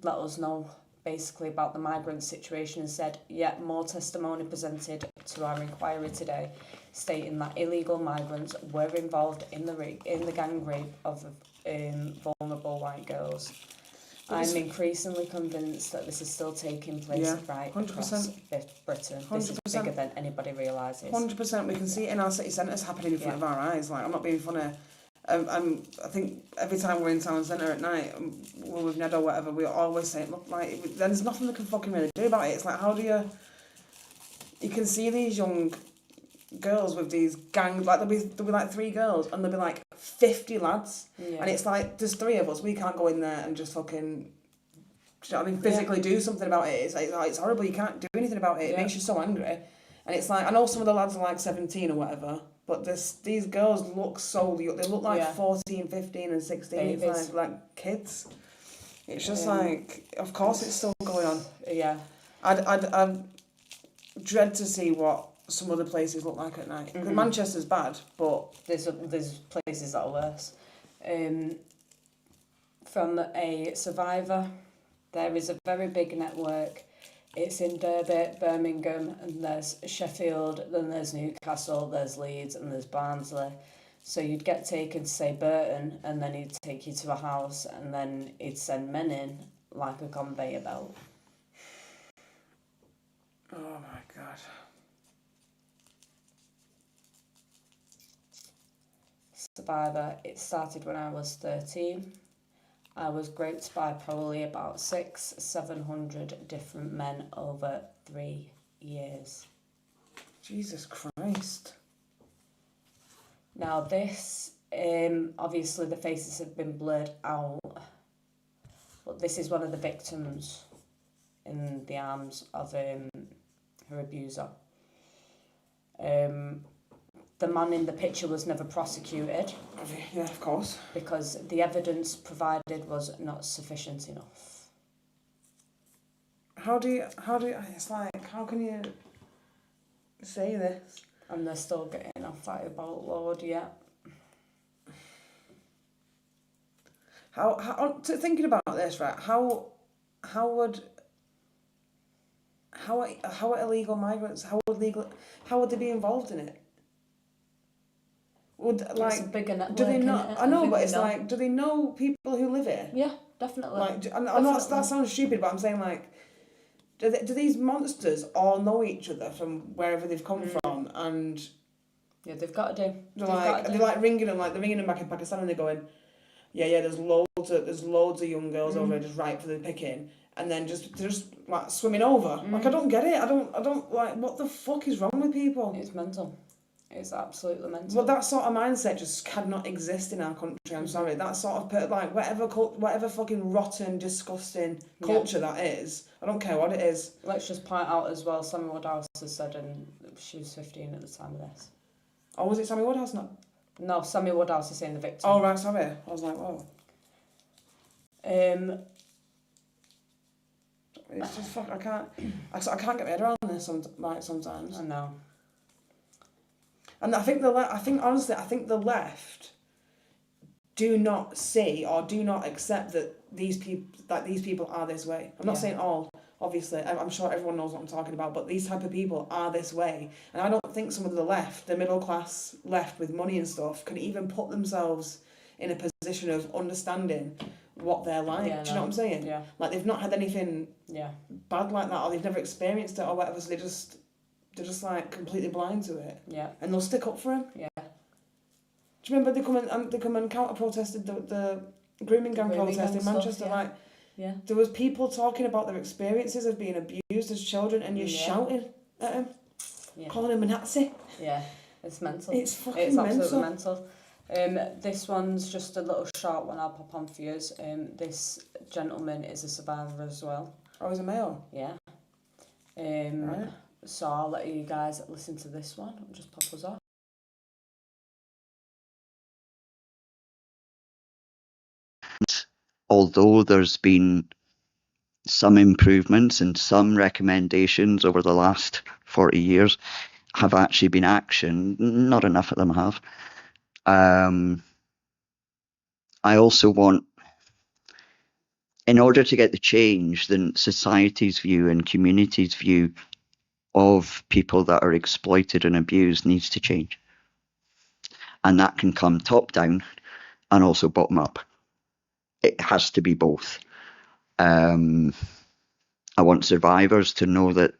let us know basically about the migrant situation and said, more testimony presented to our inquiry today, stating that illegal migrants were involved in the gang rape of vulnerable white girls. I'm increasingly convinced that this is still taking place right 100%. Across Britain. 100%. This is bigger than anybody realises. 100%. We can see it in our city centres happening in front of our eyes. Like, I'm not being funny. I think every time we're in town centre at night, we're with Ned or whatever, we always say, look, like, there's nothing we can fucking really do about it. It's like, how do you can see these young girls with these gangs, like there'll be like 3 girls and there'll be like 50 lads, and it's like there's 3 of us, we can't go in there and just fucking, do you know what I mean, physically do something about it. It's horrible, you can't do anything about it. It makes you so angry. And it's like, I know some of the lads are like 17 or whatever, but these girls look so, they look like 14, 15 and 16. Babies. It's like kids. It's just like, of course it's still going on. Yeah. I'd dread to see what some other places look like at night. Because Manchester's bad, but there's places that are worse. From a survivor, there is a very big network. It's in Derby, Birmingham, and there's Sheffield, then there's Newcastle, there's Leeds, and there's Barnsley. So you'd get taken to, say, Burton, and then he'd take you to a house, and then he'd send men in like a conveyor belt. Oh my God. Survivor, it started when I was 13. I was groped by probably about 600-700 different men over 3 years. Jesus Christ. Now this, obviously the faces have been blurred out, but this is one of the victims in the arms of her abuser. The man in the picture was never prosecuted. Yeah, of course. Because the evidence provided was not sufficient enough. How do you, it's like, how can you say this? And they're still getting off that about Lord, yeah. Thinking about this, right, how would illegal migrants, how would they be involved in it? Would, like, it's a bigger network, do they not? innit? I know, but it's know. like, do they know people who live here? Yeah, definitely. Like, I know that sounds stupid, but I'm saying, like, do these monsters all know each other from wherever they've come from? And yeah, they've got to do. They're ringing them back in Pakistan, and they're going, yeah, there's loads of young girls over here just ripe for the picking, and then they're just like swimming over. Like, I don't get it. I don't like, what the fuck is wrong with people? It's mental. It's absolutely mental. Well, that sort of mindset just cannot exist in our country. I'm sorry. That sort of like whatever fucking rotten, disgusting culture that is. I don't care what it is. Let's just point out as well. Sammy Woodhouse has said, and she was 15 at the time of this. Oh, was it Sammy Woodhouse? No, Sammy Woodhouse is saying the victim. Oh right, sorry. I was like, whoa. It's just fuck. I can't get my head around this. Sometimes. I know. And I think the left do not see or do not accept that these people are this way. I'm not saying all, obviously. I'm sure everyone knows what I'm talking about, but these type of people are this way. And I don't think some of the left, the middle class left with money and stuff, can even put themselves in a position of understanding what they're like. Do you know what I'm saying? Yeah. Like, they've not had anything bad like that, or they've never experienced it or whatever, so they're just like completely blind to it. Yeah. And they'll stick up for him. Yeah. Do you remember they come and counter protested the grooming gang protest in Manchester? Stuff, there was people talking about their experiences of being abused as children, and you're shouting at them, calling him a Nazi. Yeah, it's mental. It's fucking It's absolutely mental. This one's just a little short one I'll pop on for you. This gentleman is a survivor as well. Oh, he's a male? Yeah. Right. So I'll let you guys listen to this one. I'll just pop us off. Although there's been some improvements and some recommendations over the last 40 years have actually been actioned, not enough of them have. I also want, in order to get the change, then society's view and community's view of people that are exploited and abused needs to change. And that can come top down and also bottom up. It has to be both. I want survivors to know that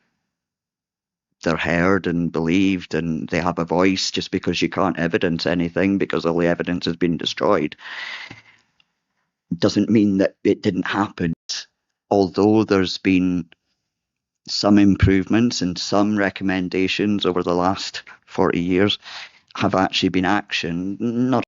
they're heard and believed and they have a voice. Just because you can't evidence anything because all the evidence has been destroyed doesn't mean that it didn't happen. Although there's been some improvements and some recommendations over the last 40 years have actually been actioned, not.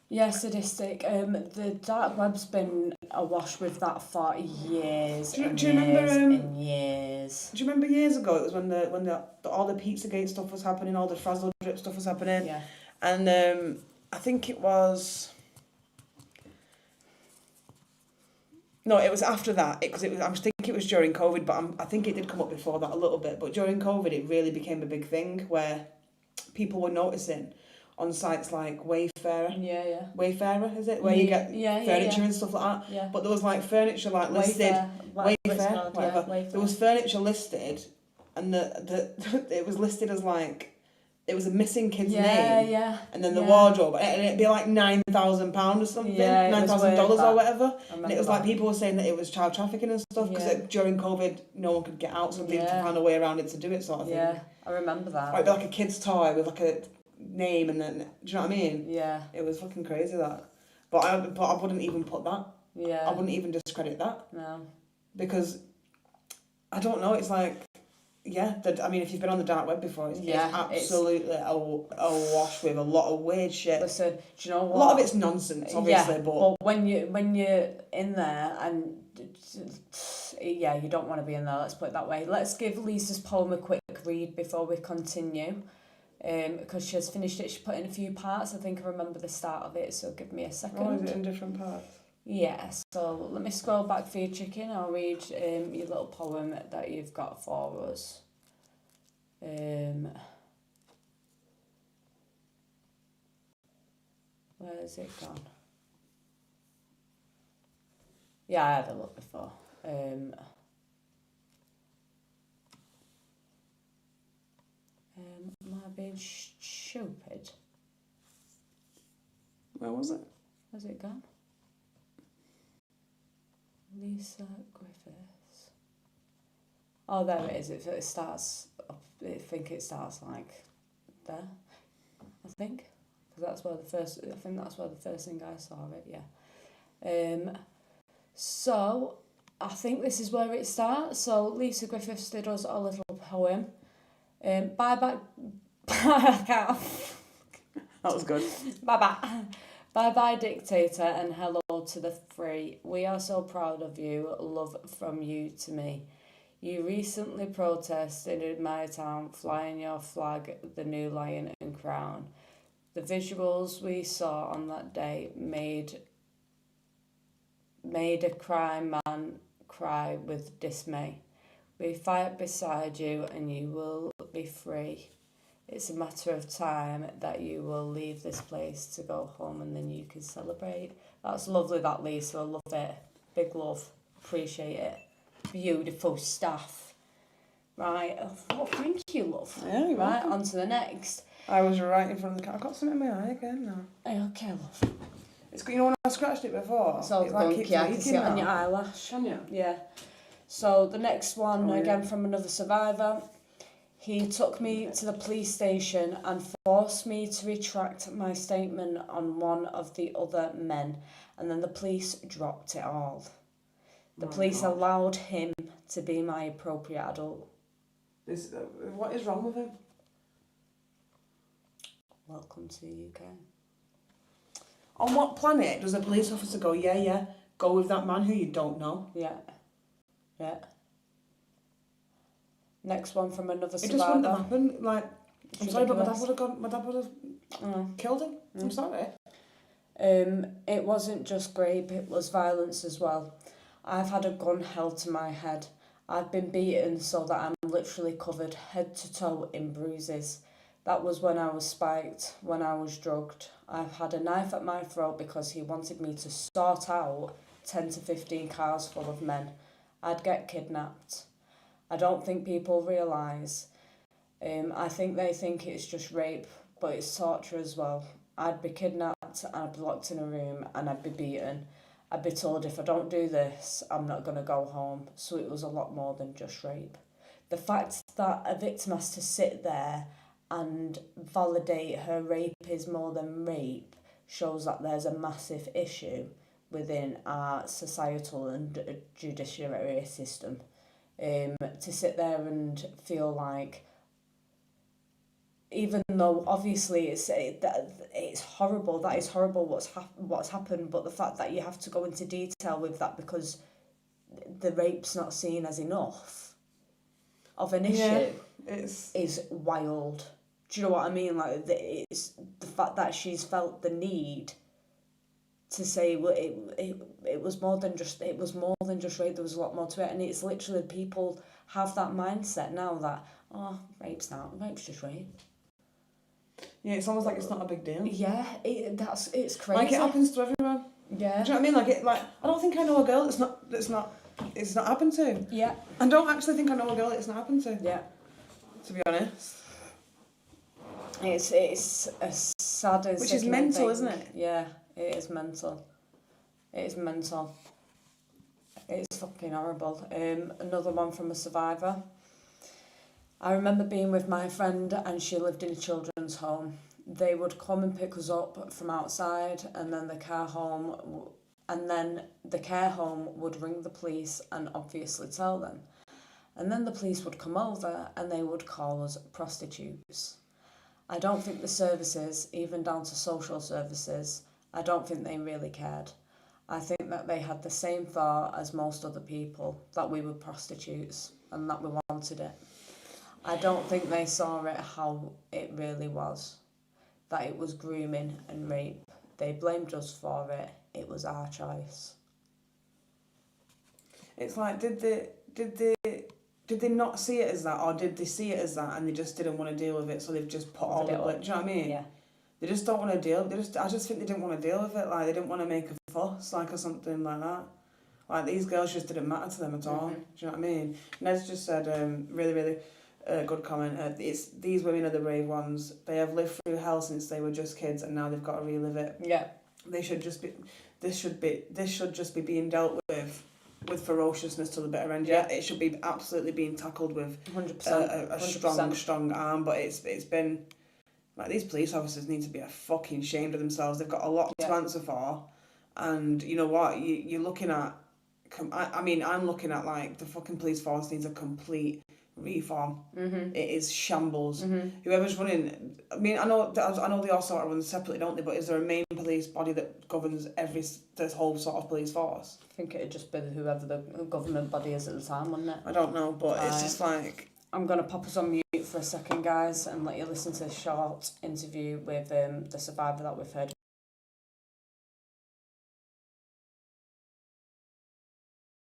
Yeah, sadistic. The dark web's been awash with that for years. Do you remember years? Do you remember years ago? It was when all the Pizzagate stuff was happening, all the Frazzle Drip stuff was happening. Yeah. And I think it was No, it was after that, because I was thinking it was during COVID, but I think it did come up before that a little bit. But during COVID, it really became a big thing where people were noticing on sites like Wayfarer. Yeah. Wayfarer, is it? Where you get furniture and stuff like that. Yeah. But there was like furniture like listed. Wayfarer, whatever. Wayfarer. There was furniture listed, and the it was listed as like, it was a missing kid's name. Yeah. And then the wardrobe, and it'd be like £9,000 or something, $9,000 or whatever. And it was like people were saying that it was child trafficking and stuff because during COVID no one could get out, so people found a way around it to do it, sort of thing. Yeah, I remember that. Like, like a kid's toy with like a name, and then, do you know what I mean? Yeah. It was fucking crazy, that. But I wouldn't even put that. Yeah. I wouldn't even discredit that. No. Because I don't know. It's like. Yeah, I mean, if you've been on the dark web before, it's absolutely awash with a lot of weird shit. Listen, do you know what? A lot of it's nonsense, obviously, but when you're in there, and you don't want to be in there. Let's put it that way. Let's give Lisa's poem a quick read before we continue, because she has finished it. She put in a few parts. I think I remember the start of it, so give me a second. Oh, is it in different parts? Yeah, so let me scroll back for you, chicken. I'll read your little poem that you've got for us. Where has it gone? Yeah, I had a look before. Am I being stupid? Where was it? Has it gone? Lisa Griffiths. Oh, there it is. It starts. I think it starts like there. I think, because that's where the first. I think that's where the first thing I saw it. Yeah. So I think this is where it starts. So Lisa Griffiths did us a little poem. Bye bye. That was good. Bye bye. Bye bye, dictator, and hello to the free. We are so proud of you. Love from you to me. You recently protested in my town, flying your flag, the new lion and crown. The visuals we saw on that day made a crying man cry with dismay. We fight beside you and you will be free. It's a matter of time that you will leave this place to go home, and then you can celebrate. That's lovely, that, Lisa. I love it. Big love. Appreciate it. Beautiful stuff. Right. Oh, thank you, love. Yeah, you're right, welcome. on to the next. I was right in front of the car. I've got something in my eye again now. Okay, love. It's, you know, when I scratched it before, It's all gunky. I can see it on your eyelash. Can you? Yeah. So the next one, again from another survivor. He took me to the police station and forced me to retract my statement on one of the other men, and then the police dropped it all. The police allowed him to be my appropriate adult. What is wrong with him? Welcome to the UK. On what planet does a police officer go, yeah, go with that man who you don't know? Yeah. Next one from another survivor. It just wouldn't have happened. Like, I'm sorry, but my dad would have killed him. I'm sorry. It wasn't just rape, it was violence as well. I've had a gun held to my head. I've been beaten so that I'm literally covered head to toe in bruises. That was when I was spiked, when I was drugged. I've had a knife at my throat because he wanted me to sort out 10 to 15 cars full of men. I'd get kidnapped. I don't think people realise. I think they think it's just rape, but it's torture as well. I'd be kidnapped and I'd be locked in a room and I'd be beaten. I'd be told if I don't do this, I'm not going to go home. So it was a lot more than just rape. The fact that a victim has to sit there and validate her rape is more than rape shows that there's a massive issue within our societal and judiciary system. To sit there and feel like, even though obviously it's horrible, that is horrible what's happened, but the fact that you have to go into detail with that because the rape's not seen as enough of an issue is wild. Do you know what I mean? Like, it's the fact that she's felt the need to say, well, it was more than just rape. There was a lot more to it, and it's literally people have that mindset now that rape's just rape. Yeah, it's almost like it's not a big deal. Yeah, it's crazy. Like it happens to everyone. Yeah. Do you know what I mean? Like I don't think I know a girl it's not happened to. Yeah. I don't actually think I know a girl it's not happened to. Yeah. To be honest. It's a sad and which is mental, thing. Isn't it? Yeah, it is mental. It is mental. It's fucking horrible. Another one from a survivor. I remember being with my friend and she lived in a children's home. They would come and pick us up from outside, and then the care home would ring the police and obviously tell them. And then the police would come over and they would call us prostitutes. I don't think the services, even down to social services, I don't think they really cared. I think that they had the same thought as most other people, that we were prostitutes and that we wanted it. I don't think they saw it how it really was, that it was grooming and rape. They blamed us for it. It was our choice. It's like, did they not see it as that, or did they see it as that and they just didn't want to deal with it, so they've just put all the blame? Do you know what I mean? Yeah. They just don't want to deal. I just think they didn't want to deal with it. Like they didn't want to make a fuss, like or something like that. Like these girls just didn't matter to them at all. Do you know what I mean? Ned's just said really good comment. These women are the brave ones. They have lived through hell since they were just kids, and now they've got to relive it. Yeah. They should just be. This should just be being dealt with ferociousness to the bitter end. Yeah, it should be absolutely being tackled with 100%, a strong arm. But it's been like these police officers need to be fucking ashamed of themselves. They've got a lot to answer for, and you know what? You're looking at. I'm looking at like the fucking police force needs a complete reform. It is shambles. Whoever's running, I know they all sort of run separately, don't they? But is there a main police body that governs this whole sort of police force? I think it'd just be whoever the government body is at the time, wouldn't it? I don't know, but it's just like... I'm going to pop us on mute for a second, guys, and let you listen to a short interview with the survivor that we've heard.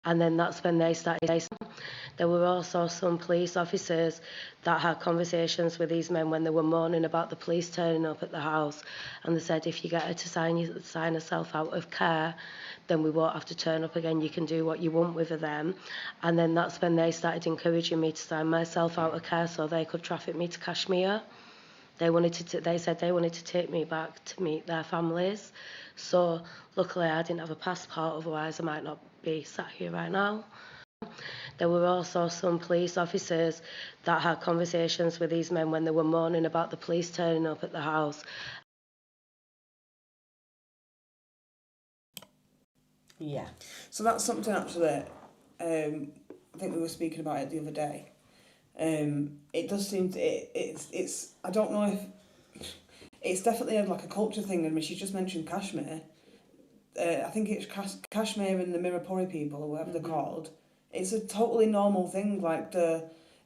And then that's when they started saying, there were also some police officers that had conversations with these men when they were moaning about the police turning up at the house, and they said, if you get her to sign herself out of care, then we won't have to turn up again, you can do what you want with her then. And then that's when they started encouraging me to sign myself out of care so they could traffic me to Kashmir. They said they wanted to take me back to meet their families. So luckily I didn't have a passport, otherwise I might not be sat here right now. There were also some police officers that had conversations with these men when they were moaning about the police turning up at the house. Yeah. So that's something actually, I think we were speaking about it the other day. It does seem to, it's I don't know if, it's definitely like a culture thing. I mean, she just mentioned Kashmir. I think it's Kashmir and the Mirapuri people, or whatever they're called. It's a totally normal thing.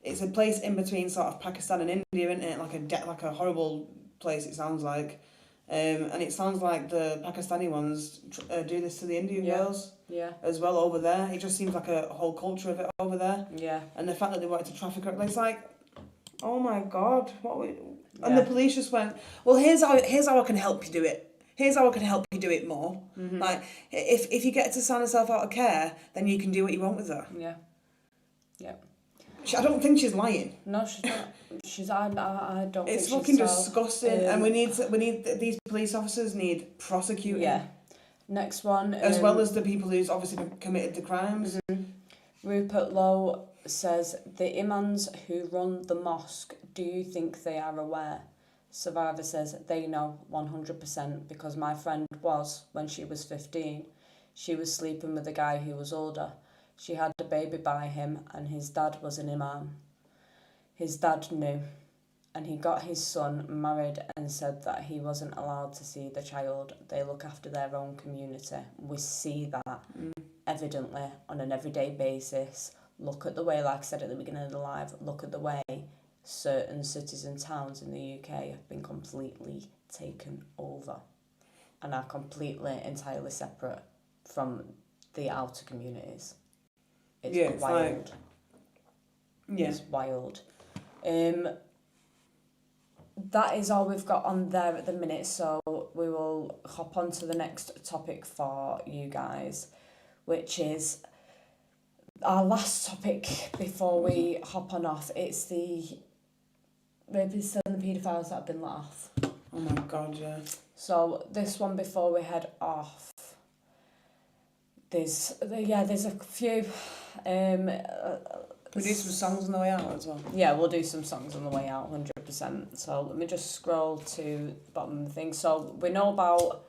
It's a place in between sort of Pakistan and India, isn't it? Like a horrible place. It sounds like, and it sounds like the Pakistani ones do this to the Indian girls. Yeah. As well over there. It just seems like a whole culture of it over there. Yeah. And the fact that they wanted to traffic her, it's like, oh my God, and the police just went, well, here's how I can help you do it. Here's how I can help you do it more. Like, if you get to sign herself out of care, then you can do what you want with her. Yeah. Yeah. I don't think she's lying. No, she's not. I don't think it's she's fucking so, disgusting, and we need these police officers need prosecuting. Yeah. Next one. As well as the people who's obviously committed the crimes. Rupert Lowe says, the imams who run the mosque, do you think they are aware? Survivor says, they know 100% because my friend was, when she was 15, she was sleeping with a guy who was older. She had a baby by him and his dad was an imam. His dad knew and he got his son married and said that he wasn't allowed to see the child. They look after their own community. We see that evidently on an everyday basis. Look at the way, like I said at the beginning of the live, look at the way certain cities and towns in the UK have been completely taken over. and are completely, entirely separate from the outer communities. It's wild. It's wild. That is all we've got on there at the minute, so we will hop on to the next topic for you guys, which is our last topic before we hop on off. It's the rapists and the paedophiles that have been let off. Oh my God, yeah. So this one before we head off, there's a few. We do some songs on the way out as well. Yeah, we'll do some songs on the way out, 100%. So let me just scroll to the bottom of the thing. So we know about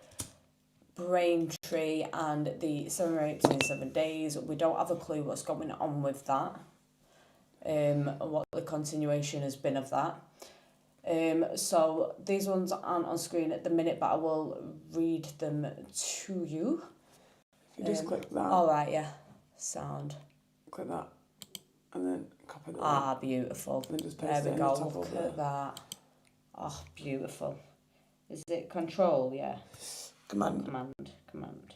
Braintree and the 7 rapes in 7 days. We don't have a clue what's going on with that. What the continuation has been of that. So these ones aren't on screen at the minute, but I will read them to you. You just click that. All right, yeah. Sound. Click that. And then copy that. Ah, beautiful. And just there paste we it go. in the top Look of at it. that. Oh, beautiful. Is it control? Yeah. Command. Command.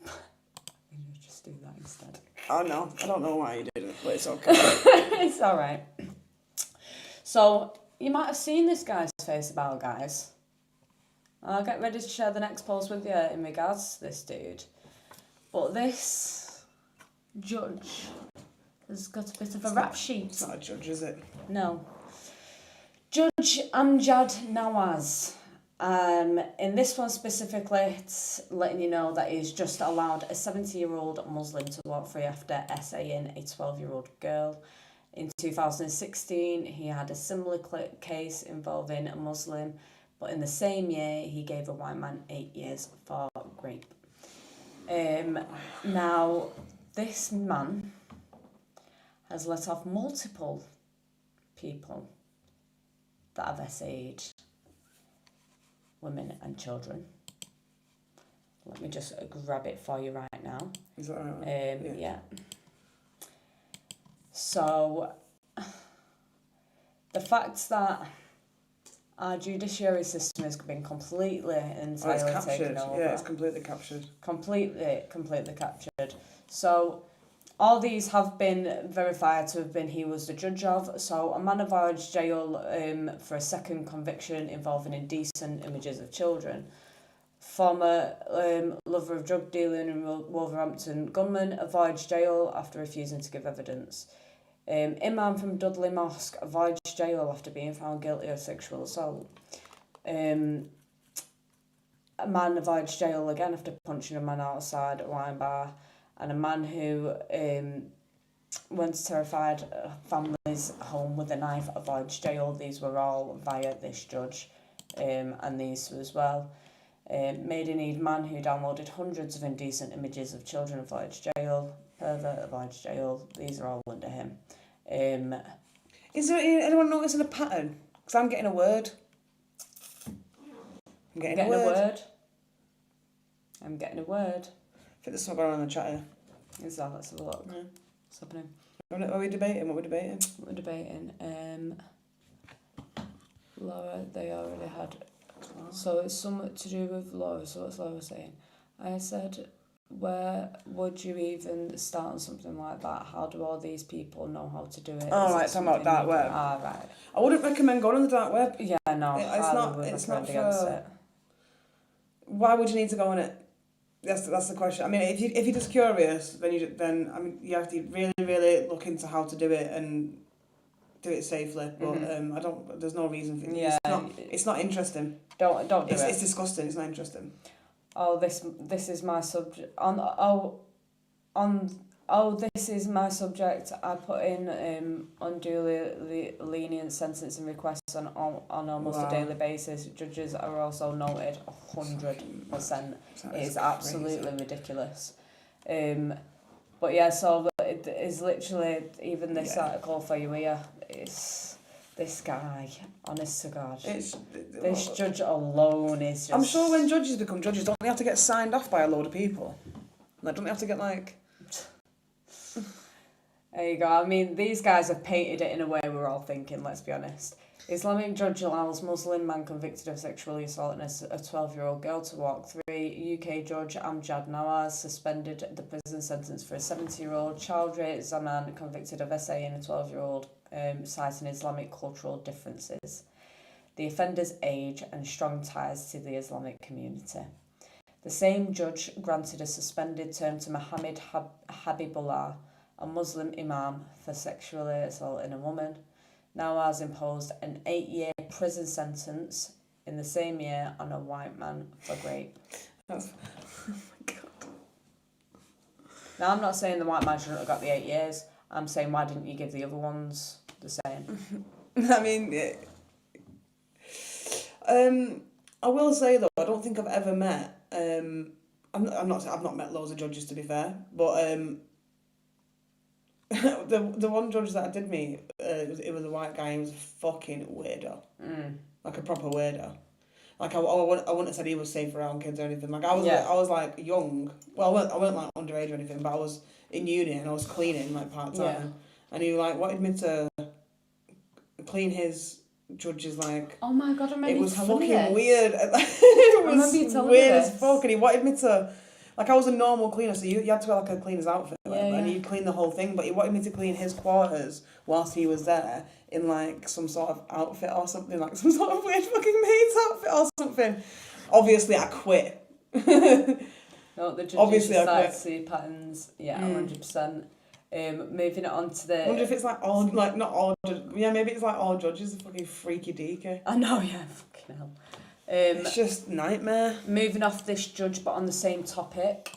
You just do that instead. Oh no, I don't know why you did it, but it's okay. It's all right. So you might have seen this guy's face about, guys. I'll get ready to share the next post with you in regards to this dude. But this judge has got a bit of a rap sheet. It's not a judge, is it? No. Judge Amjad Nawaz. In this one specifically, it's letting you know that he's just allowed a 70-year-old Muslim to walk free after essaying a 12-year-old girl. In 2016, he had a similar case involving a Muslim, but in the same year, he gave a white man 8 years for rape. Now, this man has let off multiple people that have essayed women and children. Let me just grab it for you right now. Is that right? Yeah. So, the fact that our judiciary system has been completely entirely taken over. Yeah, it's completely captured. Completely captured. So, all these have been verified to have been he was the judge of. So, a man avoided jail for a second conviction involving indecent images of children. Former lover of drug dealing in Wolverhampton gunman avoids jail after refusing to give evidence. Imam from Dudley Mosque avoids jail after being found guilty of sexual assault. A man avoids jail again after punching a man outside a wine bar. And a man who went to terrified family's home with a knife avoids jail. These were all via this judge, and these as well. Maidenhead man who downloaded hundreds of indecent images of children avoids jail. Pervert avoids jail. These are all under him. Is there anyone noticing a pattern? Because I'm getting a word. I'm getting a word. I'm getting a word. I think there's something going on in the chat here. Is that? Let's have a look. Yeah. What's happening? What are we debating? Laura, they already had. So it's something to do with Laura. So what's Laura saying? I said, where would you even start on something like that? How do all these people know how to do it? Oh, right, talking about dark web. Ah, right. I wouldn't recommend going on the dark web. Yeah, no. It's not for... It. Why would you need to go on it? That's the question. I mean, if you're just curious, then you have to really, really look into how to do it and do it safely. But there's no reason for it. Yeah, it's not interesting. Don't do it. It's disgusting. It's not interesting. Oh, this is my subject. This is my subject. I put in unduly lenient sentencing requests on almost a daily basis. Judges are also noted 100%. It is absolutely ridiculous. But yeah, so it is literally even this article for you here. It's this guy, honest to God. This judge alone is just... I'm sure when judges become judges, don't they have to get signed off by a load of people? Like, don't they have to get like... There you go. I mean, these guys have painted it in a way we're all thinking, let's be honest. Islamic judge allows Muslim man convicted of sexually assaulting a 12-year-old girl to walk free. UK judge Amjad Nawaz suspended the prison sentence for a 70-year-old. Chowdhury Zaman convicted of essaying a 12-year-old, citing Islamic cultural differences, the offender's age and strong ties to the Islamic community. The same judge granted a suspended term to Mohammed Habibullah, a Muslim imam, for sexually assaulting a woman. Nawaz imposed an 8-year prison sentence in the same year on a white man for rape. Oh my God. Now, I'm not saying the white man shouldn't have got the 8 years. I'm saying, why didn't you give the other ones the same? I mean, yeah. I will say though, I don't think I've ever met. I've not met loads of judges, to be fair, but the one judge that I did meet, it was a white guy. He was a fucking weirdo, like a proper weirdo. Like I wouldn't have said he was safe around kids or anything. Like I was like young. Well, I weren't like underage or anything, but I was in uni and I was cleaning like part time, and he like wanted me to clean his judges like. Oh my God! I remember it was you telling me fucking this. weird. It was weird as fuck, and he wanted me to. Like, I was a normal cleaner, so you had to wear, like, a cleaner's outfit, and you'd clean the whole thing, but he wanted me to clean his quarters whilst he was there in, like, some sort of outfit or something, like, some sort of weird fucking maid's outfit or something. Obviously, I quit. No, the judges Obviously, I quit. see patterns, 100%. Moving on to the... I wonder if it's, like, all, like, not all... Yeah, maybe it's, like, all judges are fucking freaky deaky. I know, yeah, fucking hell. It's just nightmare. Moving off this judge, but on the same topic.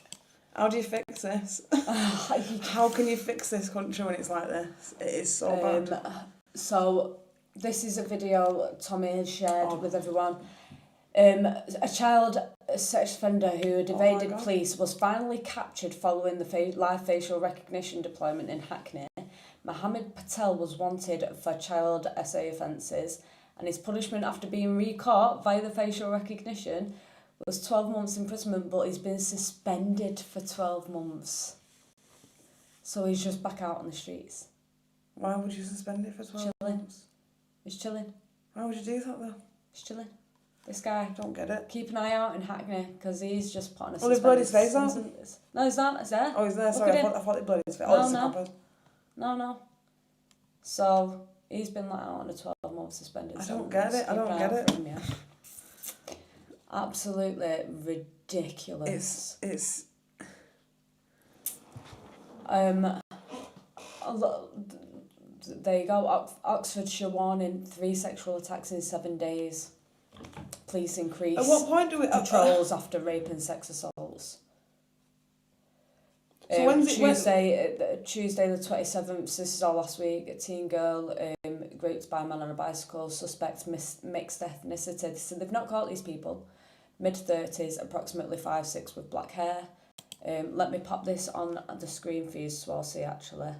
How do you fix this? How can you fix this country when it's like this? It is so bad. So, this is a video Tommy has shared with everyone. A child sex offender who had evaded police was finally captured following the live facial recognition deployment in Hackney. Mohammed Patel was wanted for child SA offences, and his punishment after being re-caught via the facial recognition was 12 months imprisonment, but he's been suspended for 12 months. So he's just back out on the streets. Why would you suspend it for 12 months? He's chilling. Why would you do that though? He's chilling. This guy. Don't get it. Keep an eye out in Hackney, because he's just putting a Well, he's blurred his face out. No, he's not. He's there. Oh, he's there. Sorry, I thought he blurred his face. No. So... he's been let out on a 12-month suspended I sentence. don't get it. I don't get it. Him, yeah. Absolutely ridiculous. It's. There you go. Oxfordshire warning: 3 sexual attacks in 7 days. Police increase. At what point do we patrols after rape and sex assaults? So when's it? Tuesday the 27th, this is all last week, a teen girl raped by a man on a bicycle, suspect mixed ethnicity. So they've not caught these people. Mid-30s, approximately 5'6", with black hair. Let me pop this on the screen for you to all see, actually.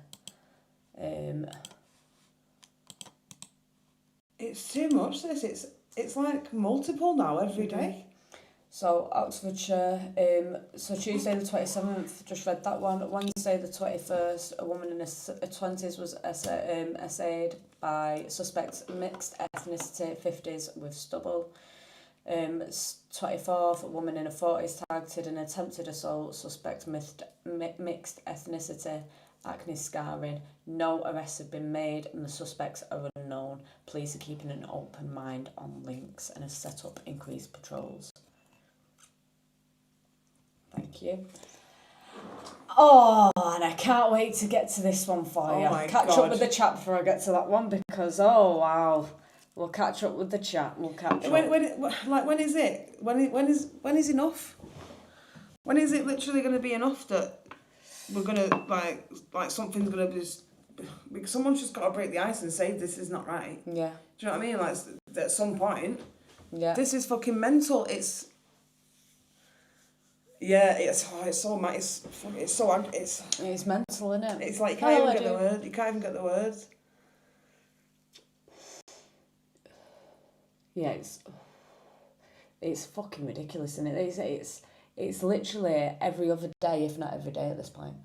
It's too much, this. It's like multiple now every day. So Oxfordshire, so Tuesday the 27th, just read that one. Wednesday the 21st, a woman in her 20s was essayed by suspects mixed ethnicity, 50s with stubble. 24th, a woman in her 40s targeted an attempted assault, suspect mixed ethnicity, acne scarring. No arrests have been made and the suspects are unknown. Police are keeping an open mind on links and have set up increased patrols. Thank you. Oh, and I can't wait to get to this one for you. Catch up with the chat before I get to that one, because oh wow, we'll catch up with the chat. We'll catch up. When is it? When is enough? When is it literally going to be enough that we're gonna like something's gonna be? Because someone's just got to break the ice and say this is not right. Yeah. Do you know what I mean? Like at some point. Yeah. This is fucking mental. It's. Yeah, it's so mad. It's mental, isn't it? It's like you can't even get the word. You can't even get the words. Yeah, it's fucking ridiculous, isn't it? It's literally every other day, if not every day, at this point.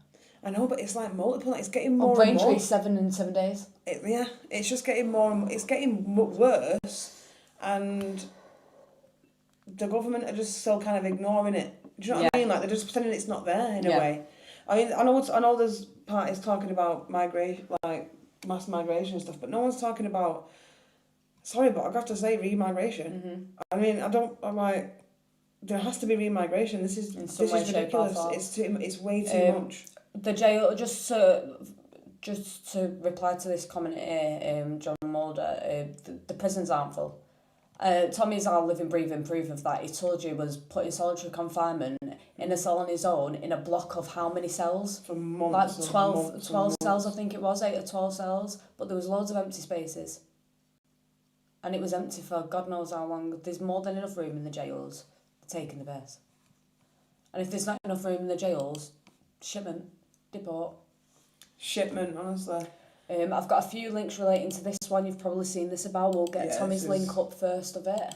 I know, but it's like multiple. It's getting more On and more. Braintree, 7 in 7 days. It's just getting more and more. It's getting worse, and the government are just still kind of ignoring it. Do you know what I mean? Like they're just pretending it's not there in a way. I mean, I know there's parties talking about migration, like mass migration and stuff, but no one's talking about. Sorry, but I have to say re-migration. I mean, I'm like, there has to be re-migration. This is ridiculous. It's way too much. The jail, just to reply to this comment here, John Mulder, the prisons aren't full. Tommy's our living, breathing proof of that. He told you was put in solitary confinement in a cell on his own in a block of how many cells? For months. Like 12 cells, I think it was, 8 or 12 cells. But there was loads of empty spaces. And it was empty for God knows how long. There's more than enough room in the jails. They're taking the piss. And if there's not enough room in the jails, shipment, deport. Shipment, honestly. I've got a few links relating to this one. You've probably seen this about. We'll get Tommy's link up first of it.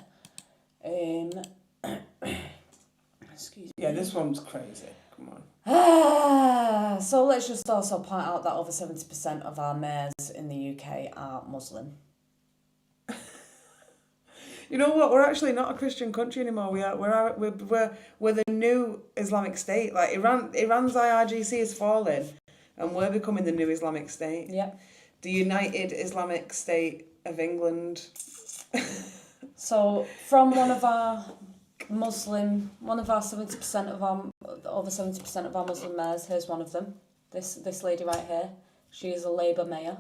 Excuse me. Yeah, this one's crazy. Come on. So let's just also point out that over 70% of our mayors in the UK are Muslim. You know what? We're actually not a Christian country anymore. We're the new Islamic State. Like Iran's IRGC is falling, and we're becoming the new Islamic State. Yeah. The United Islamic State of England. So from one of our 70% of our over 70% of our Muslim mayors. Here's one of them. This lady right here. She is a Labour mayor.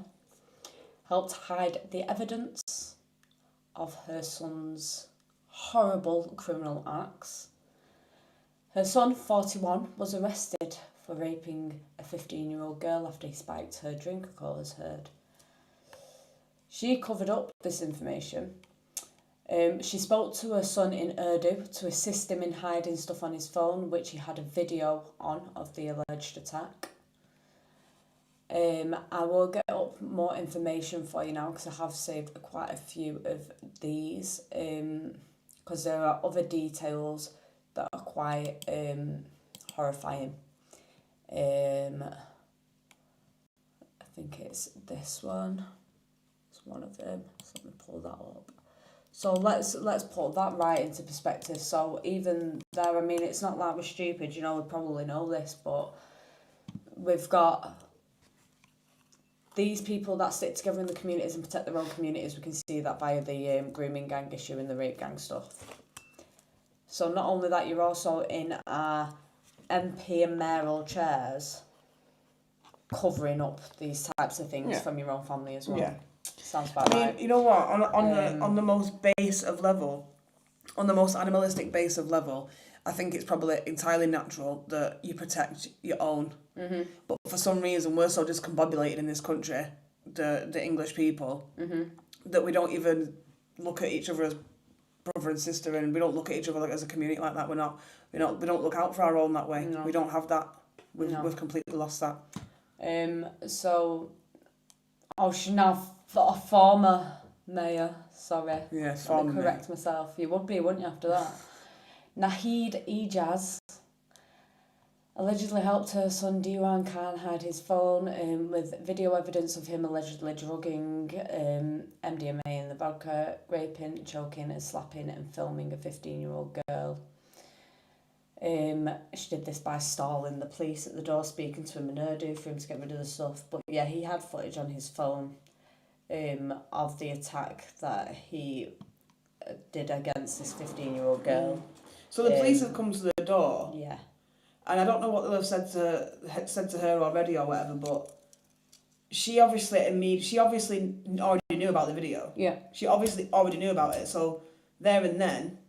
Helped hide the evidence of her son's horrible criminal acts. Her son, 41, was arrested for raping a 15-year-old girl after he spiked her drink, a caller's heard. She covered up this information. She spoke to her son in Urdu to assist him in hiding stuff on his phone, which he had a video on of the alleged attack. I will get up more information for you now because I have saved quite a few of these because there are other details that are quite horrifying. I think it's this one. It's one of them. So let me pull that up. So let's put that right into perspective. So even there, I mean, it's not like we're stupid, you know, we probably know this, but we've got these people that stick together in the communities and protect their own communities. We can see that via the grooming gang issue and the rape gang stuff. So not only that, you're also in our MP and mayoral chairs covering up these types of things from your own family as well. Yeah. Sounds about right. You know what? On the most base of level, on the most animalistic base of level, I think it's probably entirely natural that you protect your own. Mm-hmm. But for some reason, we're so discombobulated in this country, the English people, that we don't even look at each other as brother and sister, and we don't look at each other like as a community like that. We don't look out for our own that way. No. We don't have that. We've completely lost that. She's now a former mayor. Sorry. Yeah, Let me correct myself. You would be, wouldn't you, after that? Nahid Ijaz allegedly helped her son Diwan Khan hide his phone with video evidence of him allegedly drugging MDMA in the vodka, raping, choking and slapping and filming a 15-year-old girl. She did this by stalling the police at the door, speaking to him in Urdu for him to get rid of the stuff. But yeah, he had footage on his phone of the attack that he did against this 15-year-old girl. So the police have come to the door. Yeah. And I don't know what they've said to her already or whatever, but she obviously already knew about the video. Yeah. She obviously already knew about it. So there and then,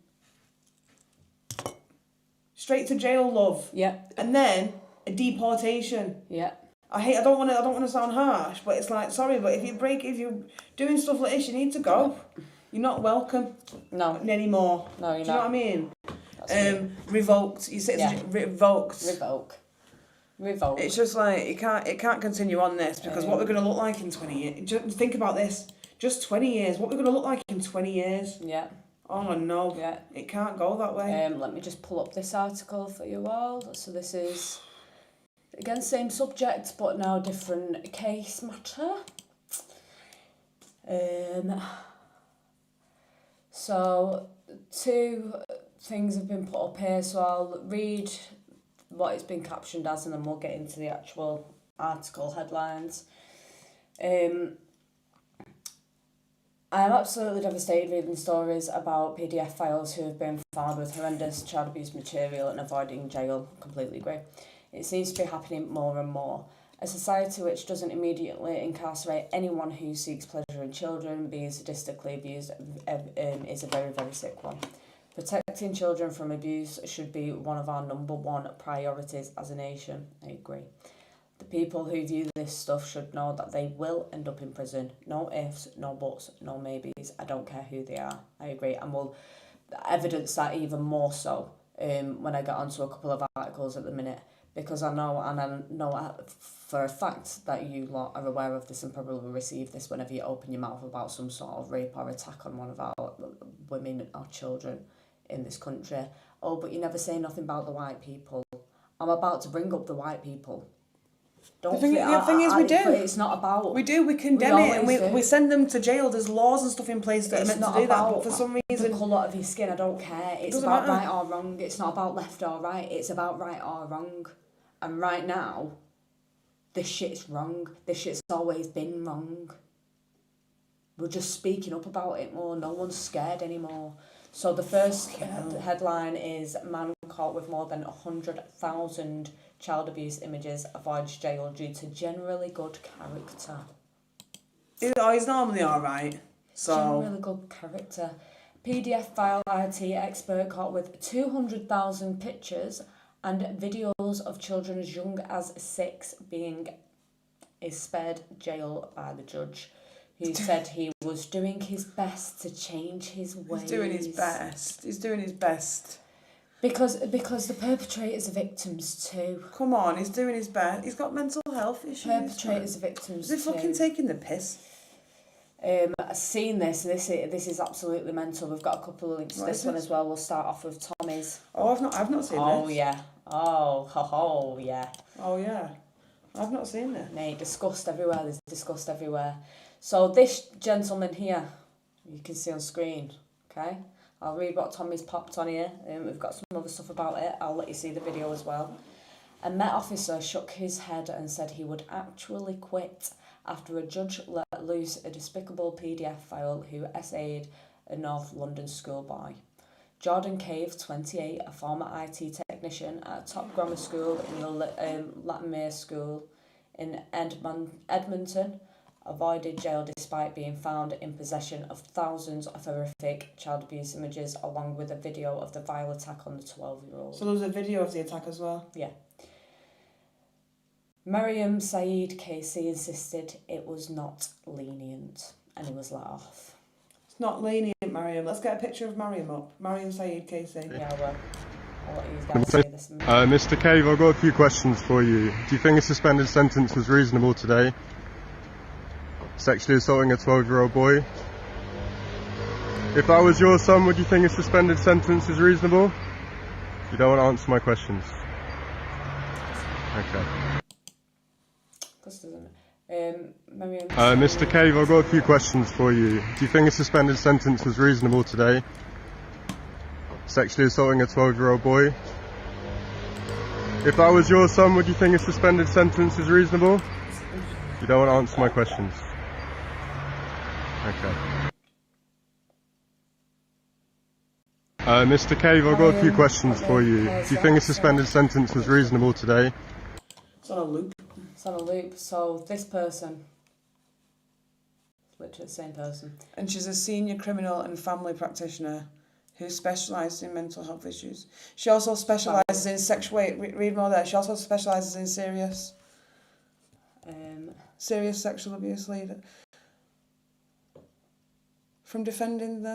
straight to jail, love. Yeah. And then a deportation. Yeah. I don't want to sound harsh, but it's like, sorry, but if you're doing stuff like this, you need to go. You're not welcome. No. Anymore. No, you're not. Do you know what I mean? Revoked. You say it's revoked. Revoked. It's just like it can't continue on this because what we're going to look like in 20 years. Just think about this. Just 20 years. What we're going to look like in 20 years. Yeah. Oh no. Yeah. It can't go that way. Let me just pull up this article for you all. So this is Again, same subject, but now different case matter. So, 2 things have been put up here, so I'll read what it's been captioned as and then we'll get into the actual article headlines. I am absolutely devastated reading stories about PDF files who have been found with horrendous child abuse material and avoiding jail. Completely agree. It seems to be happening more and more. A society which doesn't immediately incarcerate anyone who seeks pleasure in children being sadistically abused is a very, very sick one. Protecting children from abuse should be one of our number 1 priorities as a nation. I agree. The people who view this stuff should know that they will end up in prison. No ifs, no buts, no maybes. I don't care who they are. I agree. And we'll evidence that even more so when I get onto a couple of articles at the minute. Because I know for a fact that you lot are aware of this and probably will receive this whenever you open your mouth about some sort of rape or attack on one of our women or children in this country. Oh, but you never say nothing about the white people. I'm about to bring up the white people. The thing is, we do. It's not about. We do. We condemn it and we send them to jail. There's laws and stuff in place that are meant to do that. But for some reason, the colour of your skin, I don't care. It's about right or wrong. It's not about left or right. It's about right or wrong. And right now, this shit's wrong. This shit's always been wrong. We're just speaking up about it more. No one's scared anymore. So the first headline is man caught with more than 100,000 child abuse images avoids jail due to generally good character. He's normally alright. So Generally good character. PDF file IT expert caught with 200,000 pictures and videos of children as young as 6 is spared jail by the judge, who said he was doing his best to change his ways. He's doing his best. He's doing his best. Because the perpetrators are victims too. Come on, he's doing his best. He's got mental health issues. Perpetrators are victims too. Is he fucking taking the piss? I've seen this. This is absolutely mental. We've got a couple of links to this one as well. We'll start off with Tommy's. Oh, I've not seen this. Oh yeah. Oh yeah. Oh yeah. I've not seen this. Mate, disgust everywhere. There's disgust everywhere. So this gentleman here, you can see on screen. Okay, I'll read what Tommy's popped on here. We've got some other stuff about it. I'll let you see the video as well. A Met officer shook his head and said he would actually quit after a judge let loose a despicable PDF file who essayed a North London schoolboy. Jordan Cave, 28, a former IT technician at a top grammar school in the Latimer School in Edmonton, avoided jail despite being found in possession of thousands of horrific child abuse images along with a video of the vile attack on the 12-year-old. So there was a video of the attack as well? Yeah. Mariam Saeed Casey insisted it was not lenient and he was let off. It's not lenient, Mariam. Let's get a picture of Mariam up. Mariam Saeed Casey. Yeah, well, I'll let you guys say this. Mr. Cave, I've got a few questions for you. Do you think a suspended sentence was reasonable today? Sexually assaulting a 12-year-old boy? If that was your son, would you think a suspended sentence is reasonable? You don't want to answer my questions. Okay. Mr. Cave, I've got a few questions for you. Do you think a suspended sentence was reasonable today? Sexually assaulting a 12-year-old boy? If that was your son, would you think a suspended sentence is reasonable? You don't want to answer my questions. Okay. Mr. Cave, I've got a few questions for you. Do you think a suspended sentence was reasonable today? It's on a loop. It's on a loop. So this person, literally the same person. And she's a senior criminal and family practitioner who specialises in mental health issues. She also specialises in sexual... Wait, read more there. She also specialises in serious sexual abuse leader. From defending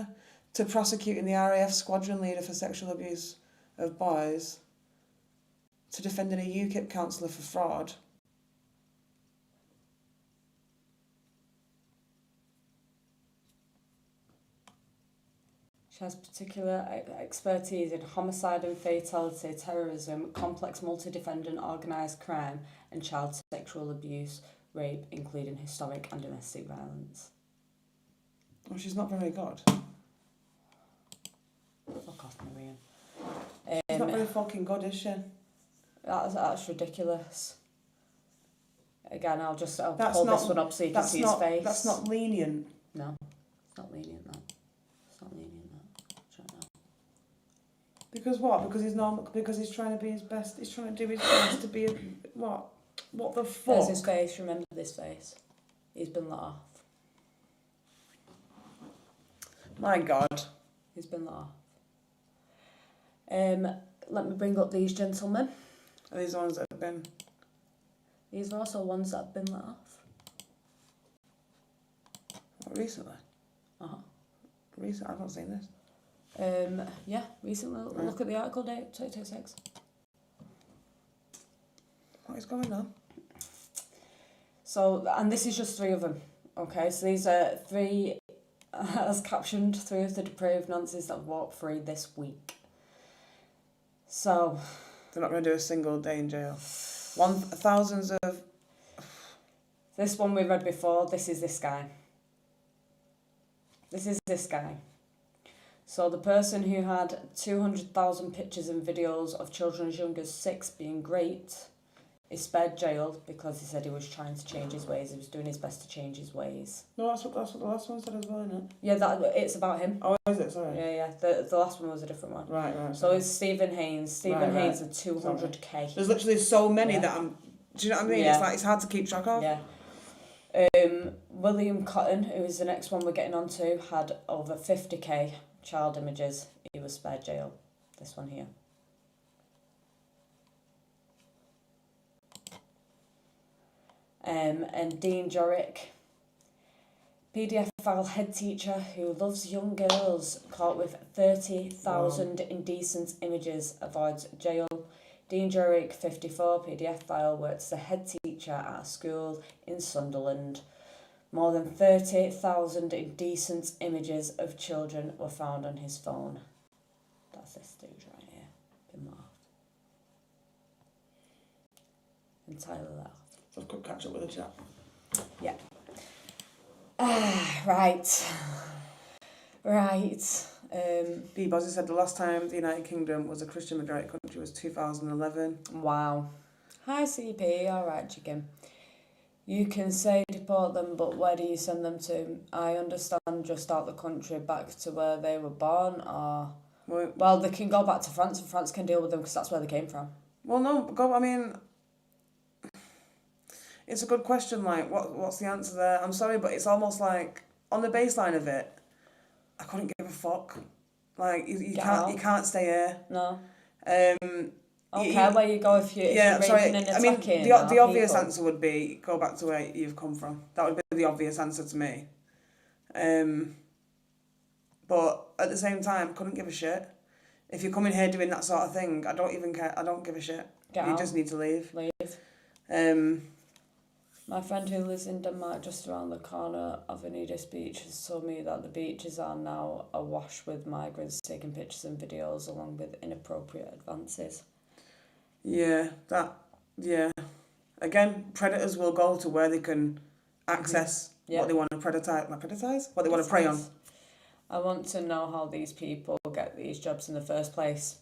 to prosecuting the RAF squadron leader for sexual abuse of boys, to defending a UKIP councillor for fraud. She has particular expertise in homicide and fatality, terrorism, complex multi-defendant organised crime, and child sexual abuse, rape, including historic and domestic violence. Well, she's not very good. Fuck off, Marian. She's not very fucking good, is she? That's ridiculous. Again, I'll hold this one up so you can see his not, face. That's not lenient. No, it's not lenient, that. It's not lenient, that. Because what? Because he's normal. Because he's trying to be his best. He's trying to do his best to be what? What the fuck? There's his face. Remember this face. He's been let off. My God. He's been let off. Let me bring up these gentlemen. Are these the ones that have been? These are also ones that have been let off. What, recently? Recent? I've not seen this. Yeah, recently. Right. Look at the article date, 2026. What is going on? So, and this is just 3 of them. Okay, so these are 3, as captioned, 3 of the depraved nonces that walked free this week. So, they're not going to do a single day in jail. Thousands of. This one we read before. This is this guy. This is this guy. So the person who had 200,000 pictures and videos of children as young as 6 being raped is spared jail because he said he was trying to change his ways. He was doing his best to change his ways. No, that's what the last one said as well, isn't it? Yeah, it's about him. Oh, is it? Sorry. Yeah. The last one was a different one. Right. So it's Stephen Haynes. Stephen Haynes had 200k. There's literally so many that I'm. Do you know what I mean? Yeah. It's hard to keep track of. Yeah. William Cotton, who is the next one we're getting on to, had over 50k child images. He was spared jail. This one here. And Dean Jorrick, PDF file head teacher who loves young girls, caught with 30,000 indecent images, avoids jail. Dean Jorrick, 54, PDF file, works as a head teacher at a school in Sunderland. More than 30,000 indecent images of children were found on his phone. That's this dude right here. Been laughed. Entirely laughed. So I've got to catch up with the chat. Yeah. Right. B. Bozzy said the last time the United Kingdom was a Christian majority country was 2011. Wow. Hi CP, alright chicken. You can say deport them, but where do you send them to? I understand just out the country back to where they were born, or... Well, they can go back to France and France can deal with them because that's where they came from. Well, no, I mean... It's a good question, like, what's the answer there? I'm sorry, but it's almost like, on the baseline of it, I couldn't give a fuck. Like, you can't stay here. No. Okay, where you go if you're raping and attacking. The obvious answer would be go back to where you've come from. That would be the obvious answer to me. But at the same time, couldn't give a shit. If you're coming here doing that sort of thing, I don't even care. I don't give a shit. You just need to leave. My friend who lives in Denmark, just around the corner of Venedig Beach, has told me that the beaches are now awash with migrants taking pictures and videos along with inappropriate advances. Yeah. Again, predators will go to where they can access what they want to predatize? What they want to prey on. I want to know how these people get these jobs in the first place.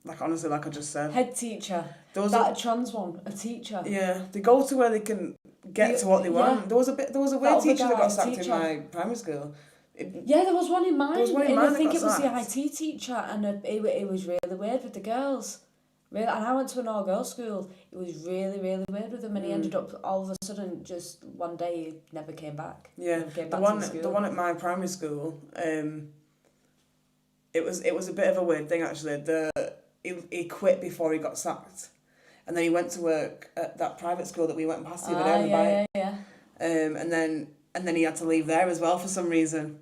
Like, honestly, like I just said. Head teacher. A trans one, a teacher. Yeah, they go to where they can get to what they want. There was a weird teacher that got sacked in my primary school. There was one in mine. I think it was the sacked. IT teacher, and it was really weird with the girls. Really, and I went to an all-girls school. It was really, really weird with him, and he ended up all of a sudden just one day he never came back. Yeah, the one at my primary school. It was a bit of a weird thing actually. He quit before he got sacked, and then he went to work at that private school that we went past the other day on the bike. And then he had to leave there as well for some reason,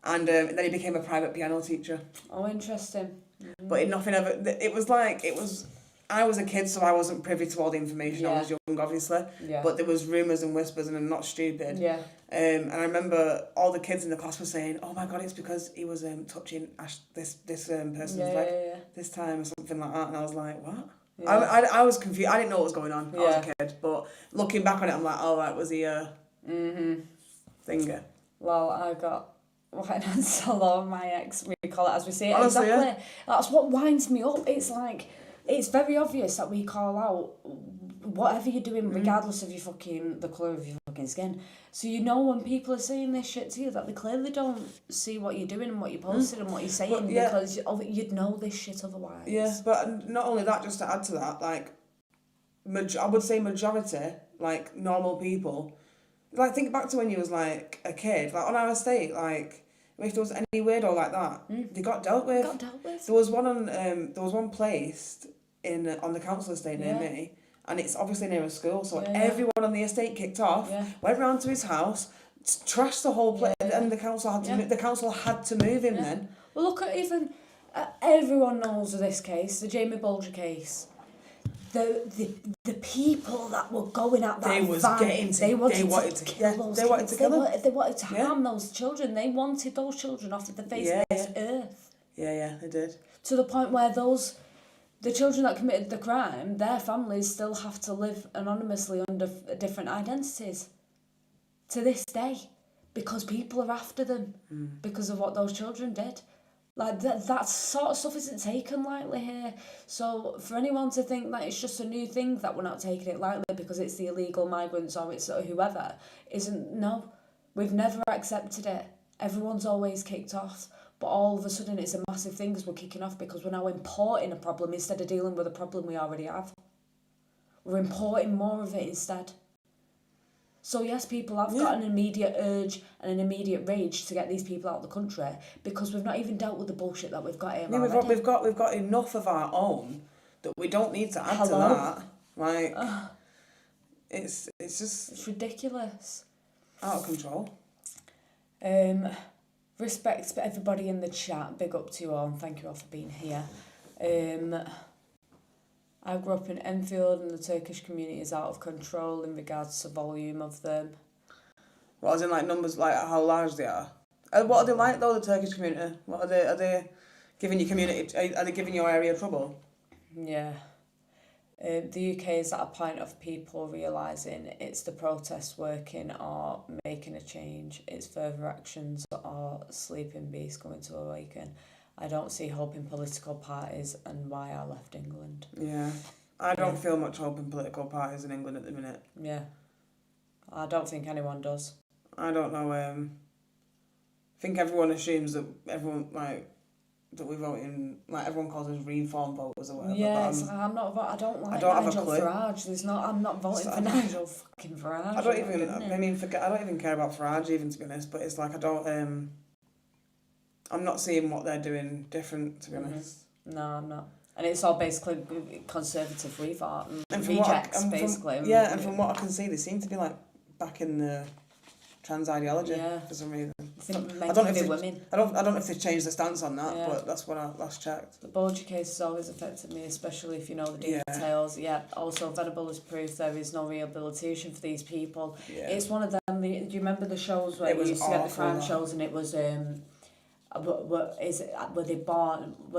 and then he became a private piano teacher. Oh, interesting. But nothing ever. It was I was a kid, so I wasn't privy to all the information. I was young, obviously. Yeah. But there was rumours and whispers, and I'm not stupid. Yeah. And I remember all the kids in the class were saying, "Oh my God, it's because he was touching this person's leg this time," or something like that. And I was like, "What?" Yeah. I was confused. I didn't know what was going on. I was a kid, but looking back on it, I'm like, "Oh, right, was he a thinger?" Well, I got right answer on my ex. We call it as we say it. Honestly, exactly. yeah. That's what winds me up. It's like, it's very obvious that we call out whatever you're doing, regardless of the colour of your fucking skin. So you know when people are saying this shit to you that they clearly don't see what you're doing and what you're posting and what you're saying because you'd know this shit otherwise. Yeah, but not only that, just to add to that, like, I would say majority, like, normal people, like, think back to when you was, like, a kid, like, on our estate, like, if there was any weirdo like that, they got dealt with. There was one placed on the council estate near me, and it's obviously near a school, so everyone on the estate kicked off, went round to his house, trashed the whole place, and the council had to move him then. Well, look at even everyone knows of this case, the Jamie Bulger case. The people that were going at that they wanted to kill those kids. They wanted to harm those children. They wanted those children off of the face of this earth. Yeah, they did. To the point where the children that committed the crime, their families still have to live anonymously under different identities to this day because people are after them because of what those children did. Like, that sort of stuff isn't taken lightly here. So for anyone to think that it's just a new thing that we're not taking it lightly because it's the illegal migrants or it's whoever, no. We've never accepted it. Everyone's always kicked off. But all of a sudden it's a massive thing because we're kicking off because we're now importing a problem instead of dealing with a problem we already have. We're importing more of it instead. So yes, people have got an immediate urge and an immediate rage to get these people out of the country because we've not even dealt with the bullshit that we've got here already. We've got enough of our own that we don't need to add to that. Like, it's just... It's ridiculous. Out of control. Respect to everybody in the chat. Big up to you all and thank you all for being here. I grew up in Enfield and the Turkish community is out of control in regards to volume of them. What, as in like numbers, like how large they are? What are they like though, the Turkish community? What are they giving your community, are they giving your area trouble? Yeah. The UK is at a point of people realising it's the protests working or making a change, it's further actions or sleeping beasts going to awaken. I don't see hope in political parties and why I left England. Yeah. I don't feel much hope in political parties in England at the minute. Yeah. I don't think anyone does. I don't know. I think everyone assumes that that we vote in, like, everyone calls us reform voters or whatever. Yeah, I'm not. I don't like Nigel Farage. I'm not voting for Nigel fucking Farage. I don't even care about Farage, even, to be honest. But it's like I'm not seeing what they're doing different, to be honest. No, I'm not. And it's all basically conservative rejects, basically. And from what I can see, they seem to be like back in the trans ideology for some reason. I don't know if they've changed the stance on that, but that's what I last checked. The Bulger case has always affected me, especially if you know the details. Yeah. Also, Venable is proof there is no rehabilitation for these people. Yeah. It's one of them. Do you remember the shows where you used to get the crime shows and it was were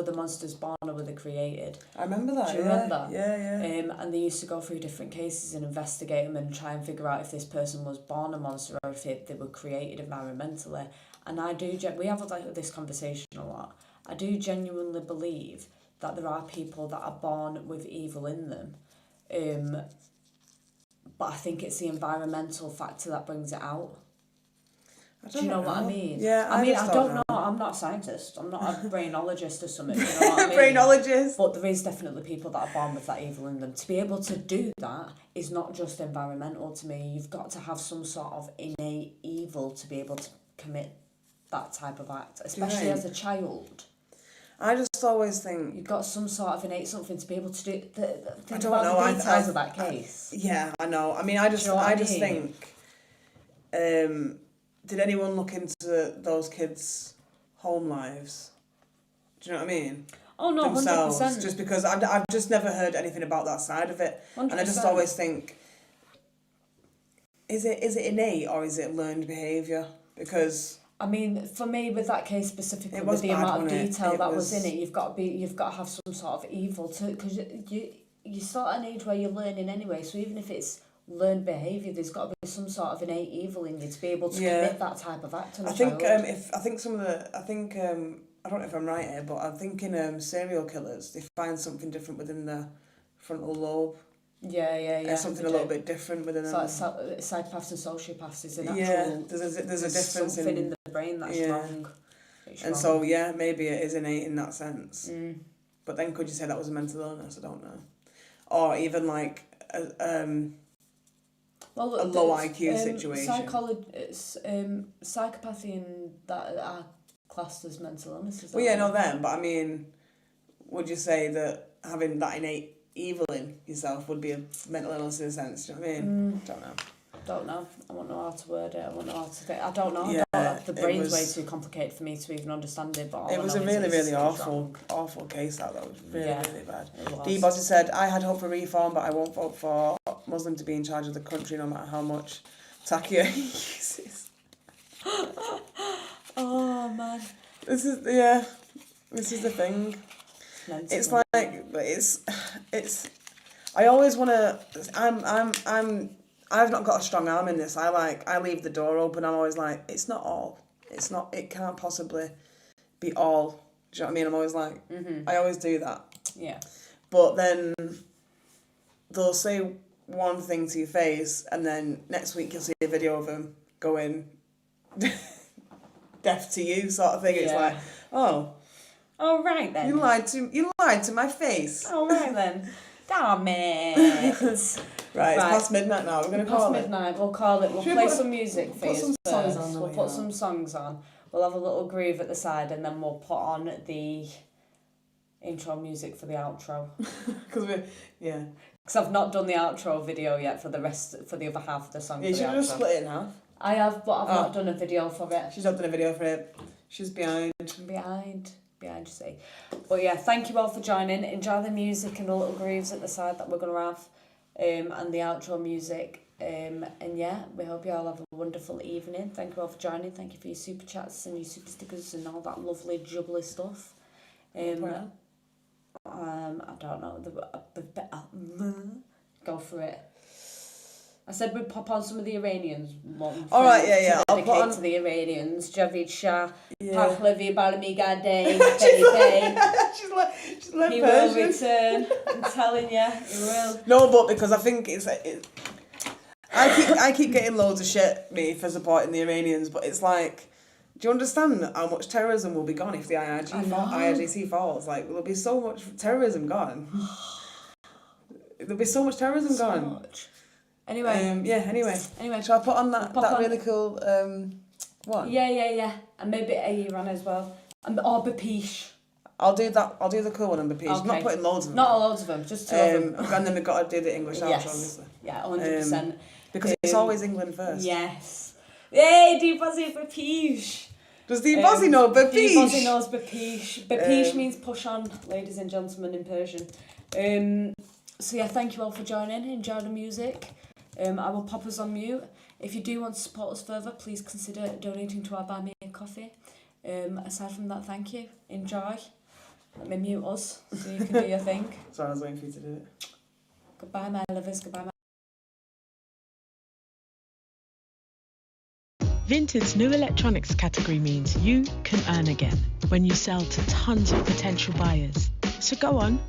the monsters born or were they created? I remember that. Do you remember? Yeah. And they used to go through different cases and investigate them and try and figure out if this person was born a monster or if they were created environmentally. And we have this conversation a lot. I do genuinely believe that there are people that are born with evil in them. But I think it's the environmental factor that brings it out. Do you know what I mean? Yeah, I don't know. I'm not a scientist. I'm not a brainologist or something. You know what I mean? Brainologist. But there is definitely people that are born with that evil in them. To be able to do that is not just environmental to me. You've got to have some sort of innate evil to be able to commit that type of act, especially as a child. I just always think you've got some sort of innate something to be able to do. I don't know. The details of that case. I know. I mean, I just think. Did anyone look into those kids' home lives? Do you know what I mean? Oh no, themselves, 100%. just because I've just never heard anything about that side of it, 100%. and I just always think, is it innate or is it learned behaviour? Because I mean, for me, with that case specifically, It was with the bad, amount of wasn't it? detail It that was- was in it, you've got to have some sort of evil to, because you start at an age where you're learning anyway. So even if it's learned behaviour, there's got to be some sort of innate evil in you to be able to commit that type of act on a I think child. I don't know if I'm right here, but I'm thinking serial killers, they find something different within the frontal lobe. Yeah. Something a little bit different within them. It's like psychopaths and sociopaths is an actual... Yeah, there's a difference something in the brain that's wrong. And so, yeah, maybe it is innate in that sense. But then could you say that was a mental illness? I don't know. Or even like a low IQ situation. Psychopathy and that are classed as mental illnesses. Well, yeah, no, them. But I mean, would you say that having that innate evil in yourself would be a mental illness in a sense? Do you know what I mean? Don't know. I won't know how to word it. I won't know how to think. I don't know. Yeah, the brain's way too complicated for me to even understand it. But it was a really awful case. That was really bad. D. Bozzy said, "I had hope for reform, but I won't vote for Muslim to be in charge of the country, no matter how much Takia uses." Oh man. This is the thing. It's like it's. I always want to. I've not got a strong arm in this. I leave the door open. I'm always like, it's not all. It's not. It can't possibly be all. Do you know what I mean? I'm always like, I always do that. Yeah. But then they'll say one thing to your face, and then next week you'll see a video of them going deaf to you, sort of thing. It's like, oh right then. You lied to my face. Oh right then. Damn it. Right, it's past midnight now. We're going to call it. Past midnight, we'll call it. We'll play some music for you some songs on. We'll put some songs on. We'll have a little groove at the side, and then we'll put on the intro music for the outro. Because I've not done the outro video yet for the other half of the song. Yeah, you should have just split it in half. I have, but I've not done a video for it. She's not done a video for it. She's behind, you see. But yeah, thank you all for joining. Enjoy the music and the little grooves at the side that we're going to have, and the outro music. And yeah, we hope you all have a wonderful evening. Thank you all for joining. Thank you for your super chats and your super stickers and all that lovely jubbly stuff. I don't know. Go for it. I said we'd pop on some of the Iranians one. All right, yeah. I'll put on to the Iranians. Javid Shah, Pahlavi Balamiga Day, She's like he will return. I'm telling you, he will. No, but because I think I keep getting loads of shit for supporting the Iranians, but it's like, do you understand how much terrorism will be gone if the IRGC falls? Like, there'll be so much terrorism gone. There'll be so much terrorism gone. Much. Anyway. Anyway. Shall I put on that really cool one? Yeah. And maybe Iran as well. Or Bapish. I'll do the cool one on Bapish. Okay. I'm not putting loads of them. Not loads of them, just two of them. And then we've got to do the English outro, yes. obviously. Yeah, 100%. Because it's always England first. Yes. Hey, D Bozzy Bapish. Does D Bozzy know Bapish? D Bozzy knows Bapish. Bapish means push on, ladies and gentlemen, in Persian. So yeah, thank you all for joining. Enjoy the music. I will pop us on mute. If you do want to support us further, please consider donating to our Buy Me a Coffee. Aside from that, thank you. Enjoy. Let me mute us so you can do your thing. Sorry, I was waiting for you to do it. Goodbye, my lovers. Goodbye, my... Vinted's new electronics category means you can earn again when you sell to tons of potential buyers. So go on,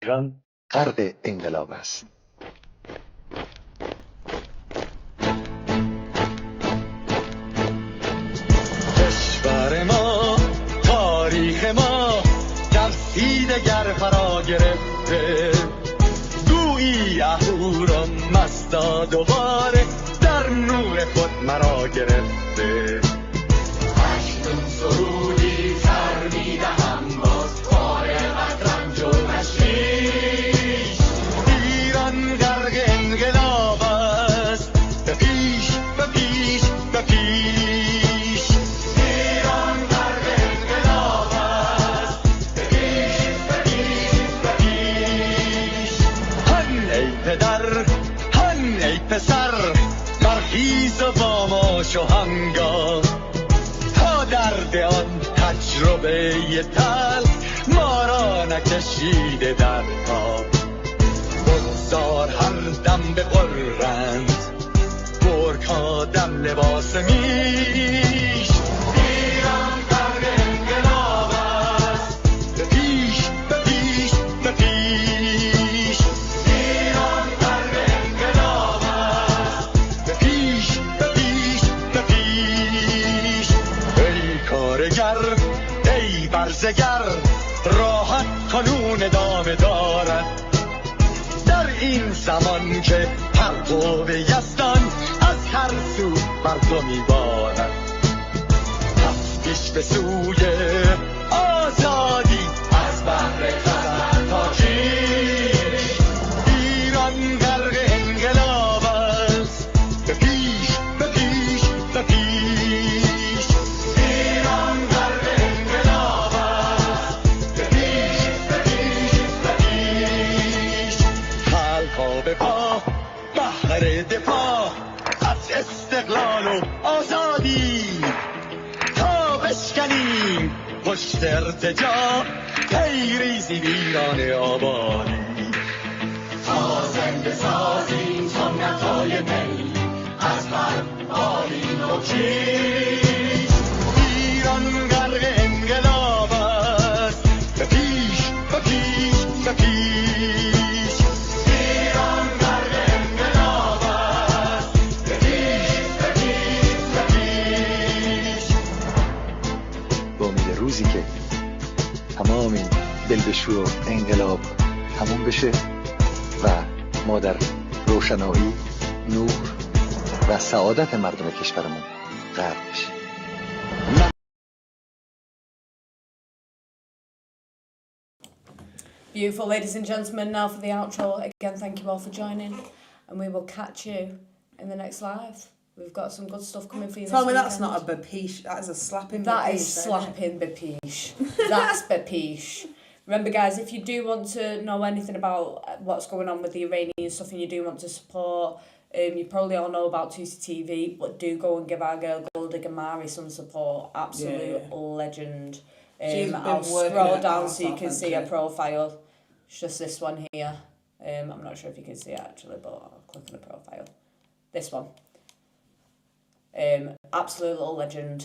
ایران غرق انقلاب است. کشور ما، تاریخ ما در سینه گر فرا گرفته، گویی اهورا مستا دوباره در نور خود مرا گرفته. هشتم سرودی سر میدهم باز بار رنج و تشویش. ایران غرق انقلاب است، به پیش به پیش به پیش. ایران غرق انقلاب است، به پیش به پیش به پیش. هن ای پدر، هن ای پسر، برخیز و با ما شهنگاه، تا درد آن تجربه تلخ ما را نکشیده در خواب. بگذار هر دم بغرند گرگ‌ها دم لباس میش. ایران غرق انقلاب است، به پیش به پیش به پیش. ایران غرق انقلاب است، به پیش به پیش به پیش. ای کارگر، ای برزگر، راحت کنون ادامه دارد در این زمان که پرتو یزدان از هر سو بر تو میبارد. تفتیش به سوی آزادی از بحر خزر تا کیش. ایران غرق انقلاب است، به پیش به پیش به پیش. ایران غرق انقلاب است، به پیش به پیش به پیش. خلقا به پا، بهر دفاع از استقلال و آزادی، تا بشکنیم پشت ارتجاع پیریزی ویران آبادی. تا زنده سازیم سنت‌های می از هر بالین و کیش. ایران غرق انقلاب است، به پیش به پیش به پیش. ایران غرق انقلاب است، به پیش به پیش به پیش. با امید روزی که تمام این دلبشور و انقلاب تموم بشه و ما در روشنایی، نور و سعادت مردم کشورمون غرق بشیم. Beautiful, ladies and gentlemen, now for the outro. Again, thank you all for joining, and we will catch you in the next live. We've got some good stuff coming for you. Tell this me weekend. that's not a bapiche, that is a slapping That bapiche. is slapping bapiche. That's bapiche. Remember, guys, if you do want to know anything about what's going on with the Iranian stuff and you do want to support, you probably all know about Tusi TV, but do go and give our girl Golda Gamari some support. Absolute legend. She's I'll been working scroll her down arse so you off, can hasn't see her she? profile. It's just this one here. I'm not sure if you can see it actually, but I'll click on the profile. This one. Absolute little legend.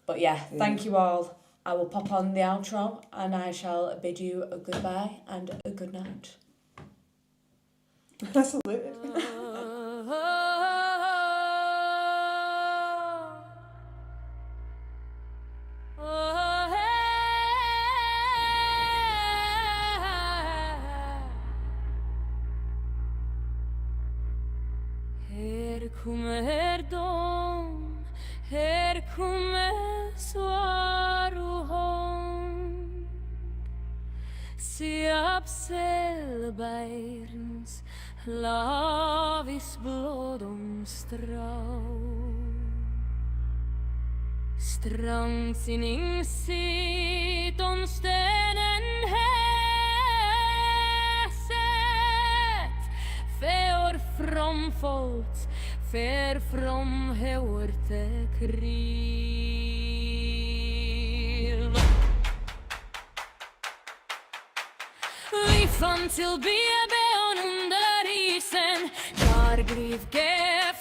But yeah, thank you all. I will pop on the outro and I shall bid you a goodbye and a good night. Absolutely. Her kommer de, her kommer svar och hånd. Se ab Selberns lavis blod om Strandsinning sit om stenen häset för framfalt för framhårte krill. Vi fann till bebön under isen, där grivke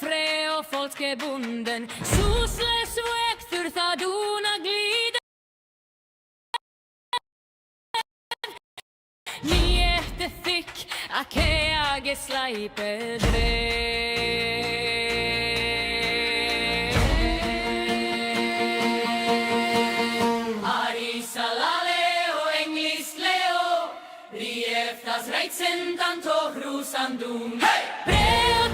frä och folkebunden, susles väktur thaduna glida. Ni a che ageslai pedre. Rieftas reizen tanto grusandum. Hey!